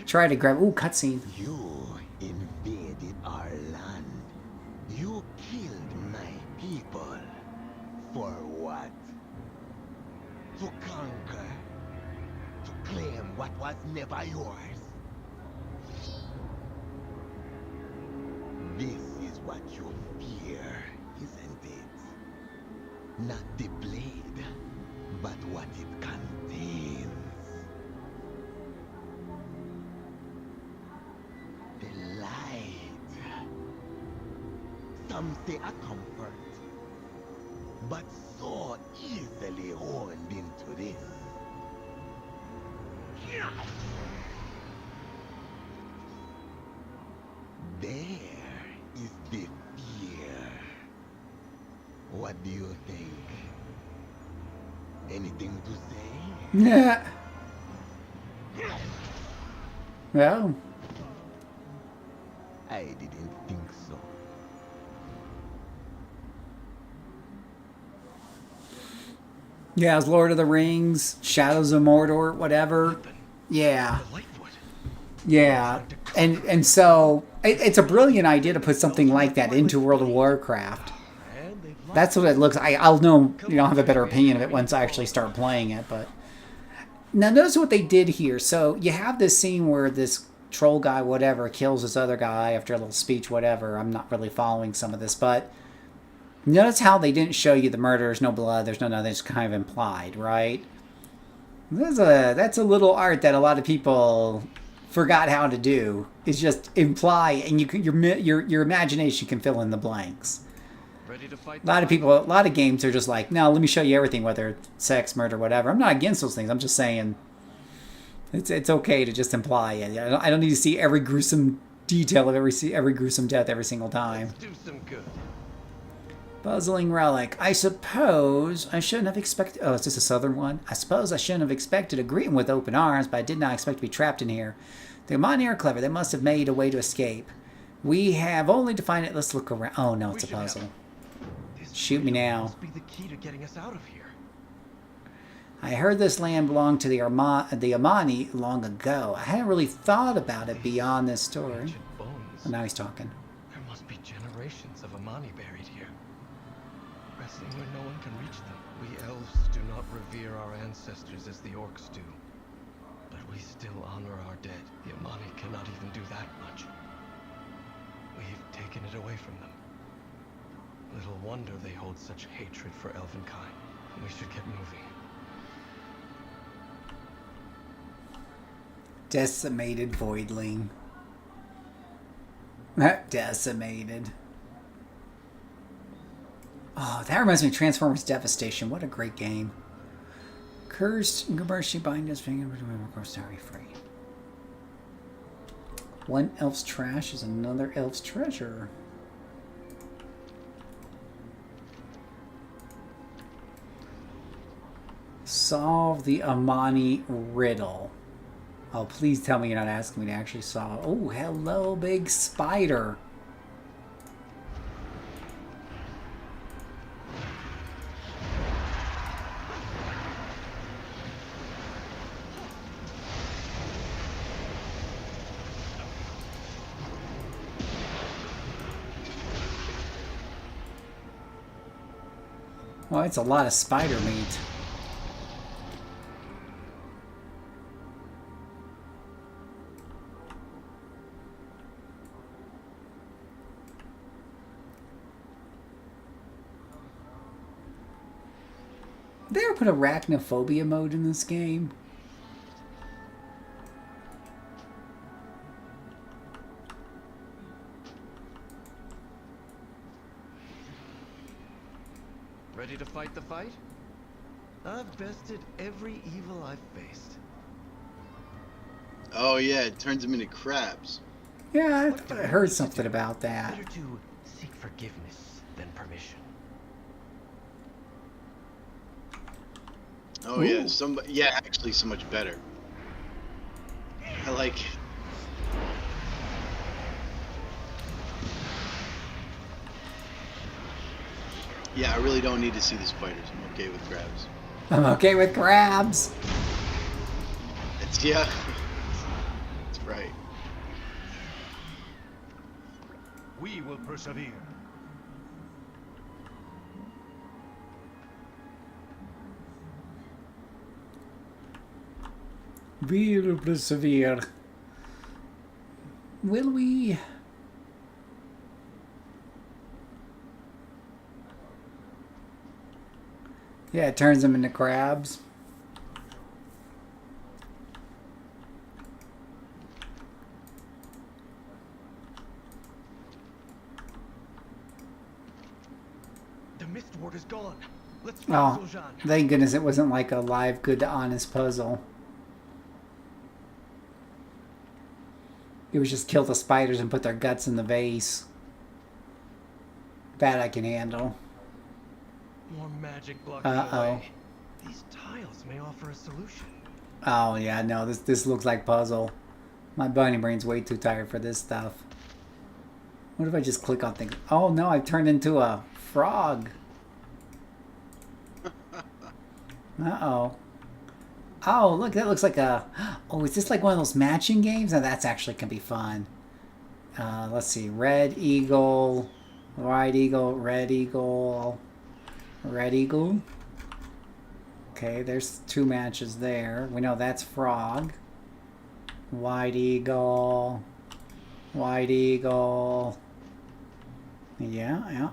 try to grab. Ooh, cutscene. You invaded our land. You killed my people. For what? To conquer. To claim what was never yours. This is what you fear, isn't it? Not the blade, but what it contains. The light. Some say a comfort, but so easily honed into this. There is the fear. What do you think? Anything to say? Yeah. Well. I didn't think so. Yeah, it was Lord of the Rings, Shadows of Mordor, whatever. Yeah. Yeah. And so it's a brilliant idea to put something like that into World of Warcraft. That's what it looks like. I'll know, I'll have a better opinion of it once I actually start playing it, but now notice what they did here. So you have this scene where this troll guy, whatever, kills this other guy after a little speech, whatever. I'm not really following some of this, but notice how they didn't show you the murder. There's no blood. There's no nothing. It's kind of implied, right? That's a little art that a lot of people forgot how to do. Is just imply, and your imagination can fill in the blanks. Ready to fight? A lot of games are just like, no, let me show you everything, whether it's sex, murder, whatever. I'm not against those things. I'm just saying it's okay to just imply it. I don't need to see every gruesome detail of every gruesome death every single time. Let's do some good. Puzzling relic. I suppose I shouldn't have expected... Oh, is this a southern one? I suppose I shouldn't have expected a greeting with open arms, but I did not expect to be trapped in here. The Amani are clever. They must have made a way to escape. We have only to find it. Let's look around. Oh, no, it's a puzzle. Shoot me now. Must be the key to getting us out of here. I heard this land belonged to the Amani long ago. I hadn't really thought about it beyond this story. Bones. Oh, now he's talking. There must be generations of Amani buried here, resting where no one can reach them. We elves do not revere our ancestors as the orcs do, but we still honor our dead. The Amani cannot even do that much. We've taken it away from them. Little wonder they hold such hatred for elvenkind. We should get moving. Decimated voidling. Decimated. Oh, that reminds me of Transformers Devastation. What a great game. Cursed, Mercy bind us, being able to remember course to be free. One elf's trash is another elf's treasure. Solve the Amani riddle. Oh, please tell me you're not asking me to actually solve. Oh, hello, big spider. Well, it's a lot of spider meat. Did they ever put arachnophobia mode in this game? Ready to fight the fight? I've bested every evil I've faced. Oh yeah, it turns them into crabs. Yeah, I heard something about that. Better to seek forgiveness than permission. Oh yeah, yeah, actually so much better. I like it. Yeah, I really don't need to see the spiders. I'm okay with crabs. I'm okay with crabs. It's yeah. That's right. We will persevere. We'll persevere. Will we? Yeah, it turns them into crabs. The mist ward is gone. Let's Oh, Zul'Jan. thank goodness it wasn't like a live, good, honest puzzle. It was just kill the spiders and put their guts in the vase. That I can handle. More magic blocking the way. These tiles may offer a solution. Oh yeah, no, this looks like puzzle. My bunny brain's way too tired for this stuff. What if I just click on things? Oh no, I've turned into a frog. Uh-oh. Oh, look, that looks like a... Oh, is this like one of those matching games? Now that's actually can be fun. Let's see. Red eagle, white eagle, red eagle, red eagle. Okay, there's 2 matches there. We know that's frog. White eagle, white eagle. Yeah, yeah.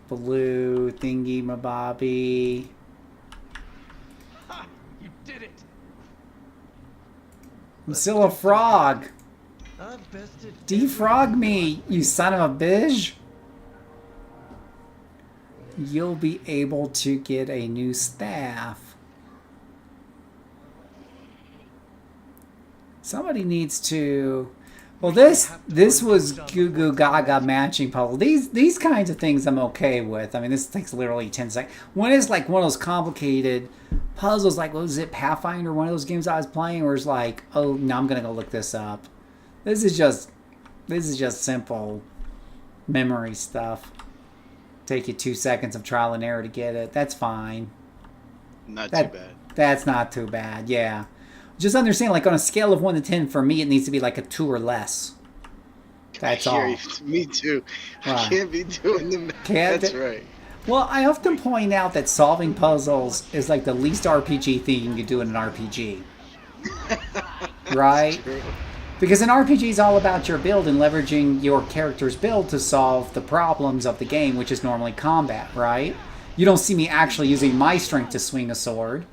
Blue thingy mabobby. Ha! You did it! I'm still a frog. I've bested Defrog me, you son of a bitch. You'll be able to get a new staff. Somebody needs to... Well, this was Goo Goo Gaga matching puzzle. These kinds of things I'm okay with. I mean, this takes literally 10 seconds. One is like one of those complicated puzzles, like, what was it, Pathfinder, one of those games I was playing, where it's like, oh, no, I'm going to go look this up. This is just simple memory stuff. Take you 2 seconds of trial and error to get it. That's fine. Not too bad. That's not too bad, yeah. Just understand, like, on a scale of 1 to 10, for me, it needs to be like a 2 or less. That's all. Me too. I can't be doing the math. That's right. Well, I often point out that solving puzzles is like the least RPG thing you can do in an RPG. Right? True. Because an RPG is all about your build and leveraging your character's build to solve the problems of the game, which is normally combat, right? You don't see me actually using my strength to swing a sword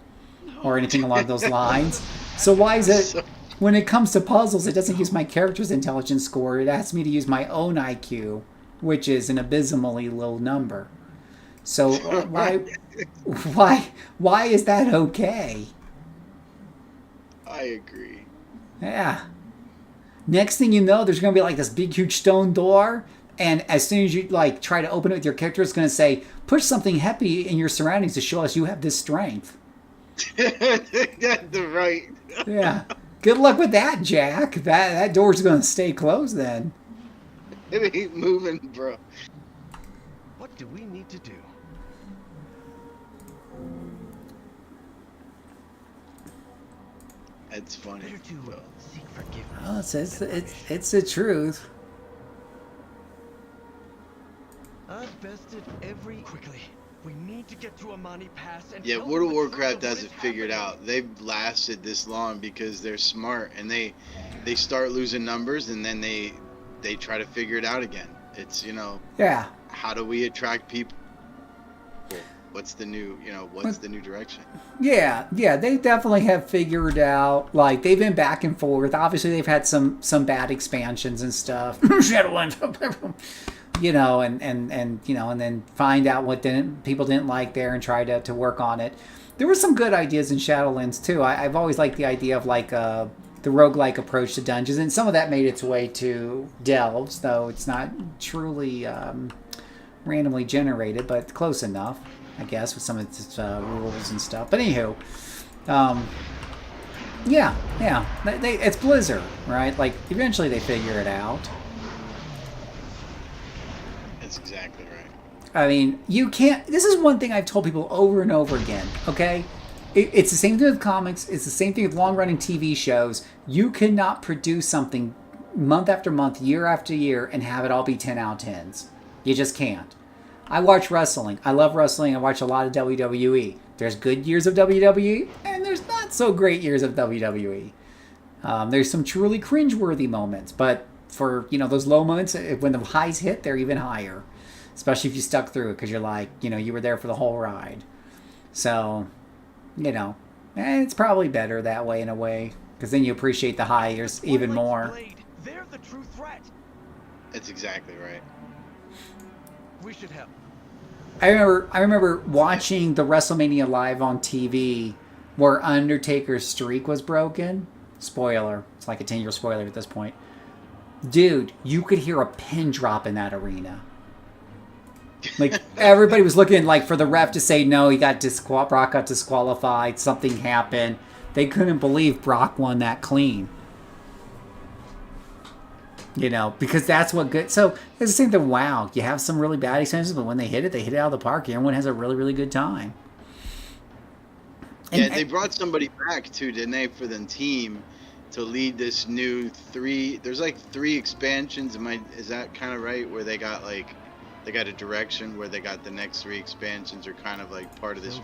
or anything along those lines. So why is it when it comes to puzzles, it doesn't use my character's intelligence score. It asks me to use my own IQ, which is an abysmally low number. So why is that okay? I agree. Yeah. Next thing you know, there's going to be like this big, huge stone door. And as soon as you like try to open it with your character, it's going to say, push something heavy in your surroundings to show us you have this strength. That's right. Yeah. Good luck with that, Jack. That door's going to stay closed then. It ain't moving, bro. What do we need to do? That's funny. Better to seek forgiveness. Oh, it's the truth. I've bested every... Quickly, we need to get to Amani Pass and... Yeah, World of Warcraft hasn't figured out. They've lasted this long because they're smart, and they start losing numbers, and then they try to figure it out again. It's, you know... Yeah. How do we attract people? What's the new, what's the new direction? Yeah, they definitely have figured out, like, they've been back and forth. Obviously, they've had some bad expansions and stuff. Shadowlands, and then find out what people didn't like there and try to work on it. There were some good ideas in Shadowlands, too. I've always liked the idea of, like, the roguelike approach to dungeons, and some of that made its way to Delves, though it's not truly randomly generated, but close enough, I guess, with some of its rules and stuff. But anywho, it's Blizzard, right? Like, eventually they figure it out. That's exactly right. I mean, you can't... This is one thing I've told people over and over again, okay? It's the same thing with comics. It's the same thing with long-running TV shows. You cannot produce something month after month, year after year, and have it all be 10 out of 10s. You just can't. I watch wrestling. I love wrestling. I watch a lot of WWE. There's good years of WWE, and there's not so great years of WWE. There's some truly cringeworthy moments, but for, those low moments, when the highs hit, they're even higher. Especially if you stuck through it, because you're like, you were there for the whole ride. So, it's probably better that way in a way, because then you appreciate the highs even more. They're the true threat. That's exactly right. We should help. I remember watching the WrestleMania live on TV where Undertaker's streak was broken. Spoiler. It's like a 10-year spoiler at this point. Dude, you could hear a pin drop in that arena. Like, everybody was looking like for the ref to say no, Brock got disqualified, something happened. They couldn't believe Brock won that clean. Because that's what good... So, it's the same thing. Wow, you have some really bad experiences, but when they hit it out of the park. Everyone has a really, really good time. And they brought somebody back, too, didn't they, for the team to lead this new 3... There's, like, 3 expansions. Is that kind of right? Where they got, like... They got a direction where they got the next 3 expansions are kind of, like, part of this...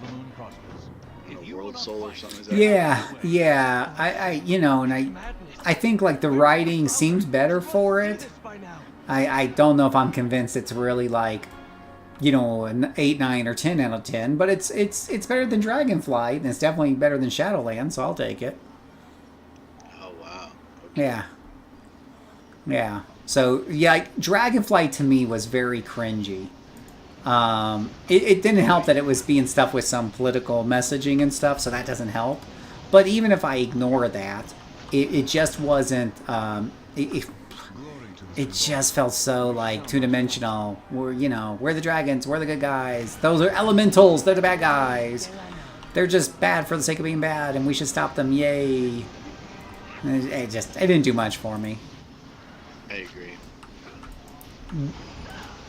World Soul or something. Yeah. I think like the writing seems better for it. I don't know if I'm convinced it's really like, an 8, 9, or 10 out of 10, but it's better than Dragonflight, and it's definitely better than Shadowlands, so I'll take it. Oh wow. Okay. Yeah. So yeah, Dragonflight to me was very cringy. It didn't help that it was being stuff with some political messaging and stuff, so that doesn't help. But even if I ignore that, it just wasn't, it just felt so like two-dimensional. We're the dragons, we're the good guys. Those are elementals, they're the bad guys. They're just bad for the sake of being bad, and we should stop them, yay. It didn't do much for me. I agree.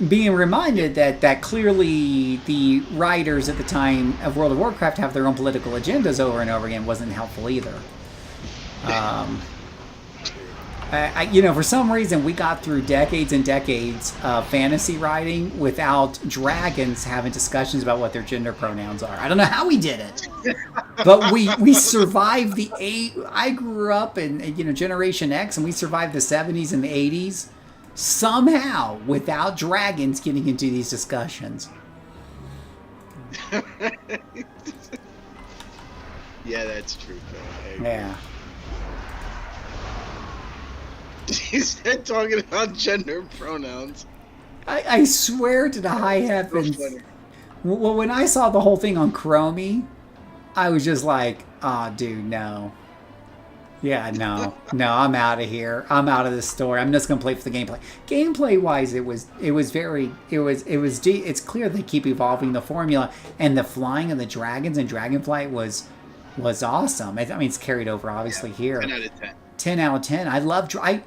Being reminded that clearly the writers at the time of World of Warcraft have their own political agendas over and over again wasn't helpful either. For some reason we got through decades and decades of fantasy writing without dragons having discussions about what their gender pronouns are. I don't know how we did it, but we survived I grew up in Generation X, and we survived the 70s and the 80s. Somehow, without dragons getting into these discussions. Yeah, that's true, Phil. Yeah. He's talking about gender pronouns. I swear to the high heavens. funny. Well, when I saw the whole thing on Chromie, I was just like, oh, dude, no. Yeah, no, I'm out of here. I'm out of this story. I'm just gonna play for the gameplay. Gameplay wise, it's clear they keep evolving the formula, and the flying of the dragons and Dragonflight was awesome. I mean, it's carried over obviously here. 10 out of 10. 10 out of 10. I love, I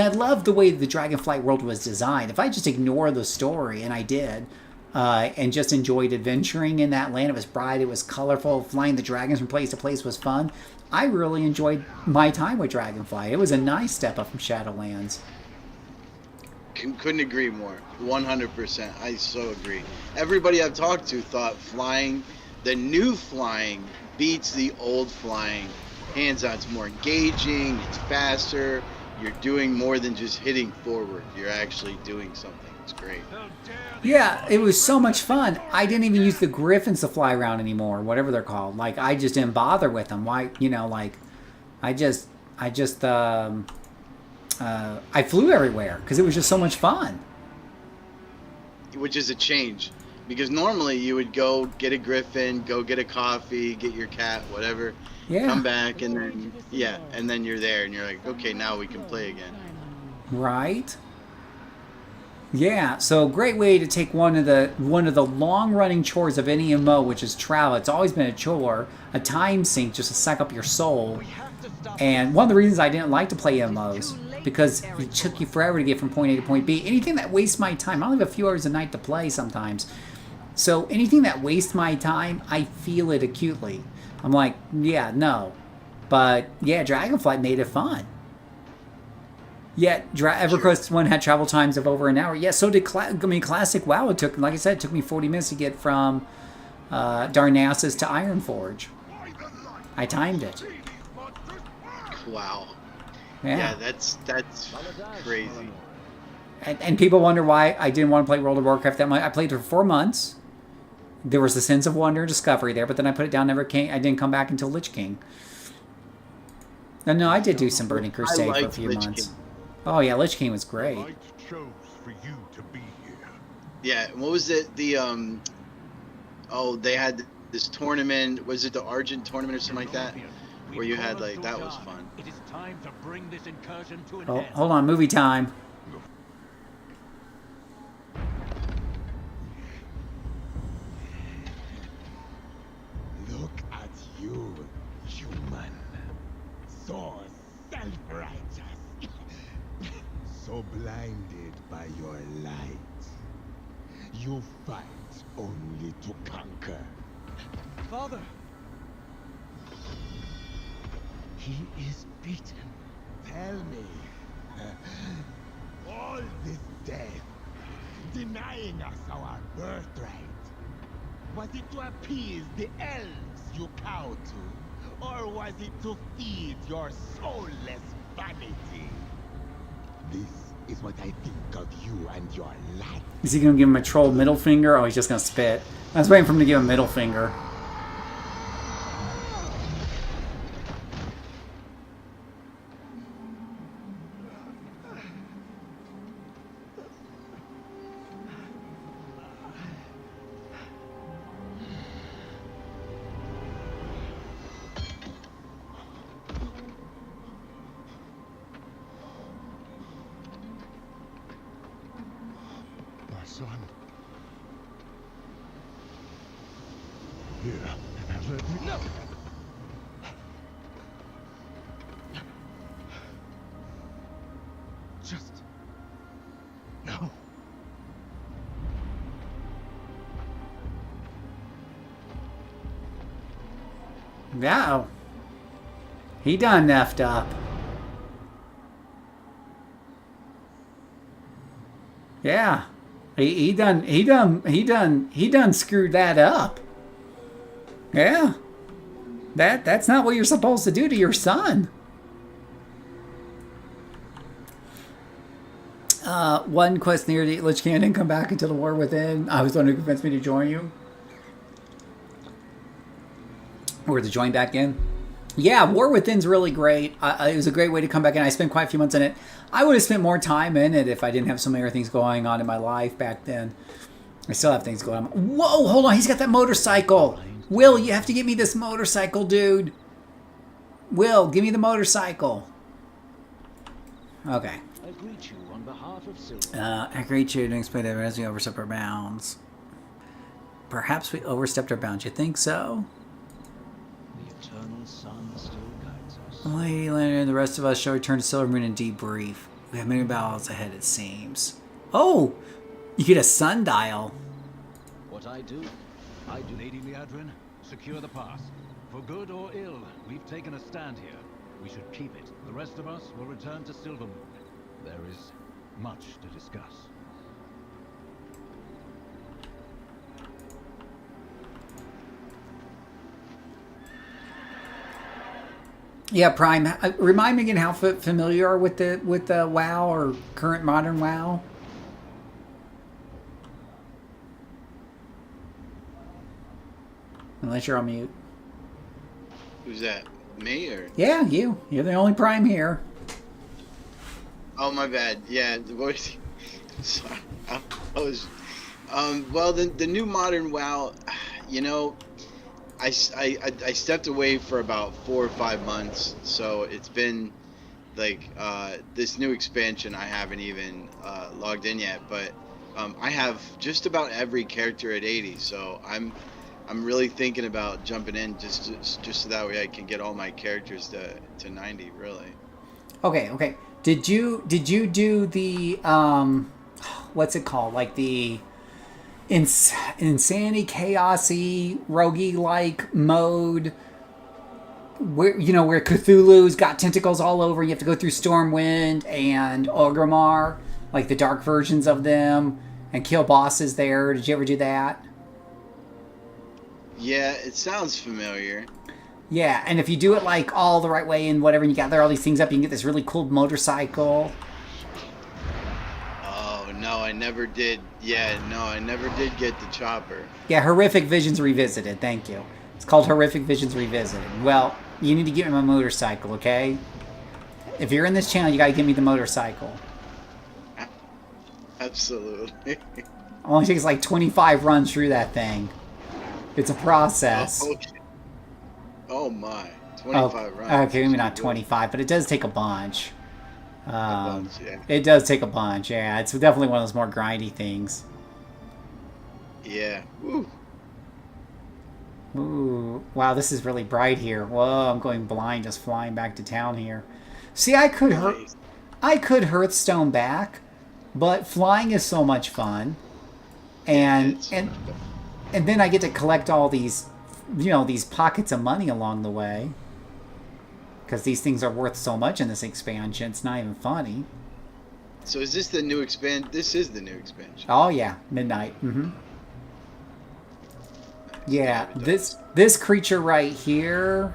love the way the Dragonflight world was designed. If I just ignore the story, and I did, and just enjoyed adventuring in that land, it was bright, it was colorful, flying the dragons from place to place was fun. I really enjoyed my time with Dragonflight. It was a nice step up from Shadowlands. Couldn't agree more. 100%. I so agree. Everybody I've talked to thought the new flying beats the old flying. Hands on, it's more engaging, it's faster, you're doing more than just hitting forward. You're actually doing something. It's great. Yeah, it was so much fun. I didn't even use the griffins to fly around anymore, whatever they're called. Like, I just didn't bother with them. Why, I flew everywhere because it was just so much fun. Which is a change. Because normally you would go get a griffin, go get a coffee, get your cat, whatever. Yeah. Come back and then you're there and you're like, okay, now we can play again. Right? Yeah, so great way to take one of the long-running chores of any MMO, which is travel. It's always been a chore, a time sink just to suck up your soul. And one of the reasons I didn't like to play MMOs, because it took you forever to get from point A to point B. Anything that wastes my time, I only have a few hours a night to play sometimes. So anything that wastes my time, I feel it acutely. I'm like, yeah, no. But yeah, Dragonflight made it fun. Yet, EverQuest 1 had travel times of over an hour. Yeah, so did Classic WoW. It took, like I said, it took me 40 minutes to get from Darnassus to Ironforge. I timed it. Wow. Yeah, that's crazy. And people wonder why I didn't want to play World of Warcraft that much. I played it for 4 months. There was a sense of wonder and discovery there, but then I put it down. I didn't come back until Lich King. And no, I did do some Burning Crusade for a few months. King. Oh yeah, Lich King was great. Chose for you to be here. Yeah, what was it? They had this tournament. Was it the Argent tournament or something like that? Where you had that was fun. It is time to bring this incursion to an Oh, end. hold on, movie time. Look at you, human. So self-righteous. So blinded by your light. You fight only to conquer. Father! He is beaten. Tell me, all this death, denying us our birthright, was it to appease the elves you cow to, or was it to feed your soulless vanity? This is what I think of you and your life. Is he going to give him a troll middle finger? Oh, he's just going to spit. I was waiting for him to give him a middle finger. Son. Here, let me... No! Just... no. No. He done effed up. Yeah. He done screwed that up. Yeah. That's not what you're supposed to do to your son. One quest near the Lich King didn't come back until the War Within. I was the one who convinced me to join you. Or to join back in. Yeah, War Within's really great. It was a great way to come back in. I spent quite a few months in it. I would have spent more time in it if I didn't have so many other things going on in my life back then. I still have things going on. Whoa, hold on. He's got that motorcycle. Will, you have to get me this motorcycle, dude. Will, give me the motorcycle. Okay. I greet you on behalf of Silver. I greet you to explain that as we overstep our bounds. Perhaps we overstepped our bounds. You think so? The eternal sun still guides us. Lady Leonard and the rest of us shall return to Silvermoon and debrief. We have many battles ahead, it seems. Oh! You get a sundial. What I do, Lady Liadrin, secure the pass. For good or ill, we've taken a stand here. We should keep it. The rest of us will return to Silvermoon. There is much to discuss. Yeah, Prime. Remind me again how familiar you are with the WoW or current modern WoW. Unless you're on mute. Who's that? Me or? Yeah, you. You're the only Prime here. Oh, my bad. Yeah, the voice. Sorry. I was. Well, the new modern WoW, you know, I stepped away for about 4 or 5 months, so it's been like this new expansion I haven't even logged in yet, but I have just about every character at 80, so I'm really thinking about jumping in just so that way I can get all my characters to 90, really. Okay. Did you do the what's it called? Like the insanity, chaosy, roguey like mode where where Cthulhu's got tentacles all over. You have to go through Stormwind and Orgrimmar, like the dark versions of them, and kill bosses there. Did you ever do that? Yeah, it sounds familiar. Yeah, and if you do it like all the right way and whatever, and you gather all these things up, you can get this really cool motorcycle. Oh, no, I never did. Yeah, no, I never did get the chopper. Yeah, Horrific Visions Revisited. Thank you. It's called Horrific Visions Revisited. Well, you need to get me my motorcycle, okay? If you're in this channel, you gotta give me the motorcycle. Absolutely. Only takes like 25 runs through that thing. It's a process. Oh, okay. Oh my, 25 runs. Okay, maybe not 25, but it does take a bunch. Yeah. It does take a bunch, yeah. It's definitely one of those more grindy things. Yeah. Woo. Ooh. Wow, this is really bright here. Whoa, I'm going blind just flying back to town here. See, I could Hearthstone back, but flying is so much fun. And then I get to collect all these, these pockets of money along the way. Because these things are worth so much in this expansion, it's not even funny. So is this the new expansion? This is the new expansion. Oh yeah, Midnight. Yeah, this creature right here.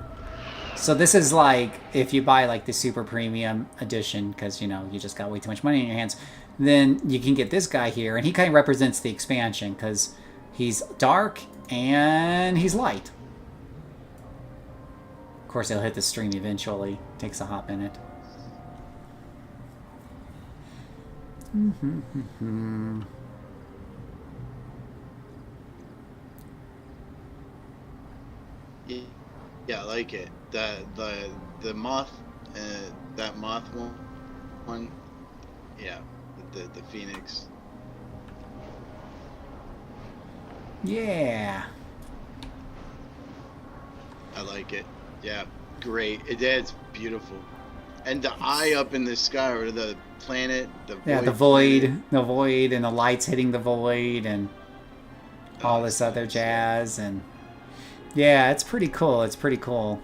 So this is like if you buy like the super premium edition, because you just got way too much money in your hands. Then you can get this guy here, and he kind of represents the expansion because he's dark and he's light. Of course, he'll hit the stream eventually. Takes a hot minute. Yeah, I like it. The moth, that moth one. Yeah, the phoenix. Yeah. I like it. Yeah, great. It's beautiful. And the eye up in the sky, or the planet, the void. The void, and the lights hitting the void, and all this other jazz, and yeah, it's pretty cool. It's pretty cool.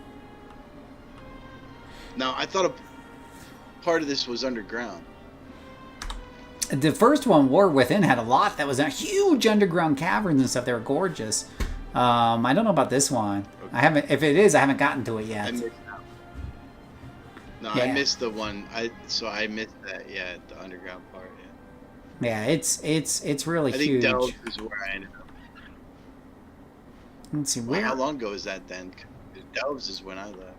Now, I thought a part of this was underground. The first one, War Within, had a lot that was a huge underground caverns and stuff. They were gorgeous. I don't know about this one. I haven't. If it is, I haven't gotten to it yet. I missed the one. I missed that. Yeah, the underground part. Yeah. Yeah, it's really huge. I think Delves is where I ended up. Let's see where. How long ago is that then? Delves is when I left.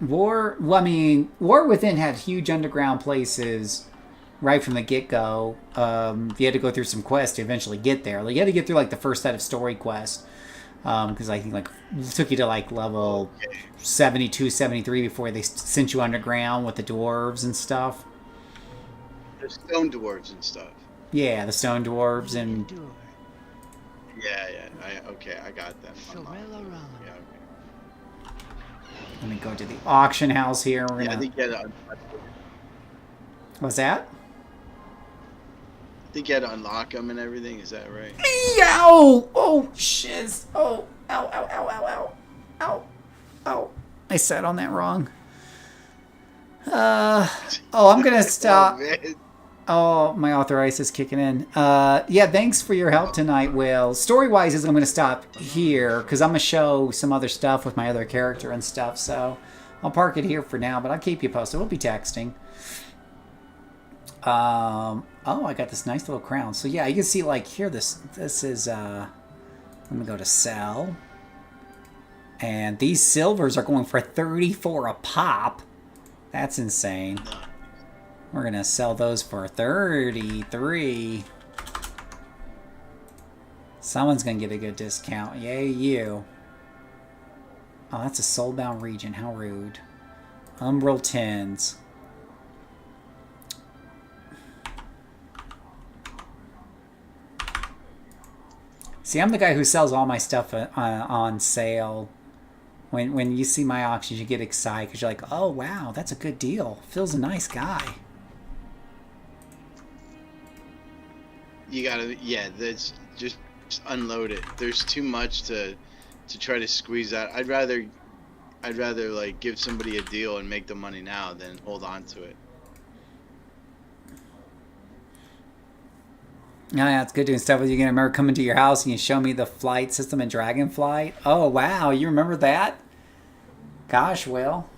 Well, I mean, War Within had huge underground places right from the get-go. You had to go through some quests to eventually get there. Like, you had to get through, like, the first set of story quests. Because I think, like, it took you to, like, level 72, 73 before they sent you underground with the dwarves and stuff. The stone dwarves and stuff. Yeah, the stone dwarves and... Yeah. I got them. Yeah, Let me go to the auction house here. We're I gonna... think you had to What's that? unlock them and everything. Is that right? Ow! Oh, shiz. Oh, ow, ow, ow, ow, ow. Ow. Ow. I sat on that wrong. I'm gonna stop. Oh, my arthritis is kicking in. Yeah, thanks for your help tonight, Will. Story-wise, I'm going to stop here, because I'm going to show some other stuff with my other character and stuff, so I'll park it here for now, but I'll keep you posted. We'll be texting. Oh, I got this nice little crown. So, yeah, you can see, like, here, this is, let me go to sell. And these silvers are going for 34 a pop. That's insane. We're going to sell those for 33. Someone's going to get a good discount. Yay, you. Oh, that's a soulbound region. How rude. Umbral tins. See, I'm the guy who sells all my stuff on sale. When you see my auctions, you get excited because you're like, oh, wow, that's a good deal. Phil's a nice guy. You gotta, that's just unload it. There's too much to try to squeeze out. I'd rather like give somebody a deal and make the money now than hold on to it. Yeah, it's good doing stuff with you again. I remember coming to your house and you show me the flight system in Dragonflight. Oh, wow, you remember that? Gosh, Will.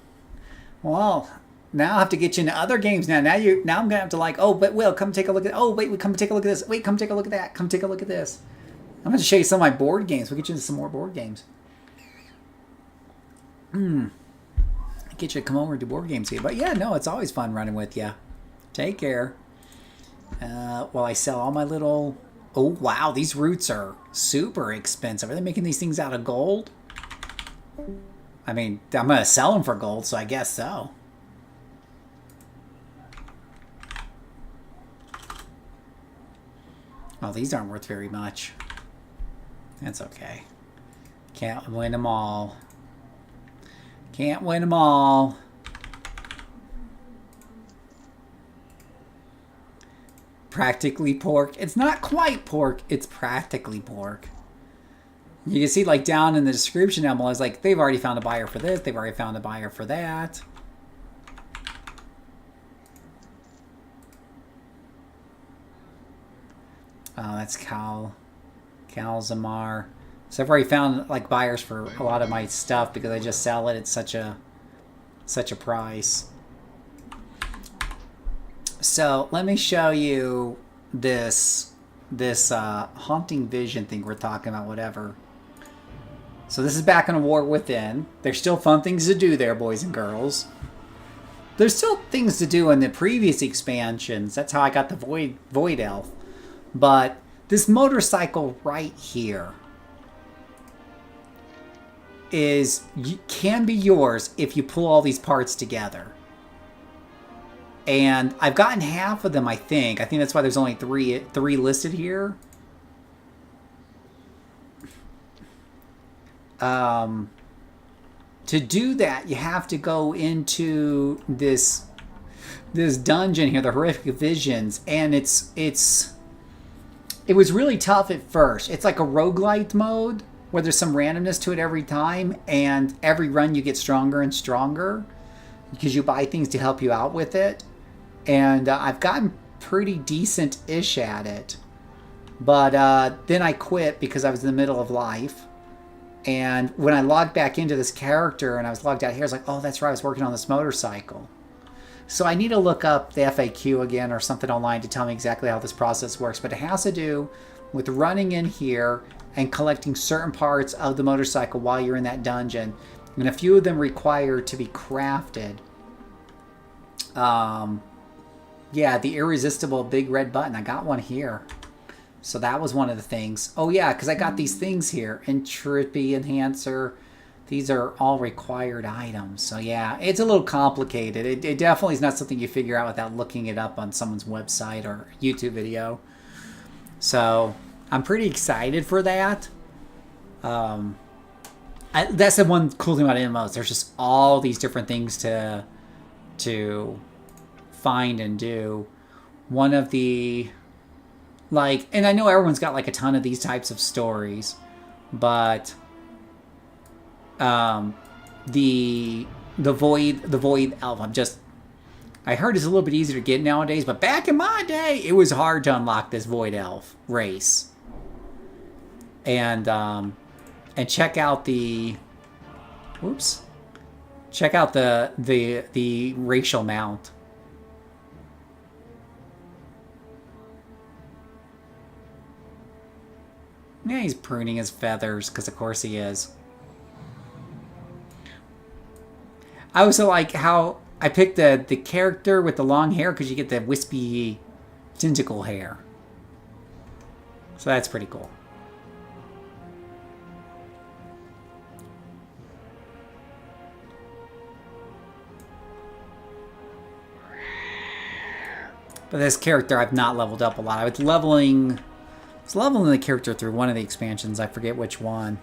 Well, now I have to get you into other games now. Now I'm gonna have to like, oh, but Will, come take a look at. Oh, wait, come take a look at this. Wait, come take a look at that. Come take a look at this. I'm going to show you some of my board games. We'll get you into some more board games. Get you to come over and do board games here. But yeah, no, it's always fun running with you. Take care. While I sell all my little... Oh, wow, these roots are super expensive. Are they making these things out of gold? I mean, I'm going to sell them for gold, so I guess so. Oh, these aren't worth very much. That's okay. Can't win them all. Can't win them all. Practically pork. It's not quite pork. It's practically pork. You can see, like, down in the description, I was like, they've already found a buyer for this. They've already found a buyer for that. Oh, that's Calzamar. So I've already found like buyers for a lot of my stuff because I just sell it at such a price. So let me show you this haunting vision thing we're talking about, whatever. So this is back in a War Within. There's still fun things to do there, boys and girls. There's still things to do in the previous expansions. That's how I got the Void Elf. But this motorcycle right here can be yours if you pull all these parts together. And I've gotten half of them, I think. I think that's why there's only three listed here. To do that, you have to go into this dungeon here, the Horrific Visions, and it was really tough at first. It's like a roguelite mode where there's some randomness to it every time, and every run you get stronger and stronger because you buy things to help you out with it. And I've gotten pretty decent-ish at it. But then I quit because I was in the middle of life. And when I logged back into this character and I was logged out here, I was like, oh, that's right, I was working on this motorcycle. So I need to look up the FAQ again or something online to tell me exactly how this process works. But it has to do with running in here and collecting certain parts of the motorcycle while you're in that dungeon. And a few of them require to be crafted. Yeah, the irresistible big red button. I got one here. So that was one of the things. Oh yeah, because I got these things here. Entropy Enhancer. These are all required items. So yeah, it's a little complicated. It definitely is not something you figure out without looking it up on someone's website or YouTube video. So I'm pretty excited for that. That's the one cool thing about MMOs. There's just all these different things to find and do. One of the, like, and I know everyone's got like a ton of these types of stories, but the void elf, I heard it's a little bit easier to get nowadays, but back in my day it was hard to unlock this void elf race. And check out the, whoops, check out the racial mount. Yeah, he's pruning his feathers, because of course he is. I also like how I picked the character with the long hair, because you get the wispy tentacle hair. So that's pretty cool. But this character I've not leveled up a lot. I was leveling the character through one of the expansions. I forget which one.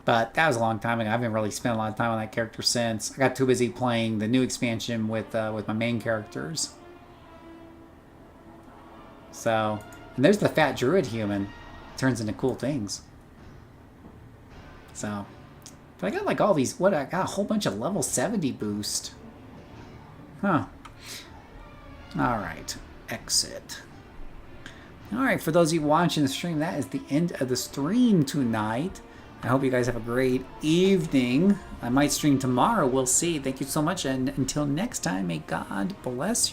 But that was a long time ago. I haven't really spent a lot of time on that character since. I got too busy playing the new expansion with my main characters. So, and there's the fat druid human. Turns into cool things. So, but I got like all these, I got a whole bunch of level 70 boost. Huh. Alright. Exit. Alright, for those of you watching the stream, that is the end of the stream tonight. I hope you guys have a great evening. I might stream tomorrow. We'll see. Thank you so much. And until next time, may God bless you.